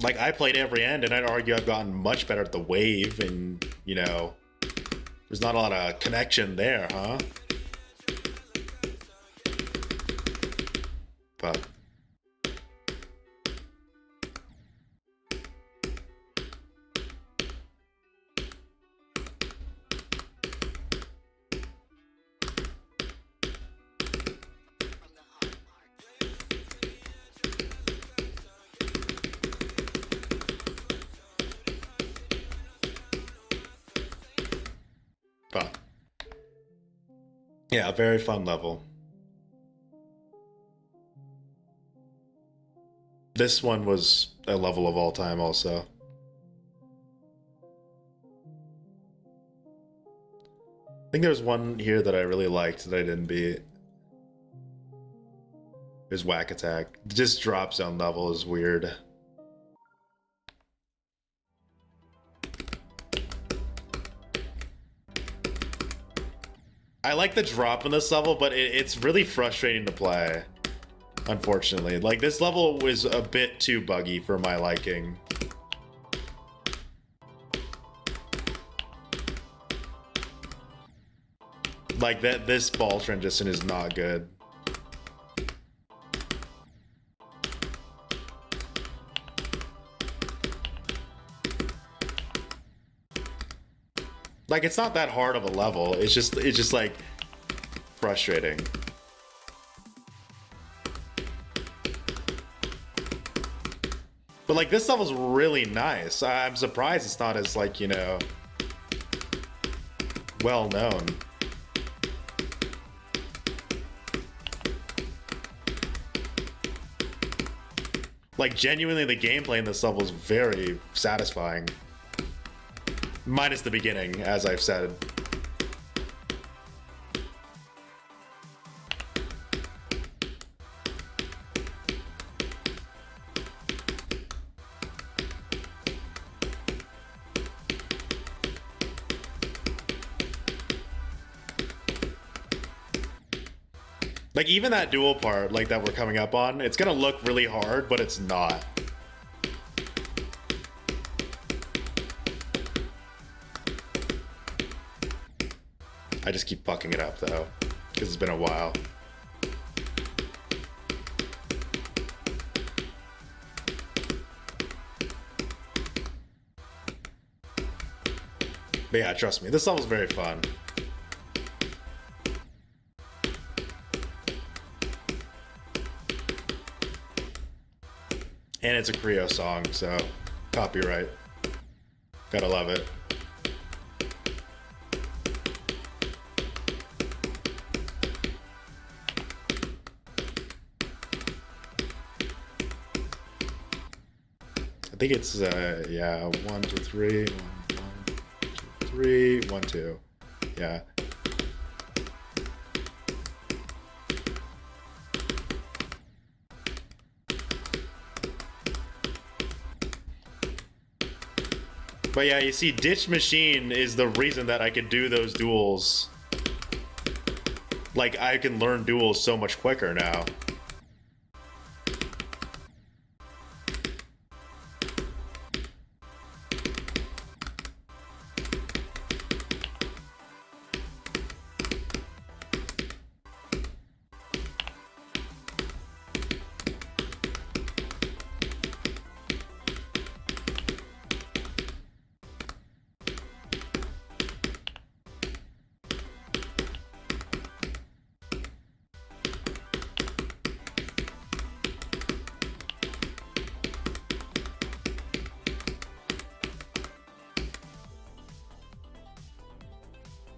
Like, I played every end, and I'd argue I've gotten much better at the wave, and, you know, there's not a lot of connection there, huh? But... But yeah, very fun level. This one was a level of all time also. I think there's one here that I really liked that I didn't beat. There's Whack Attack. Just drop zone level is weird. I like the drop in this level, but it's really frustrating to play. Unfortunately. Like, this level was a bit too buggy for my liking. Like, this ball transition is not good. Like, it's not that hard of a level. It's just like frustrating. But like, this level's really nice. I'm surprised it's not as, like, you know, well known. Like, genuinely, the gameplay in this level is very satisfying. Minus the beginning, as I've said. Like, even that dual part, like, that we're coming up on, it's gonna look really hard, but it's not. I just keep fucking it up, though, because it's been a while. But yeah, trust me, this level's very fun. And it's a Creo song, so copyright. Gotta love it. think it's yeah, 1, 2, 3, 3, 1, 2. Yeah. But yeah, you see, Ditch Machine is the reason that I could do those duels. Like, I can learn duels so much quicker now.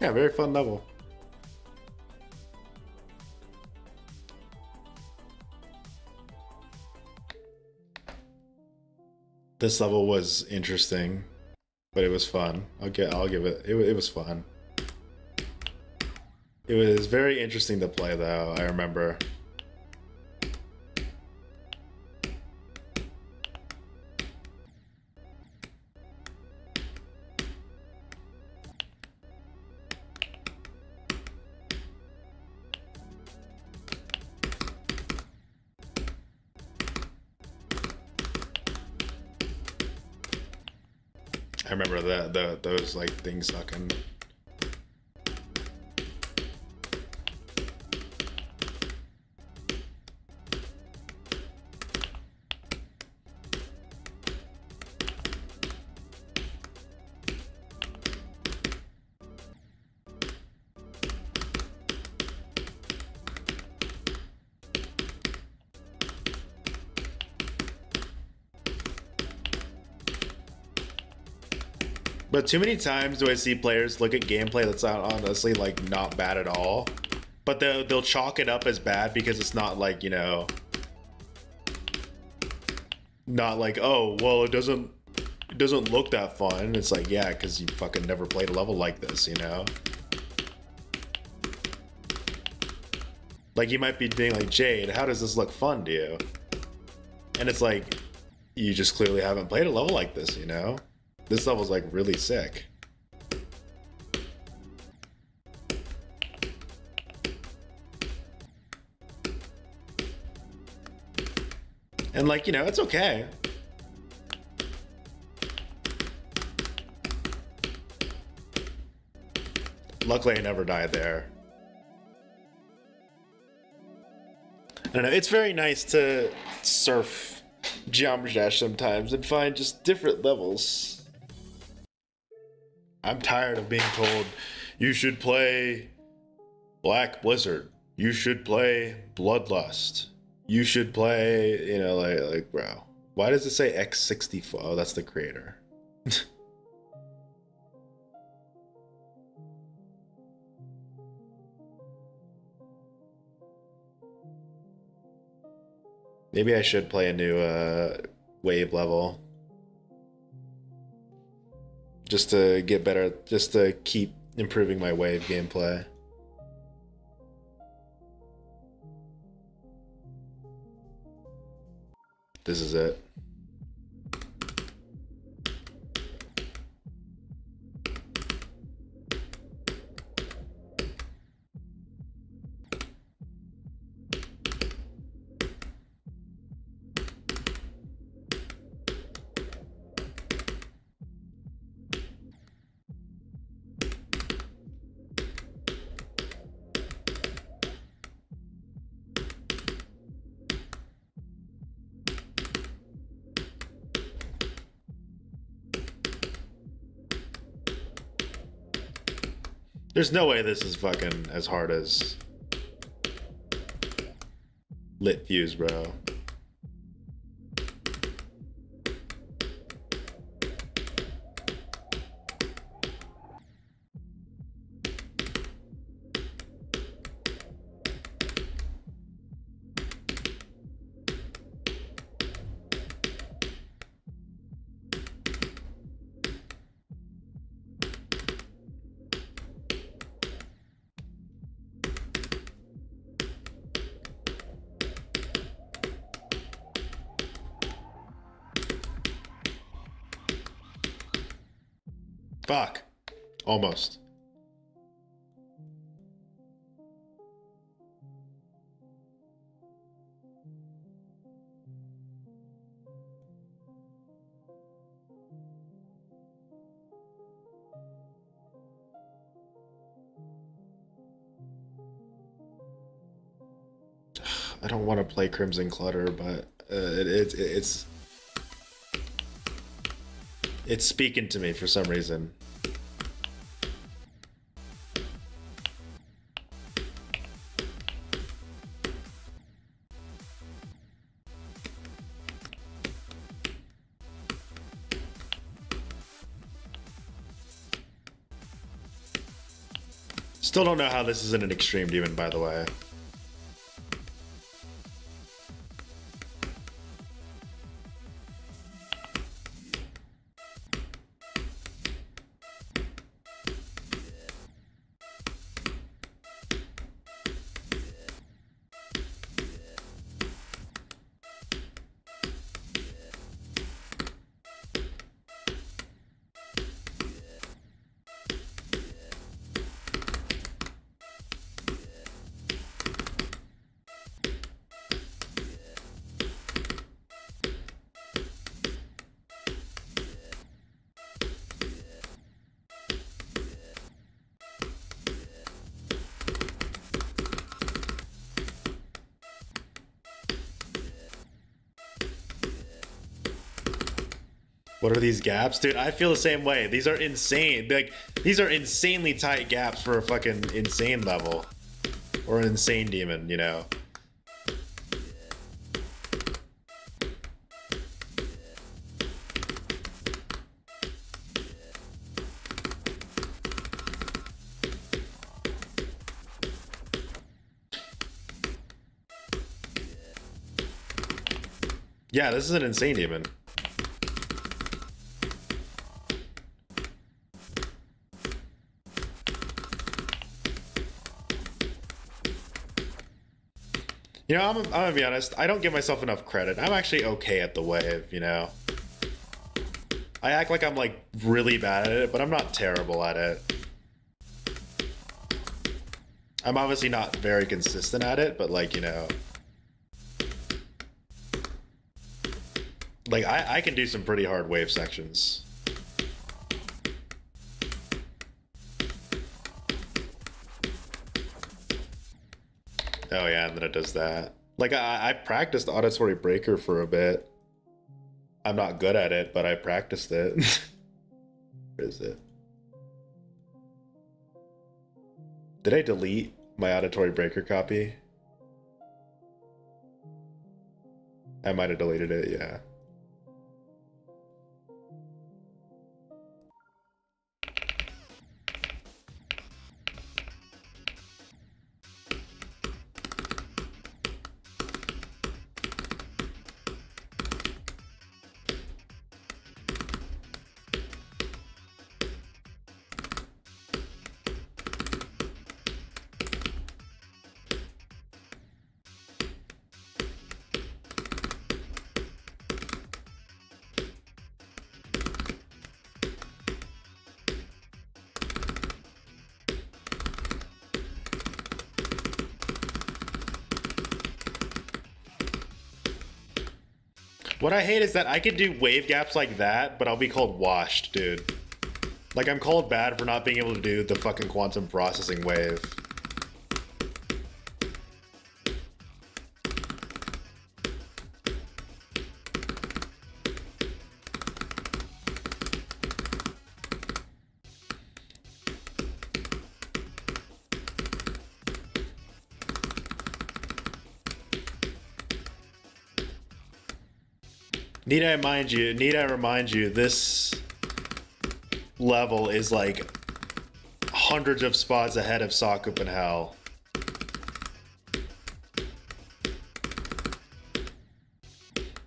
Yeah, very fun level. This level was interesting, but it was fun. I'll give it. It was fun. It was very interesting to play, though. I remember. I remember those like things sucking. But too many times do I see players look at gameplay that's honestly like not bad at all, but they'll chalk it up as bad because it's not like, you know, not like, oh well, it doesn't look that fun. It's like, yeah, because you fucking never played a level like this, you know. Like, you might be being like, Jade, how does this look fun to you? And it's like, you just clearly haven't played a level like this, you know. This level's like really sick. And like, you know, it's okay. Luckily I never died there. I don't know, it's very nice to surf Geometry Dash sometimes and find just different levels. I'm tired of being told, you should play Black Blizzard. You should play Bloodlust. You should play, you know, like bro. Why does it say X64? Oh, that's the creator. Maybe I should play a new wave level. Just to get better, just to keep improving my wave gameplay. This is it. There's no way this is fucking as hard as Lit Fuse, bro. Fuck. Almost. I don't want to play Crimson Clutter, but it's speaking to me for some reason. Still don't know how this isn't an extreme demon, by the way. What are these gaps? Dude, I feel the same way. These are insane. Like, these are insanely tight gaps for a fucking insane level. Or an insane demon, you know? Yeah, this is an insane demon. You know, I'm gonna be honest, I don't give myself enough credit. I'm actually okay at the wave, you know? I act like I'm, like, really bad at it, but I'm not terrible at it. I'm obviously not very consistent at it, but, like, you know... Like, I can do some pretty hard wave sections. Oh yeah, and then it does that. Like, I practiced Auditory Breaker for a bit. I'm not good at it, but I practiced it. Where is it? Did I delete my Auditory Breaker copy? I might have deleted it, yeah. What I hate is that I could do wave gaps like that, but I'll be called washed, dude. Like, I'm called bad for not being able to do the fucking quantum processing wave. Need I remind you, this level is like hundreds of spots ahead of Sakupen Hell.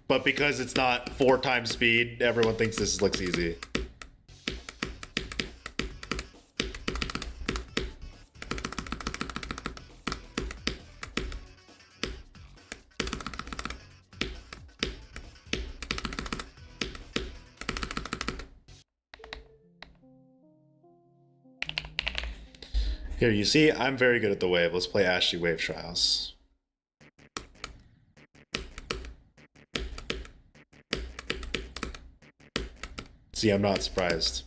But because it's not 4 times speed, everyone thinks this looks easy. Here, you see, I'm very good at the wave. Let's play Ashley Wave Trials. See, I'm not surprised.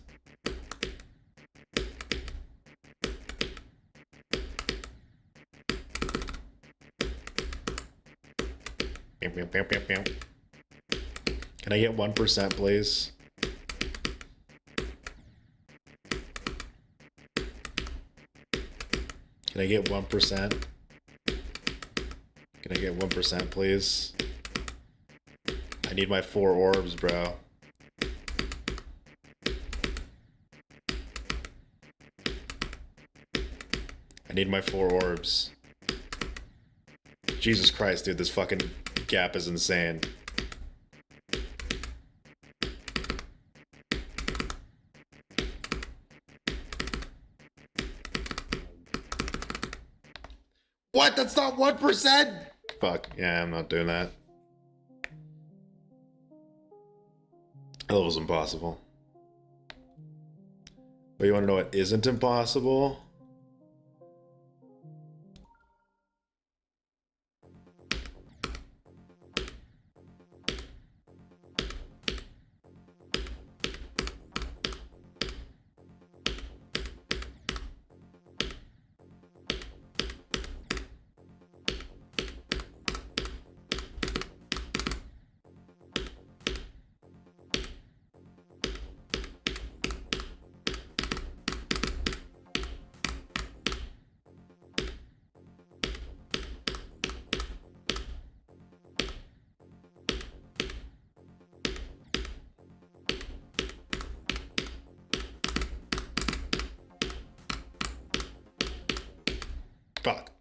Can I get 1%, please? Can I get 1%? Can I get 1%, please? I need my 4 orbs, bro. I need my 4 orbs. Jesus Christ, dude, this fucking gap is insane. What? That's not 1%? Fuck. Yeah, I'm not doing that. That was impossible. But you want to know what isn't impossible? Fuck.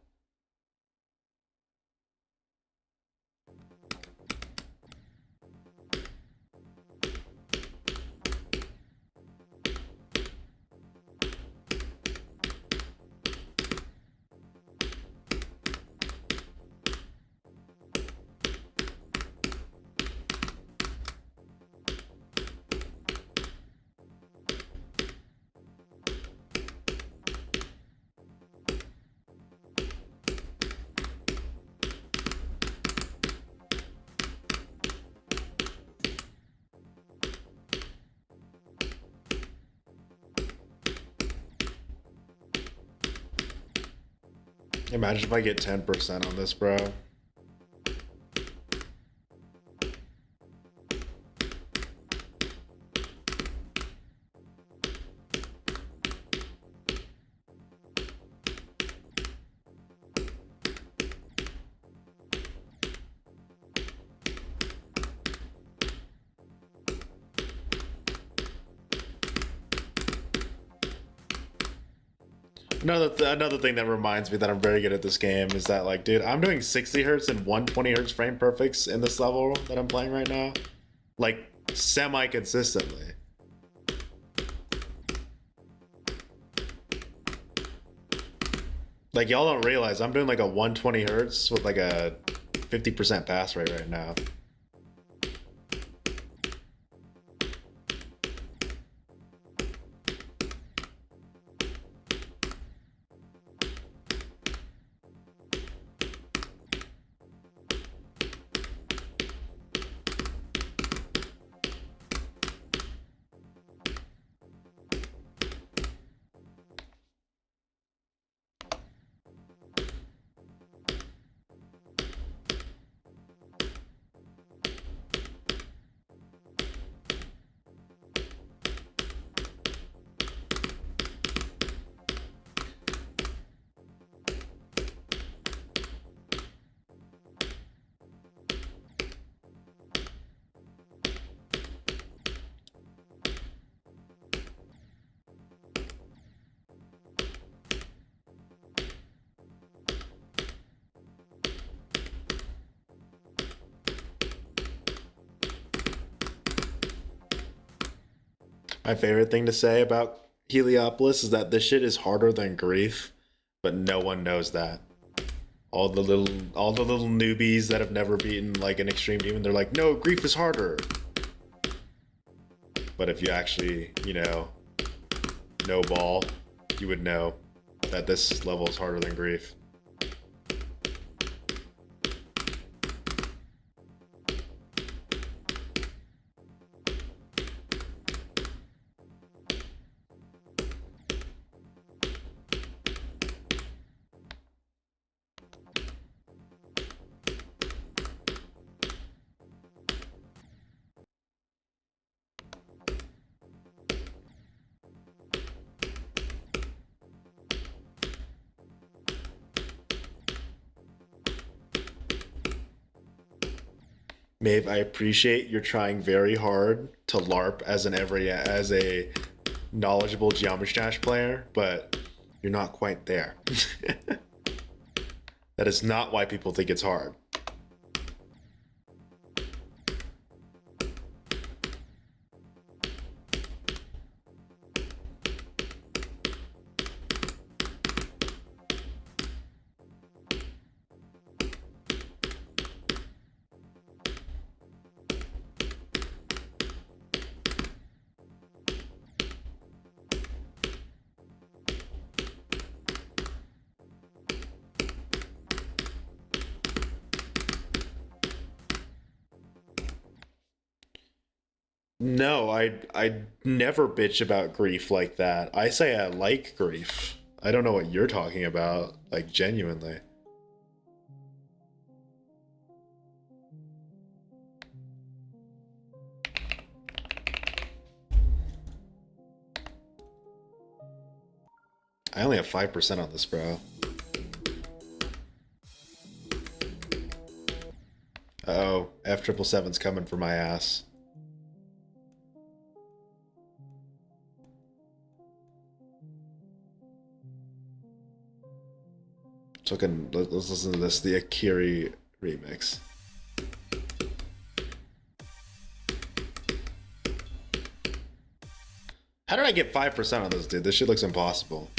Imagine if I get 10% on this, bro. Another thing that reminds me that I'm very good at this game is that, like, dude, I'm doing 60 hertz and 120 hertz frame perfects in this level that I'm playing right now, like, semi-consistently. Like, y'all don't realize I'm doing like a 120 hertz with like a 50% pass rate right now. My favorite thing to say about Heliopolis is that this shit is harder than Grief, but no one knows that. All the little newbies that have never beaten like an extreme demon, they're like, no, Grief is harder. But if you actually, you know ball, you would know. that this level is harder than Grief. Maeve, I appreciate you're trying very hard to LARP as a knowledgeable Geometry Dash player, but you're not quite there. That is not why people think it's hard. No, I never bitch about Grief like that. I say I like Grief. I don't know what you're talking about, like genuinely. I only have 5% on this, bro. Uh-oh, F777's coming for my ass. So let's listen to this, the Akiri remix. How did I get 5% on this, dude? This shit looks impossible.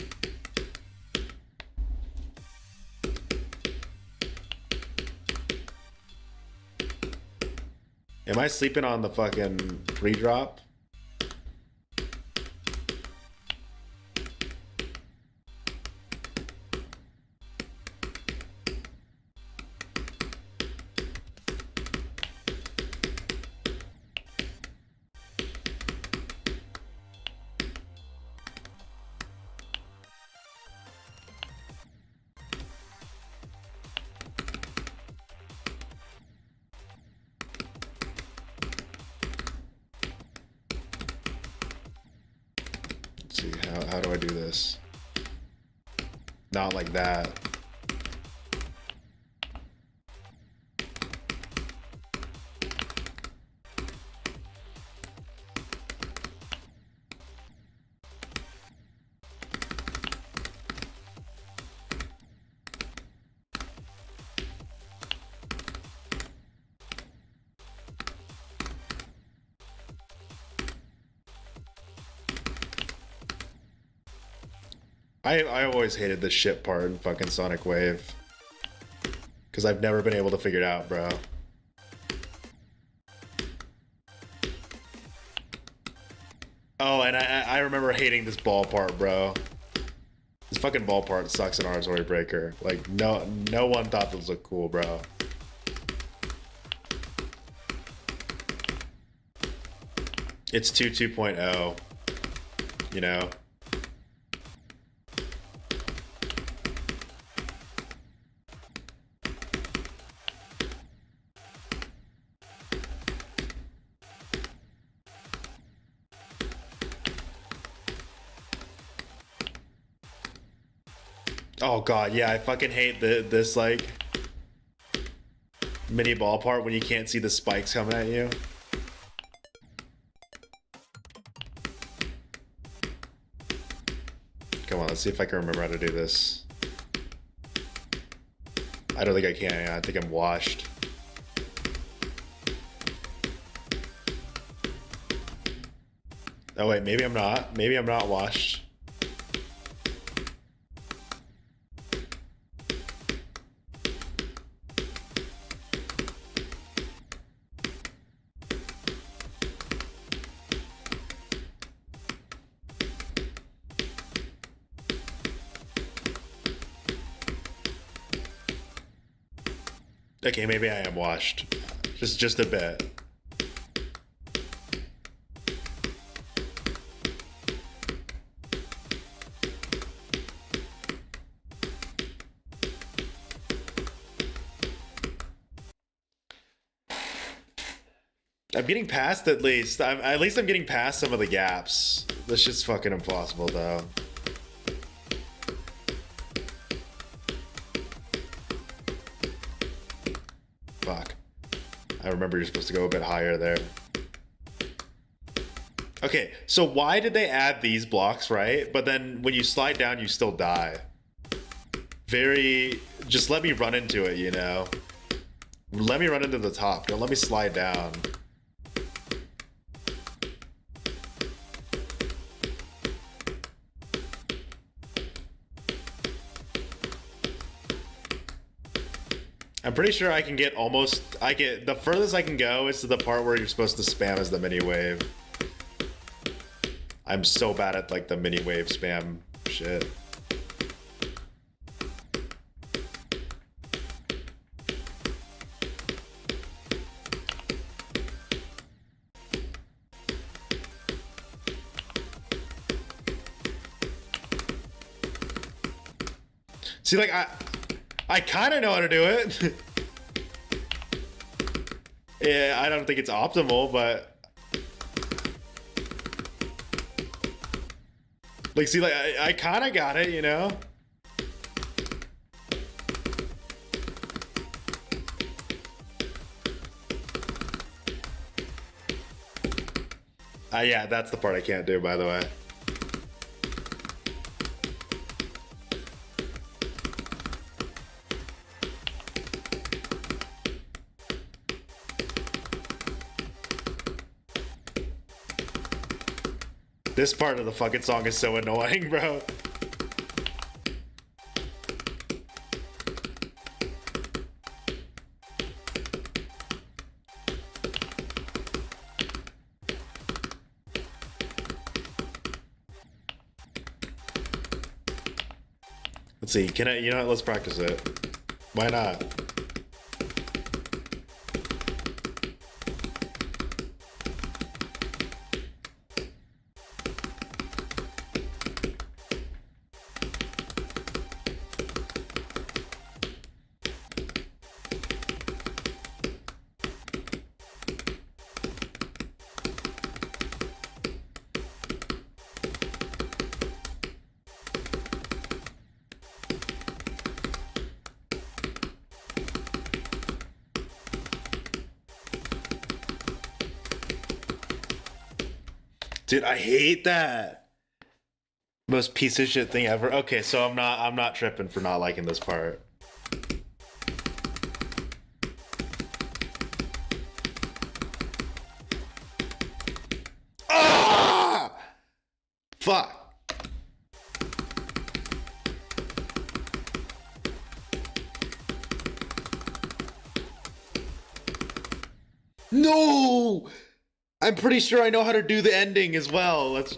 Am I sleeping on the fucking pre-drop? See, how do I do this? Not like that. I always hated this shit part in fucking Sonic Wave. Because I've never been able to figure it out, bro. Oh, and I remember hating this ball part, bro. This fucking ball part sucks in Arzori Breaker. Like, no one thought this looked cool, bro. It's 2.0, you know? Oh god, yeah, I fucking hate this like mini ball part when you can't see the spikes coming at you. Come on, let's see if I can remember how to do this. I don't think I can. I think I'm washed. Oh wait, maybe I'm not. Maybe I'm not washed. Okay, maybe I am washed. Just a bit. I'm getting past at least. At least I'm getting past some of the gaps. This shit's fucking impossible though. Fuck. I remember you're supposed to go a bit higher there. Okay, so why did they add these blocks, right? But then when you slide down, you still die. Very... Just let me run into it, you know? Let me run into the top. Don't let me slide down. I'm pretty sure I can get almost... the furthest I can go is to the part where you're supposed to spam as the mini wave. I'm so bad at like the mini wave spam shit. See, like, I kind of know how to do it. Yeah, I don't think it's optimal, but... Like, see, like, I kind of got it, you know? Yeah, that's the part I can't do, by the way. This part of the fucking song is so annoying, bro. Let's see, can I, you know what, let's practice it. Why not? Dude, I hate that. Most piece of shit thing ever. Okay, so I'm not tripping for not liking this part. Ah! Fuck. No! I'm pretty sure I know how to do the ending as well. Let's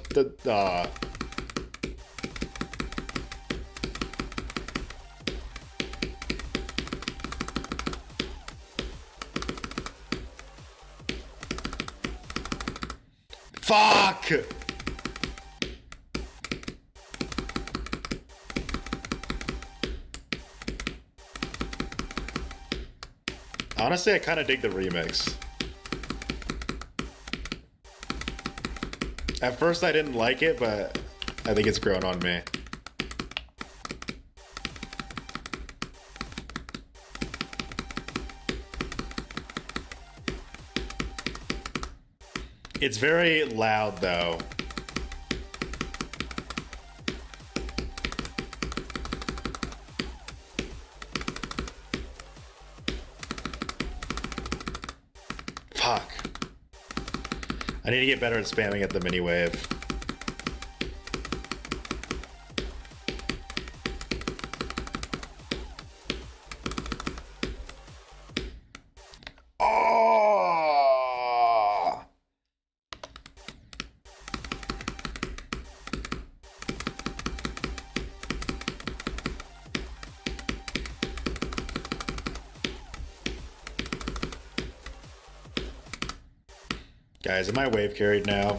Fuck! Honestly, I kind of dig the remix. At first I didn't like it, but I think it's grown on me. It's very loud though. Fuck. I need to get better at spamming at the mini wave. Oh! Guys, am I wave carried now?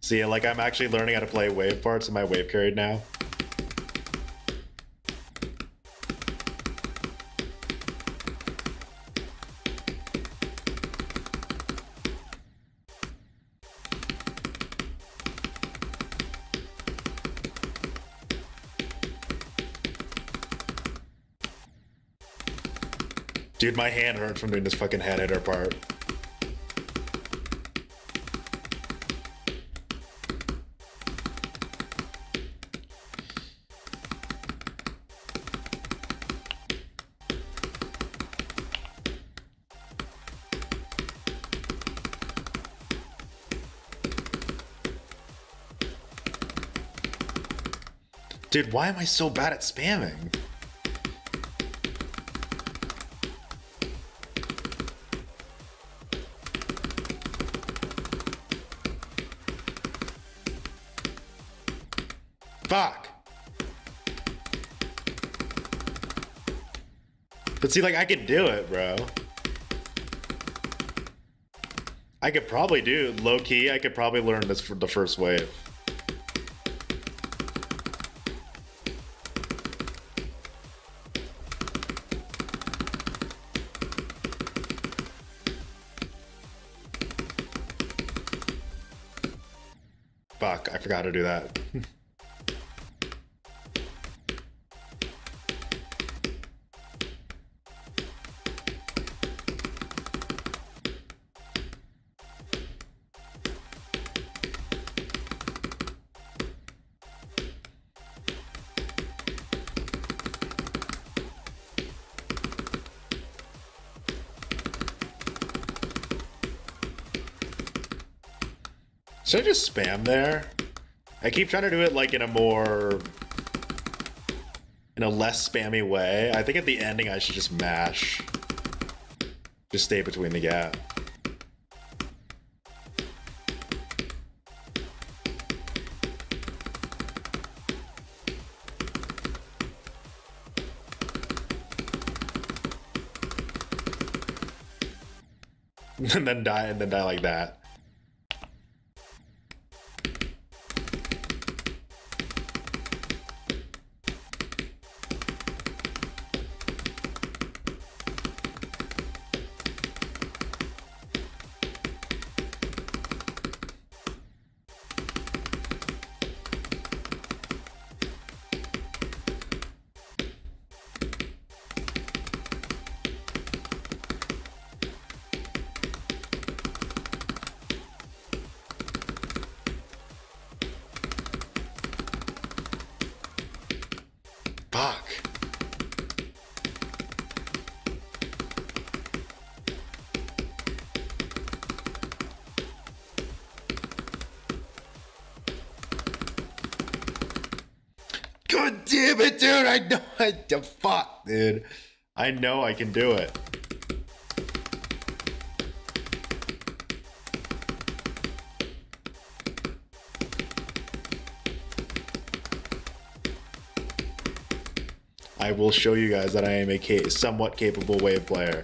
See, like I'm actually learning how to play wave parts. Am I wave carried now? Dude, my hand hurts from doing this fucking head hitter part. Dude, why am I so bad at spamming? Fuck. But see, like, I could do it, bro. I could probably do low-key. I could probably learn this for the first wave. Fuck, I forgot to do that. Should I just spam there? I keep trying to do it like in a less spammy way. I think at the ending I should just mash. Just stay between the gap. And then die like that. Fuck. God damn it, dude. I know the fuck, dude. I know I can do it. I will show you guys that I am a somewhat capable wave player.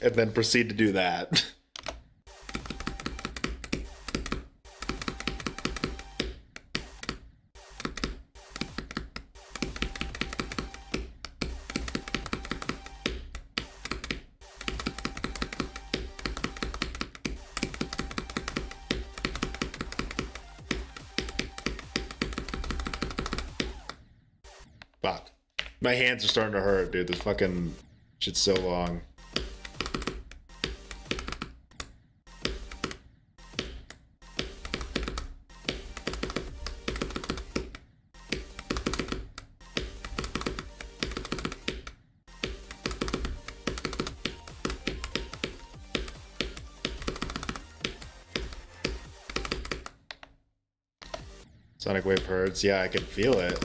And then proceed to do that. Fuck. My hands are starting to hurt, dude. This fucking shit's so long. Sonic Wave hurts. Yeah, I can feel it.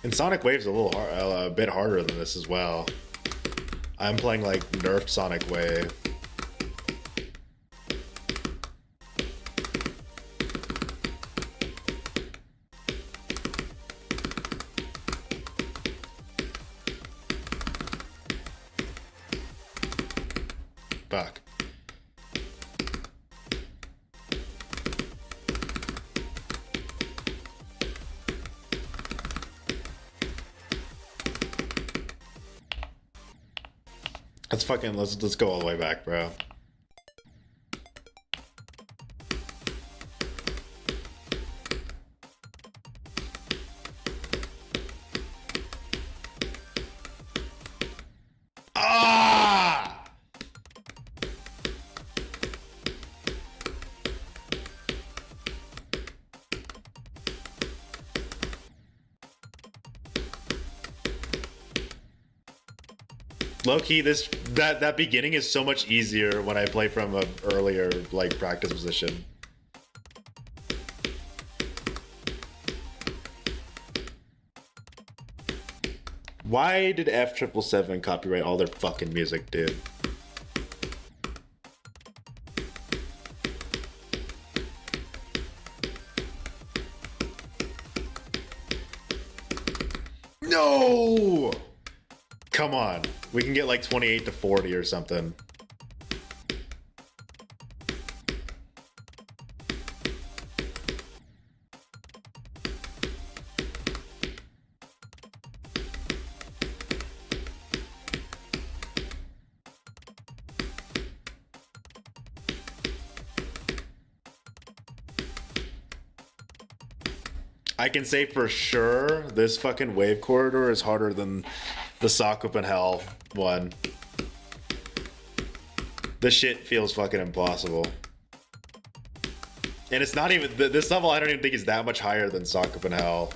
And Sonic Wave's a bit harder than this as well. I'm playing like nerfed Sonic Wave. Fuck. Let's go all the way back, bro. Ah! Low-key, that beginning is so much easier when I play from a earlier like practice position. Why did F777 copyright all their fucking music, dude? No! Come on. We can get like 28 to 40 or something. I can say for sure this fucking wave corridor is harder than the Sakupen Hell one. This shit feels fucking impossible. And it's not even, this level I don't even think is that much higher than Sakupen Hell.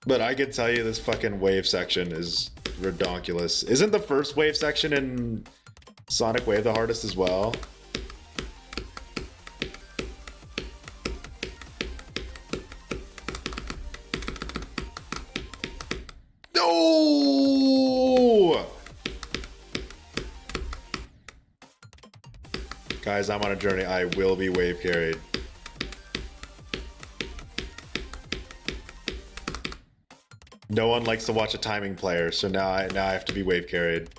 But I can tell you this fucking wave section is redonkulous. Isn't the first wave section in Sonic Wave the hardest as well? No! Guys, I'm on a journey. I will be wave carried. No one likes to watch a timing player, so now I have to be wave carried.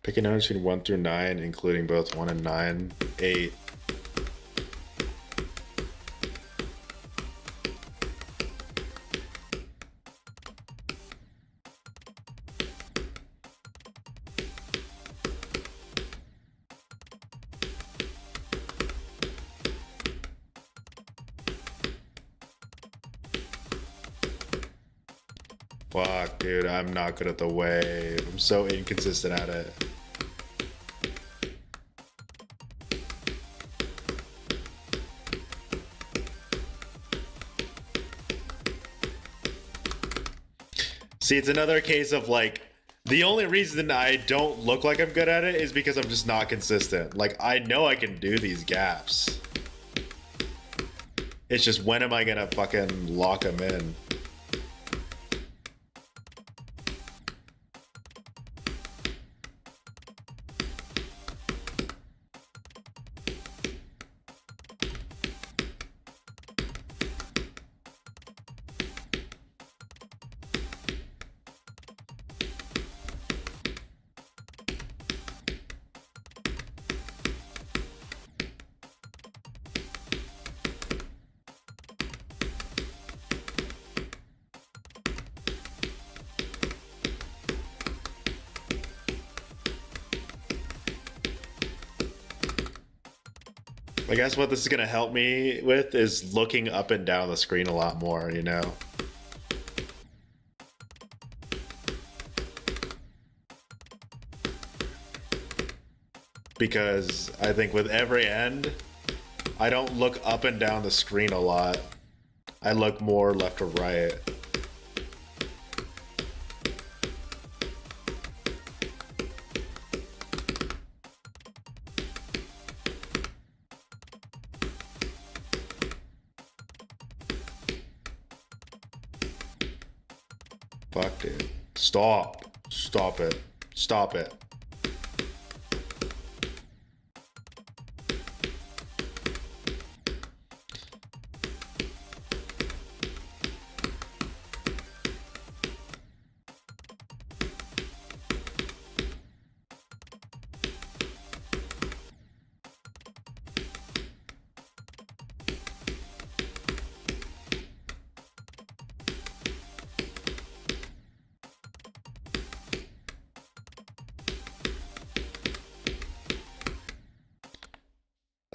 Pick a number between 1 through 9, including both 1 and 9. 8. Fuck, dude, I'm not good at the wave. I'm so inconsistent at it. See, it's another case of like, the only reason I don't look like I'm good at it is because I'm just not consistent. Like, I know I can do these gaps. It's just, when am I gonna fucking lock them in? I guess what this is gonna help me with is looking up and down the screen a lot more, you know? because I think with every end, I don't look up and down the screen a lot. I look more left or right. Fuck, dude. Stop. Stop it. Stop it.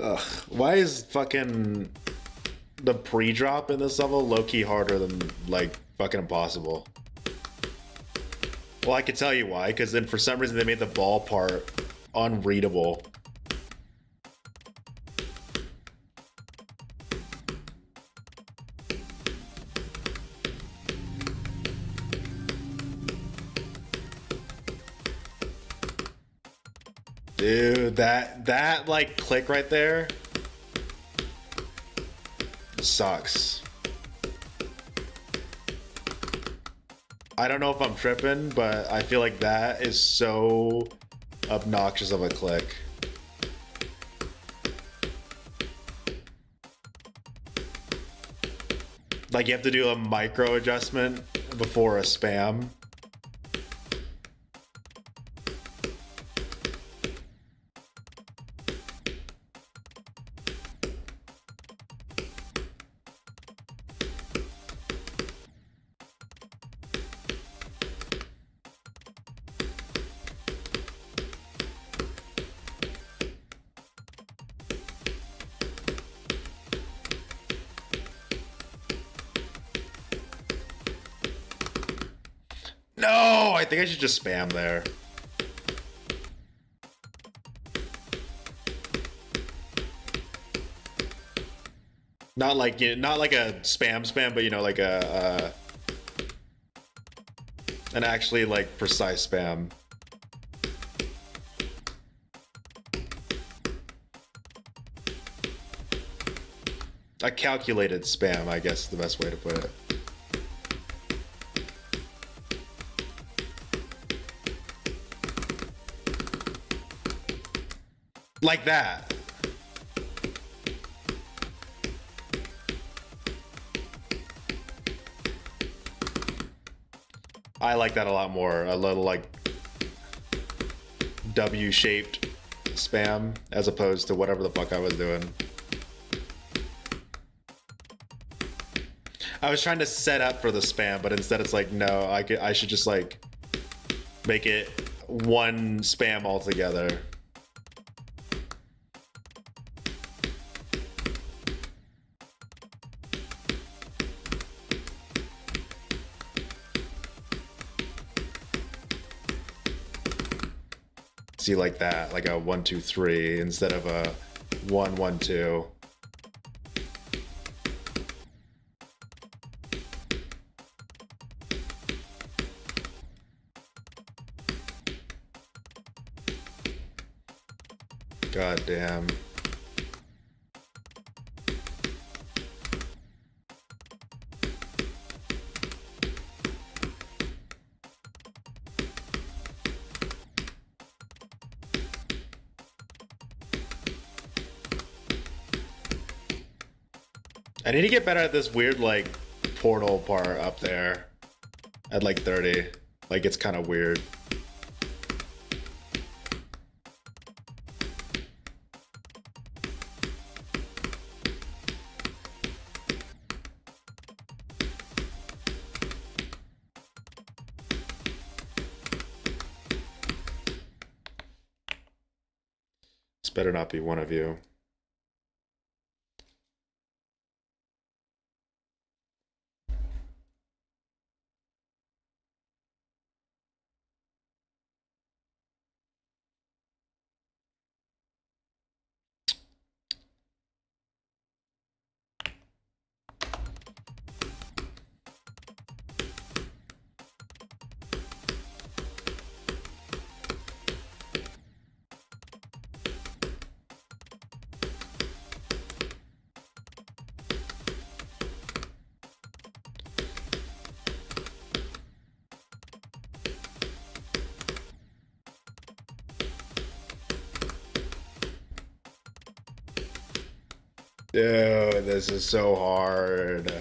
Ugh. Why is fucking the pre-drop in this level low-key harder than, like, fucking impossible? Well, I could tell you why, because then for some reason they made the ball part unreadable. Dude, that like click right there sucks. I don't know if I'm tripping, but I feel like that is so obnoxious of a click. Like you have to do a micro adjustment before a spam. No, I think I should just spam there. Not like not like a spam, but you know, like a an actually like precise spam. A calculated spam, I guess is the best way to put it. Like that. I like that a lot more. A little like W-shaped spam as opposed to whatever the fuck I was doing. I was trying to set up for the spam, but instead it's like, no, I should just like make it one spam altogether. See, like that, like a 1 2 3 instead of a 1 1 2. God damn. I need to get better at this weird, like, portal part up there at, like, 30. Like, it's kind of weird. This better not be one of you. Dude, this is so hard.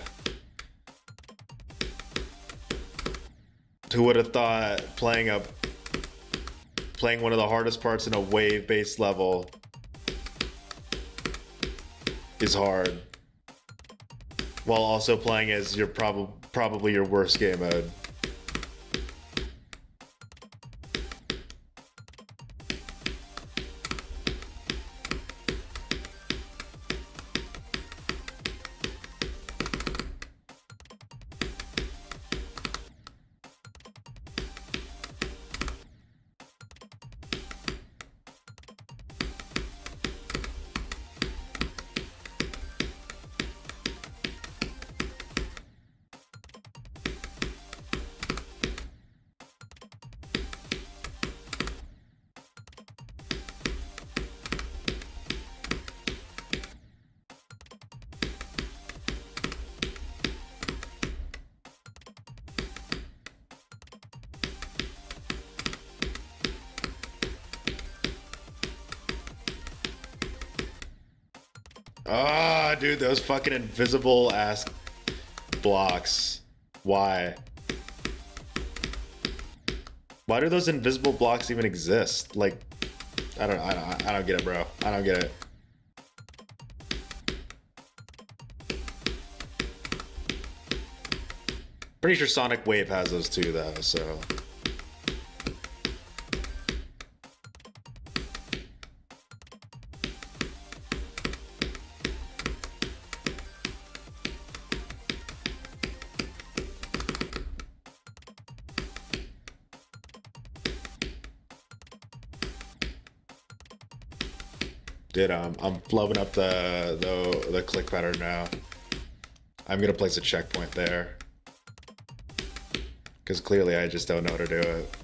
Who would have thought playing one of the hardest parts in a wave-based level is hard, while also playing as your probably your worst game mode. Ah, dude, those fucking invisible ass blocks. Why? Why do those invisible blocks even exist? Like, I don't get it, bro. I don't get it. Pretty sure Sonic Wave has those too, though, so. Dude, I'm blowing up the click pattern now. I'm gonna place a checkpoint there. Because clearly I just don't know how to do it.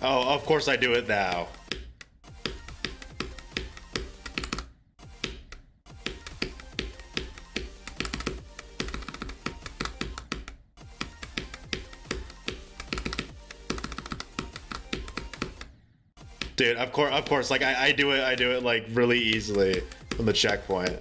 Oh, of course I do it now. Dude, of course, like I do it like really easily from the checkpoint.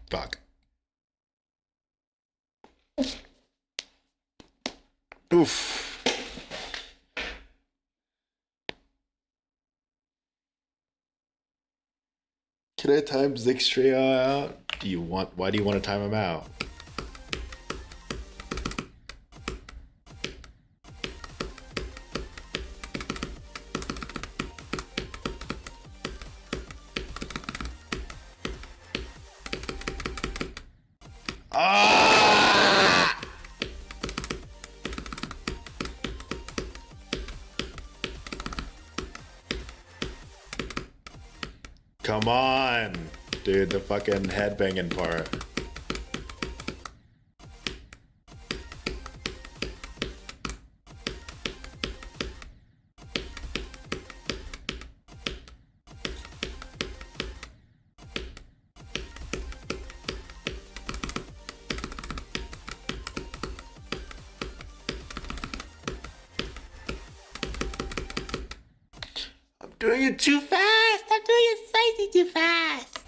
Fuck. Oof. Can I time Zixtria out? Why do you want to time him out? Ah! Come on, dude, the fucking headbanging part. I'm doing it too fast. I'm doing it slightly too fast.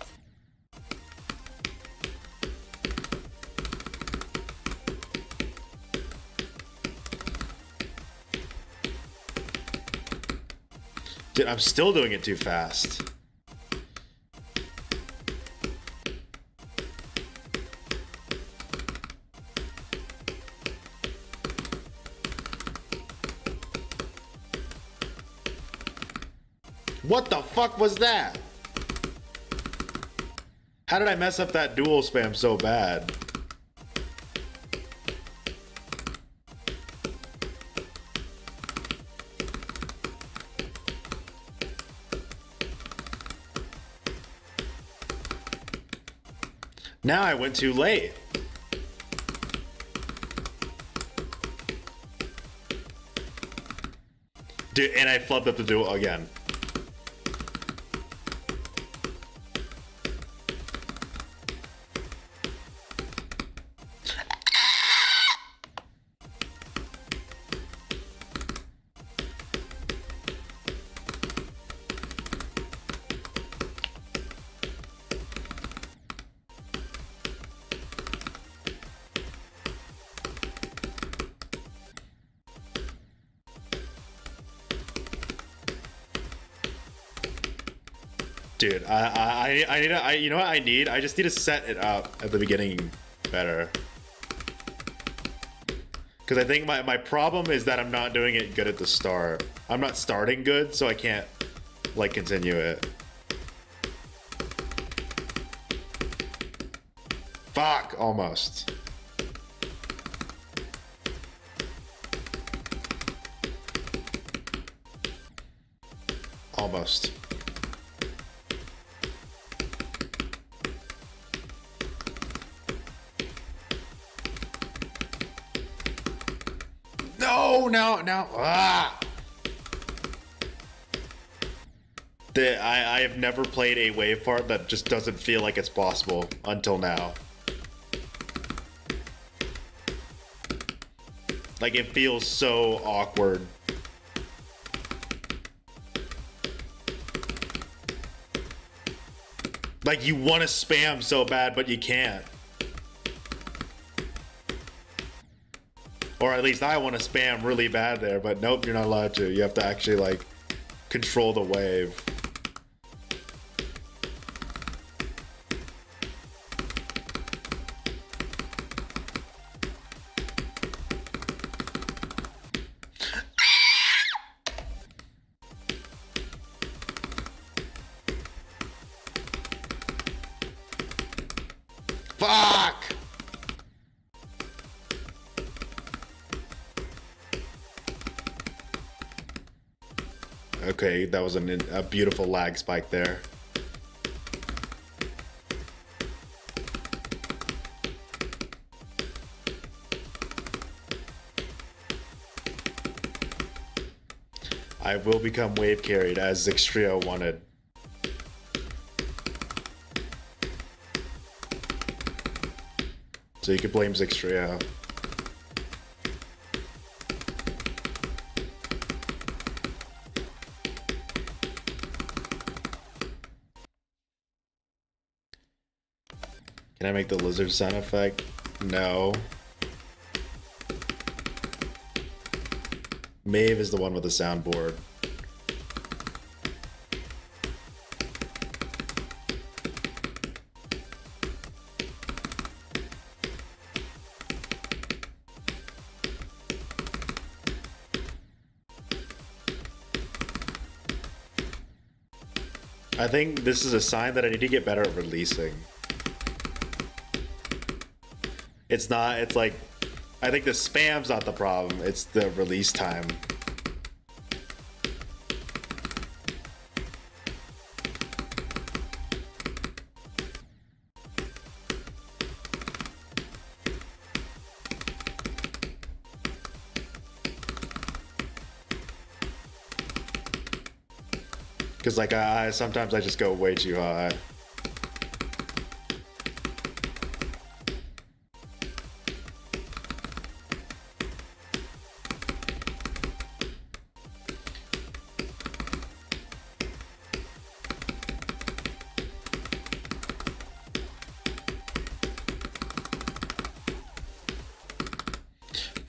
Dude, I'm still doing it too fast. What the fuck was that? How did I mess up that dual spam so bad? Now I went too late. Dude, and I flubbed up the duel again. Dude, I need to, you know what I need? I just need to set it up at the beginning better. Because I think my problem is that I'm not doing it good at the start. I'm not starting good, so I can't, like, continue it. Fuck, almost. Almost. No. Ah! I have never played a wave part that just doesn't feel like it's possible until now. Like, it feels so awkward. Like, you want to spam so bad, but you can't. Or at least I want to spam really bad there, but nope, you're not allowed to. You have to actually, like, control the wave. Fuck! Okay, that was a beautiful lag spike there. I will become wave carried as Zixtrio wanted. So you could blame Zixtrio. Can I make the lizard sound effect? No. Maeve is the one with the soundboard. I think this is a sign that I need to get better at releasing. It's not, it's like, I think the spam's not the problem, it's the release time. Because, like, sometimes I just go way too high.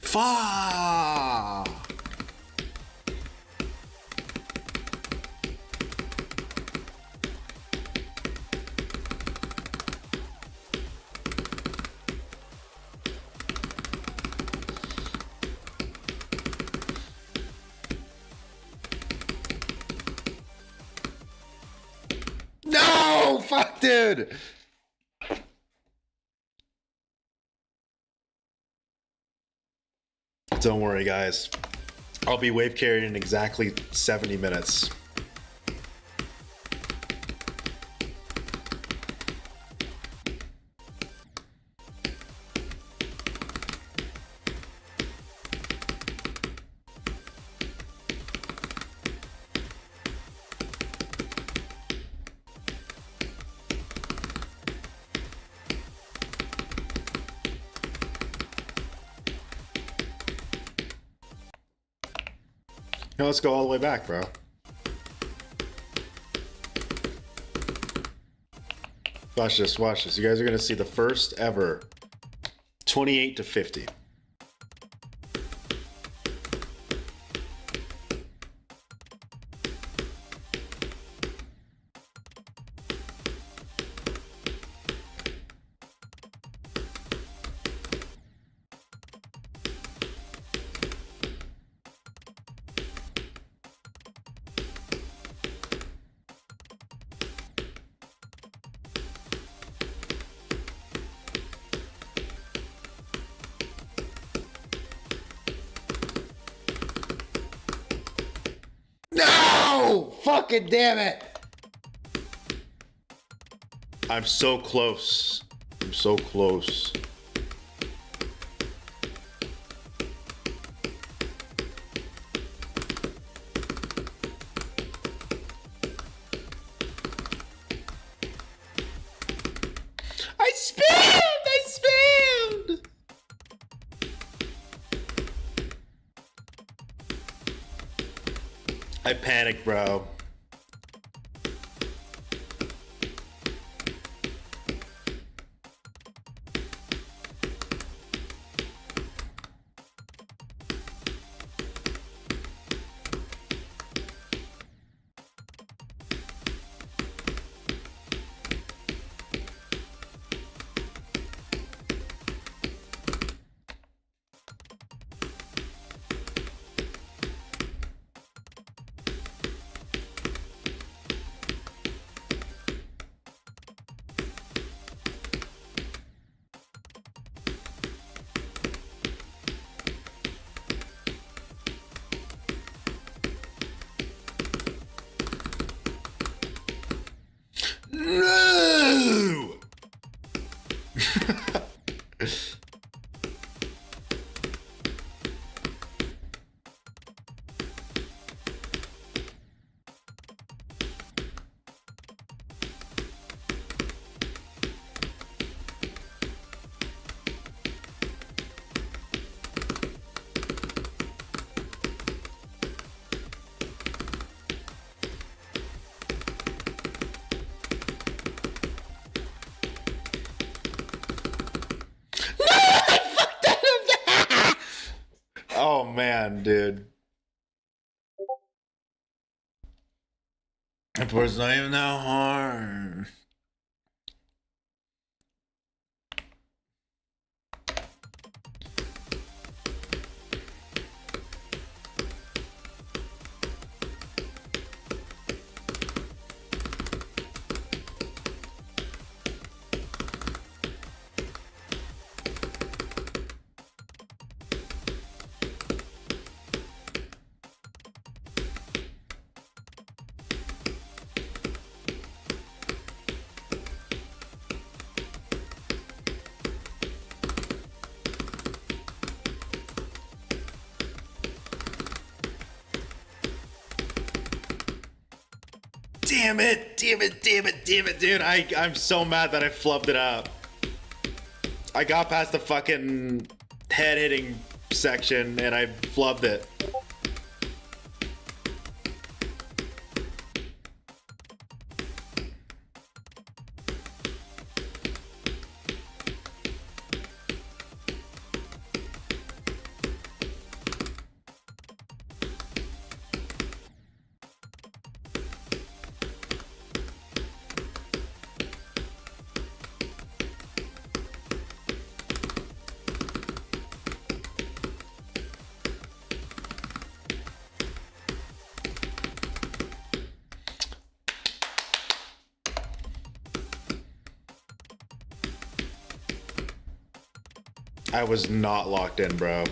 Fuck! No! Fuck, dude! Don't worry, guys. I'll be wave carried in exactly 70 minutes. Now let's go all the way back, bro. Watch this, watch this. You guys are gonna see the first ever 28 to 50. No! Fucking damn it! I'm so close. I'm so close. I spammed! I spammed! I panicked, bro. No! Oh man, dude. That part's not even that hard. Damn it, dude. I'm so mad that I flubbed it up. I got past the fucking head hitting section and I flubbed it. I was not locked in, bro.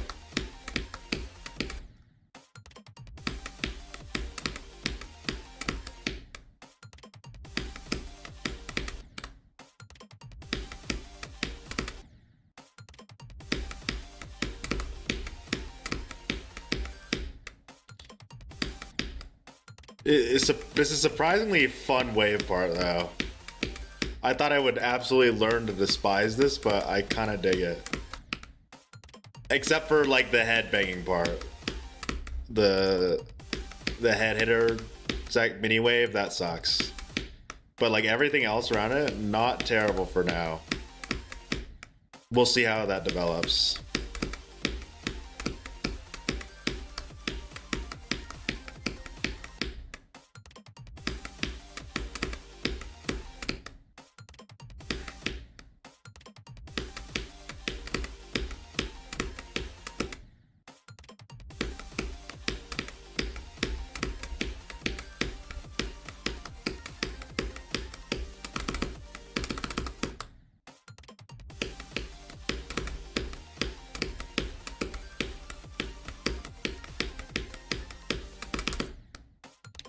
This is a surprisingly fun wave part, though. I thought I would absolutely learn to despise this, but I kind of dig it. Except for, like, the head banging part. The head hitter mini wave, that sucks. But, like, everything else around it, not terrible for now. We'll see how that develops.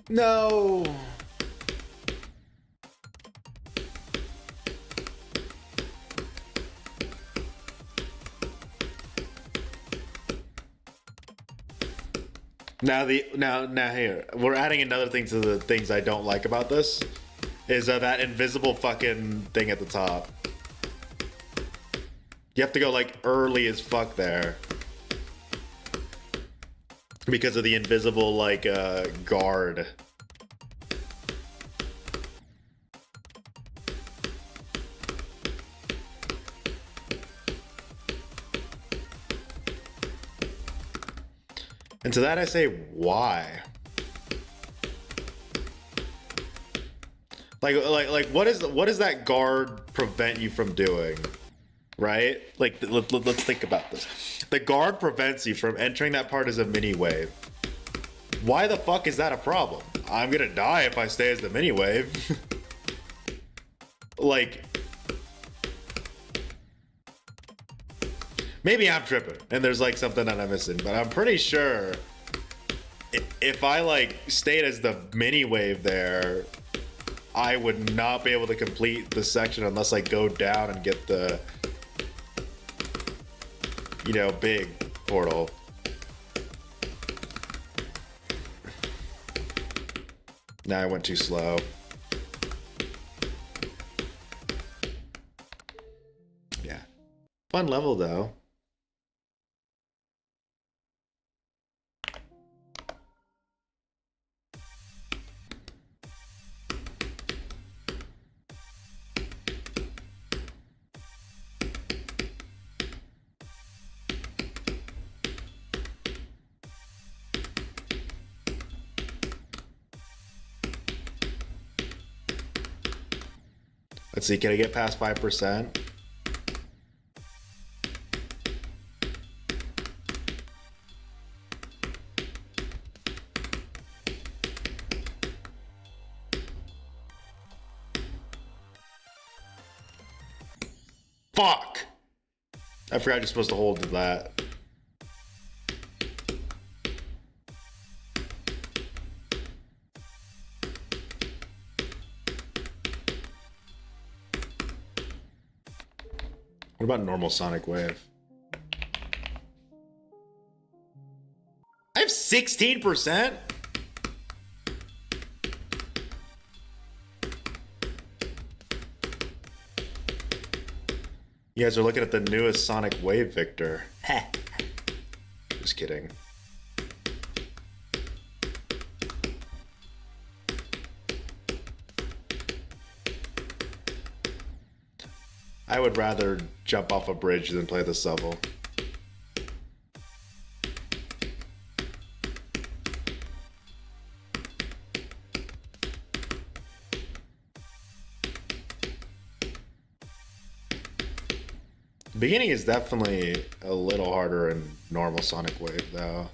No. Now here we're adding another thing to the things I don't like about this is that invisible fucking thing at the top. You have to go like early as fuck there because of the invisible like guard. And to that I say, why? Like what does that guard prevent you from doing? Right? Like let's think about this. The guard prevents you from entering that part as a mini wave. Why the fuck is that a problem? I'm gonna die if I stay as the mini wave. Like, maybe I'm tripping and there's like something that I'm missing, but I'm pretty sure if I like stayed as the mini wave there, I would not be able to complete the section unless I go down and get the, you know, big portal. Now I went too slow. Yeah. Fun level though. Let's see, can I get past 5%? Fuck! I forgot you're supposed to hold that. What about normal Sonic Wave? I have 16%? You guys are looking at the newest Sonic Wave Victor. Just kidding. I would rather jump off a bridge than play this level. The beginning is definitely a little harder in normal Sonic Wave though.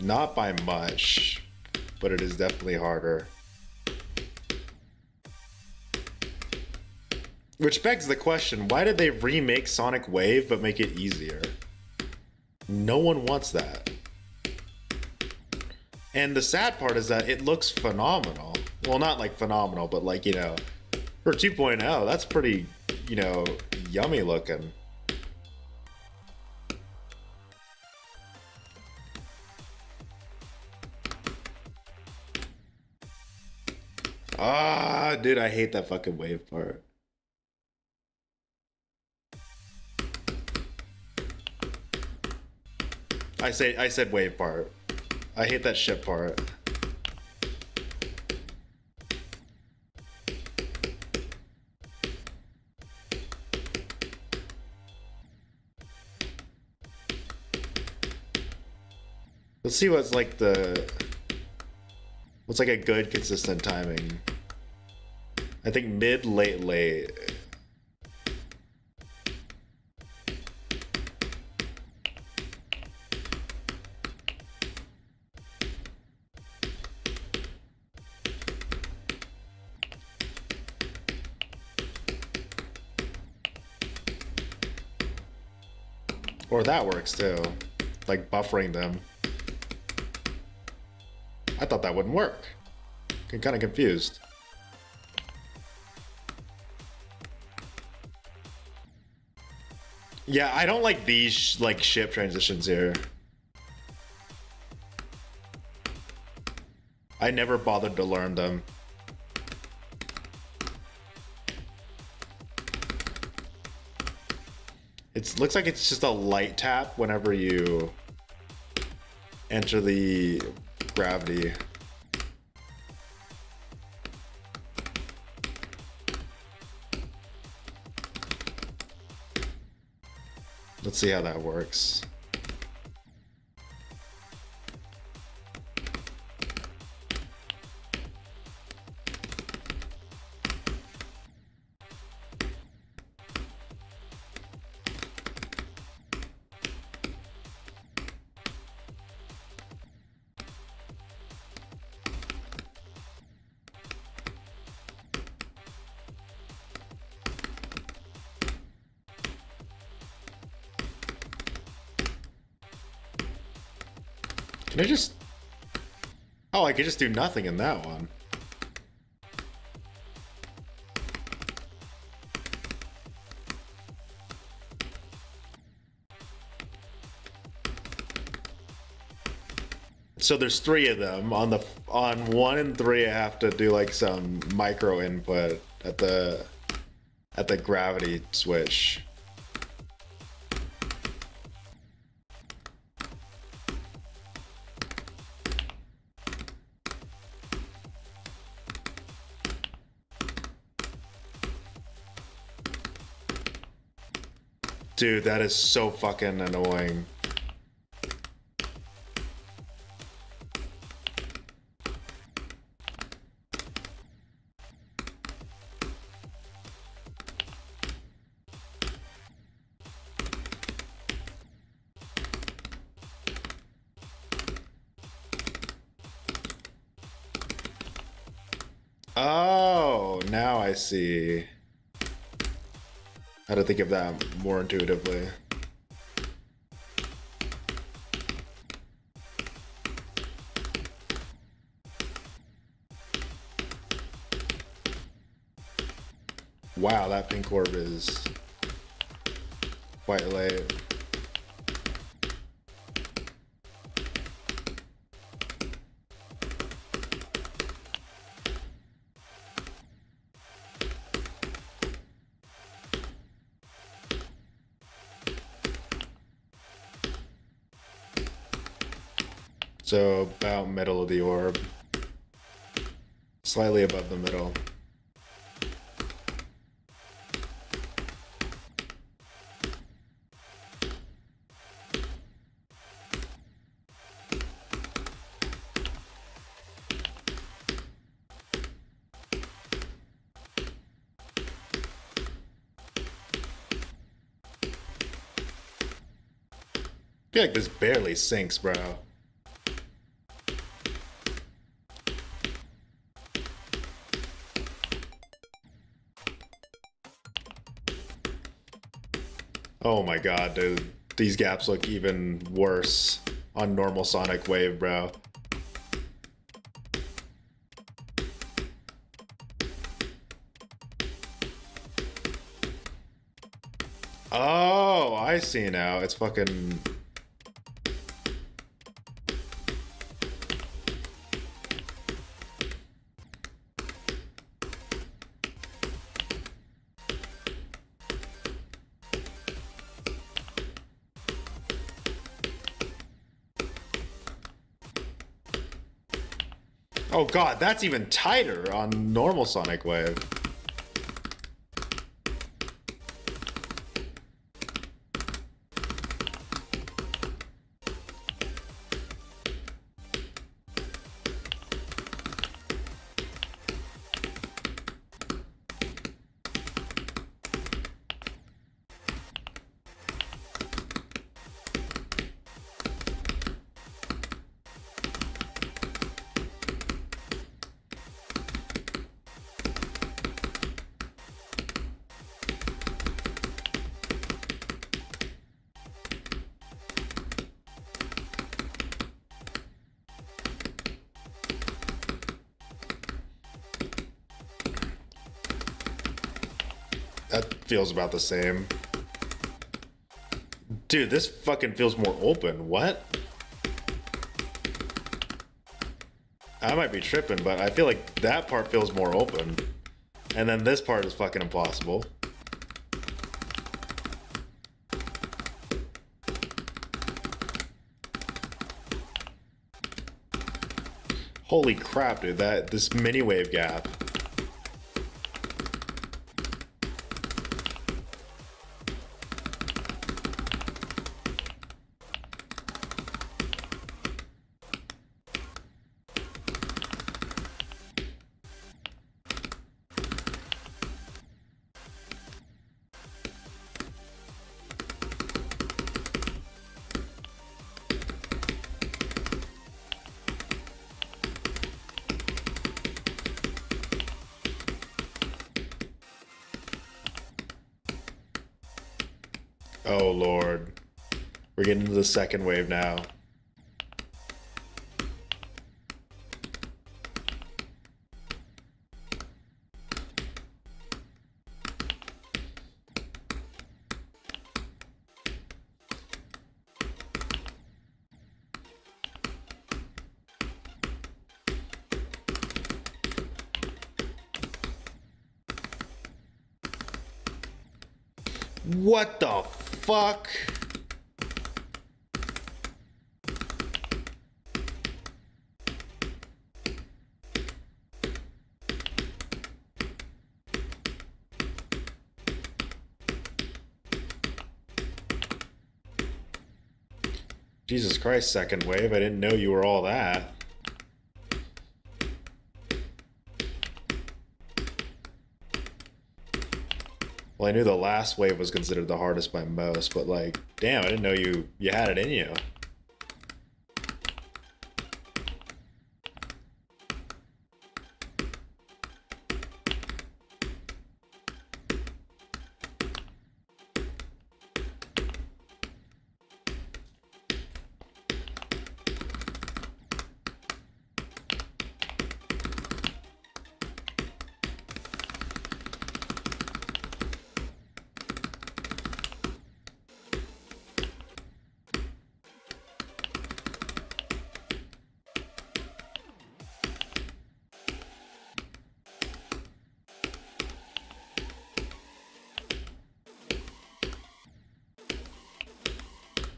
Not by much, but it is definitely harder. Which begs the question, why did they remake Sonic Wave but make it easier? No one wants that. And the sad part is that it looks phenomenal. Well, not like phenomenal, but like, you know, for 2.0, that's pretty, you know, yummy looking. Ah, dude, I hate that fucking wave part. I said wave part. I hate that ship part. Let's see what's like what's like a good consistent timing. I think mid, late, late. Or that works too. Like buffering them. I thought that wouldn't work. I'm kind of confused. Yeah, I don't like these like ship transitions here. I never bothered to learn them. It looks like it's just a light tap whenever you enter the gravity. Let's see how that works. Can I just... Oh, I could just do nothing in that one. So there's 3 of them. On 1 and 3 I have to do like some micro input at the gravity switch. Dude, that is so fucking annoying. Oh, now I see how to think of that more intuitively. Wow, that pink orb is quite late. So about middle of the orb. Slightly above the middle. I feel like this barely sinks, bro. Oh my god, dude. These gaps look even worse on normal Sonic Wave, bro. Oh, I see now. It's fucking... Oh god, that's even tighter on normal sonic wave. That feels about the same. Dude, this fucking feels more open. What? I might be tripping, but I feel like that part feels more open. And then this part is fucking impossible. Holy crap, dude, this mini wave gap. Oh lord. We're getting into the second wave now. What the fuck? Jesus Christ, second wave. I didn't know you were all that. Well, I knew the last wave was considered the hardest by most, but like, damn, I didn't know you had it in you.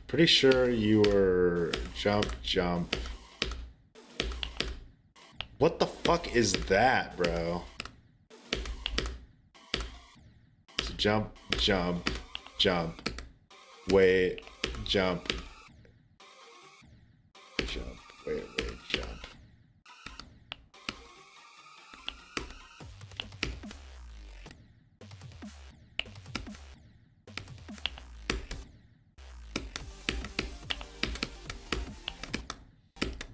Pretty sure you were jump. What the fuck is that, bro? So jump. Wait, jump. Wait, jump.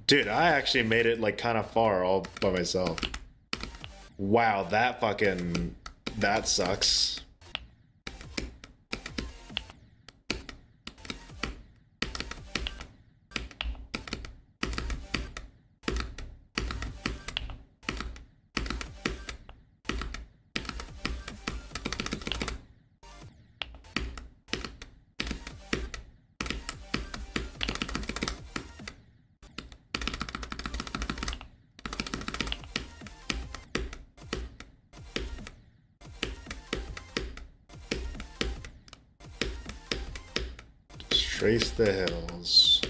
Dude, I actually made it like kind of far all by myself. Wow, that sucks. Trace the hills.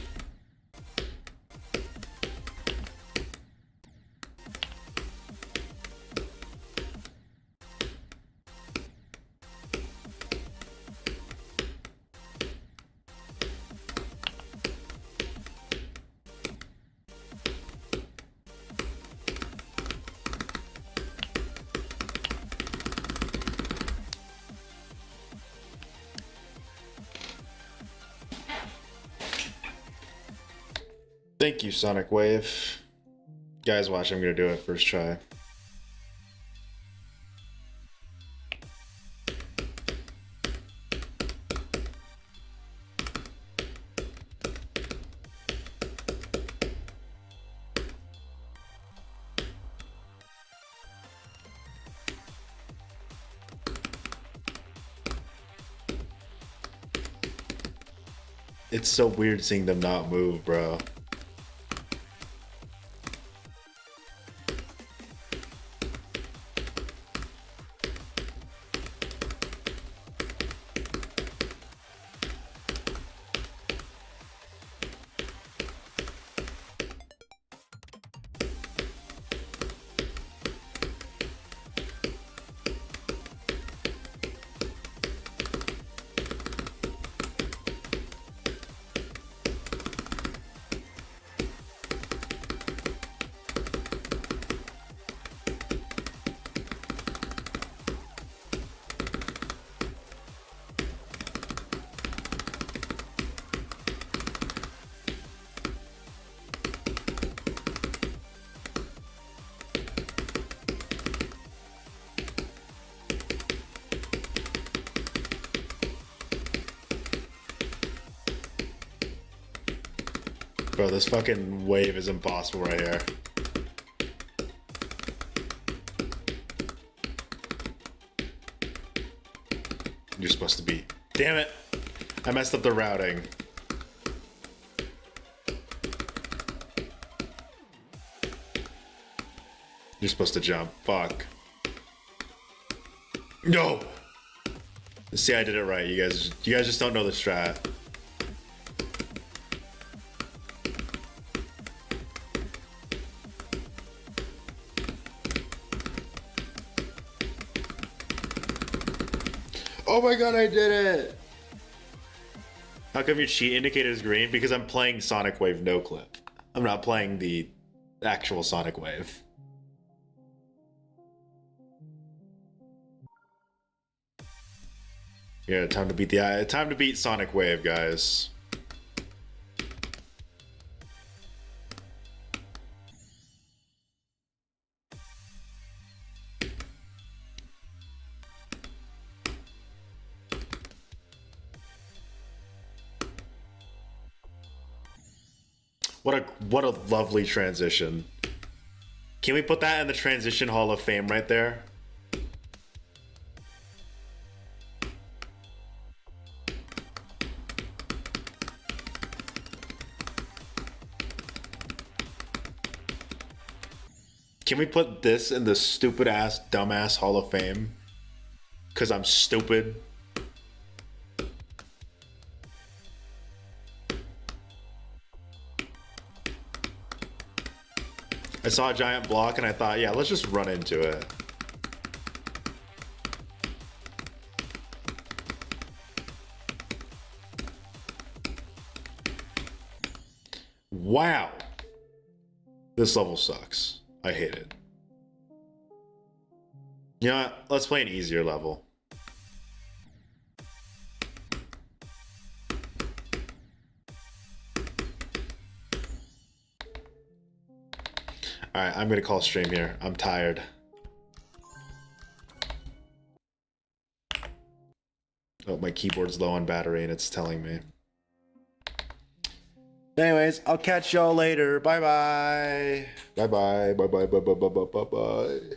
Thank you, Sonic Wave. Guys, watch, I'm gonna do it first try. It's so weird seeing them not move, bro. Bro, this fucking wave is impossible right here. You're supposed to be. Damn it! I messed up the routing. You're supposed to jump. Fuck. No! See, I did it right. You guys just don't know the strat. Oh my god, I did it! How come your cheat indicator is green? Because I'm playing Sonic Wave no clip. I'm not playing the actual Sonic Wave. Yeah, time to beat Sonic Wave, guys. What a lovely transition. Can we put that in the transition Hall of Fame right there? Can we put this in the stupid ass, dumbass Hall of Fame? Cause I'm stupid. I saw a giant block and I thought, yeah, let's just run into it. Wow. This level sucks. I hate it. You know what? Let's play an easier level. Alright, I'm gonna call stream here. I'm tired. Oh, my keyboard's low on battery and it's telling me. Anyways, I'll catch y'all later. Bye bye. Bye bye. Bye bye. Bye bye. Bye bye. Bye bye.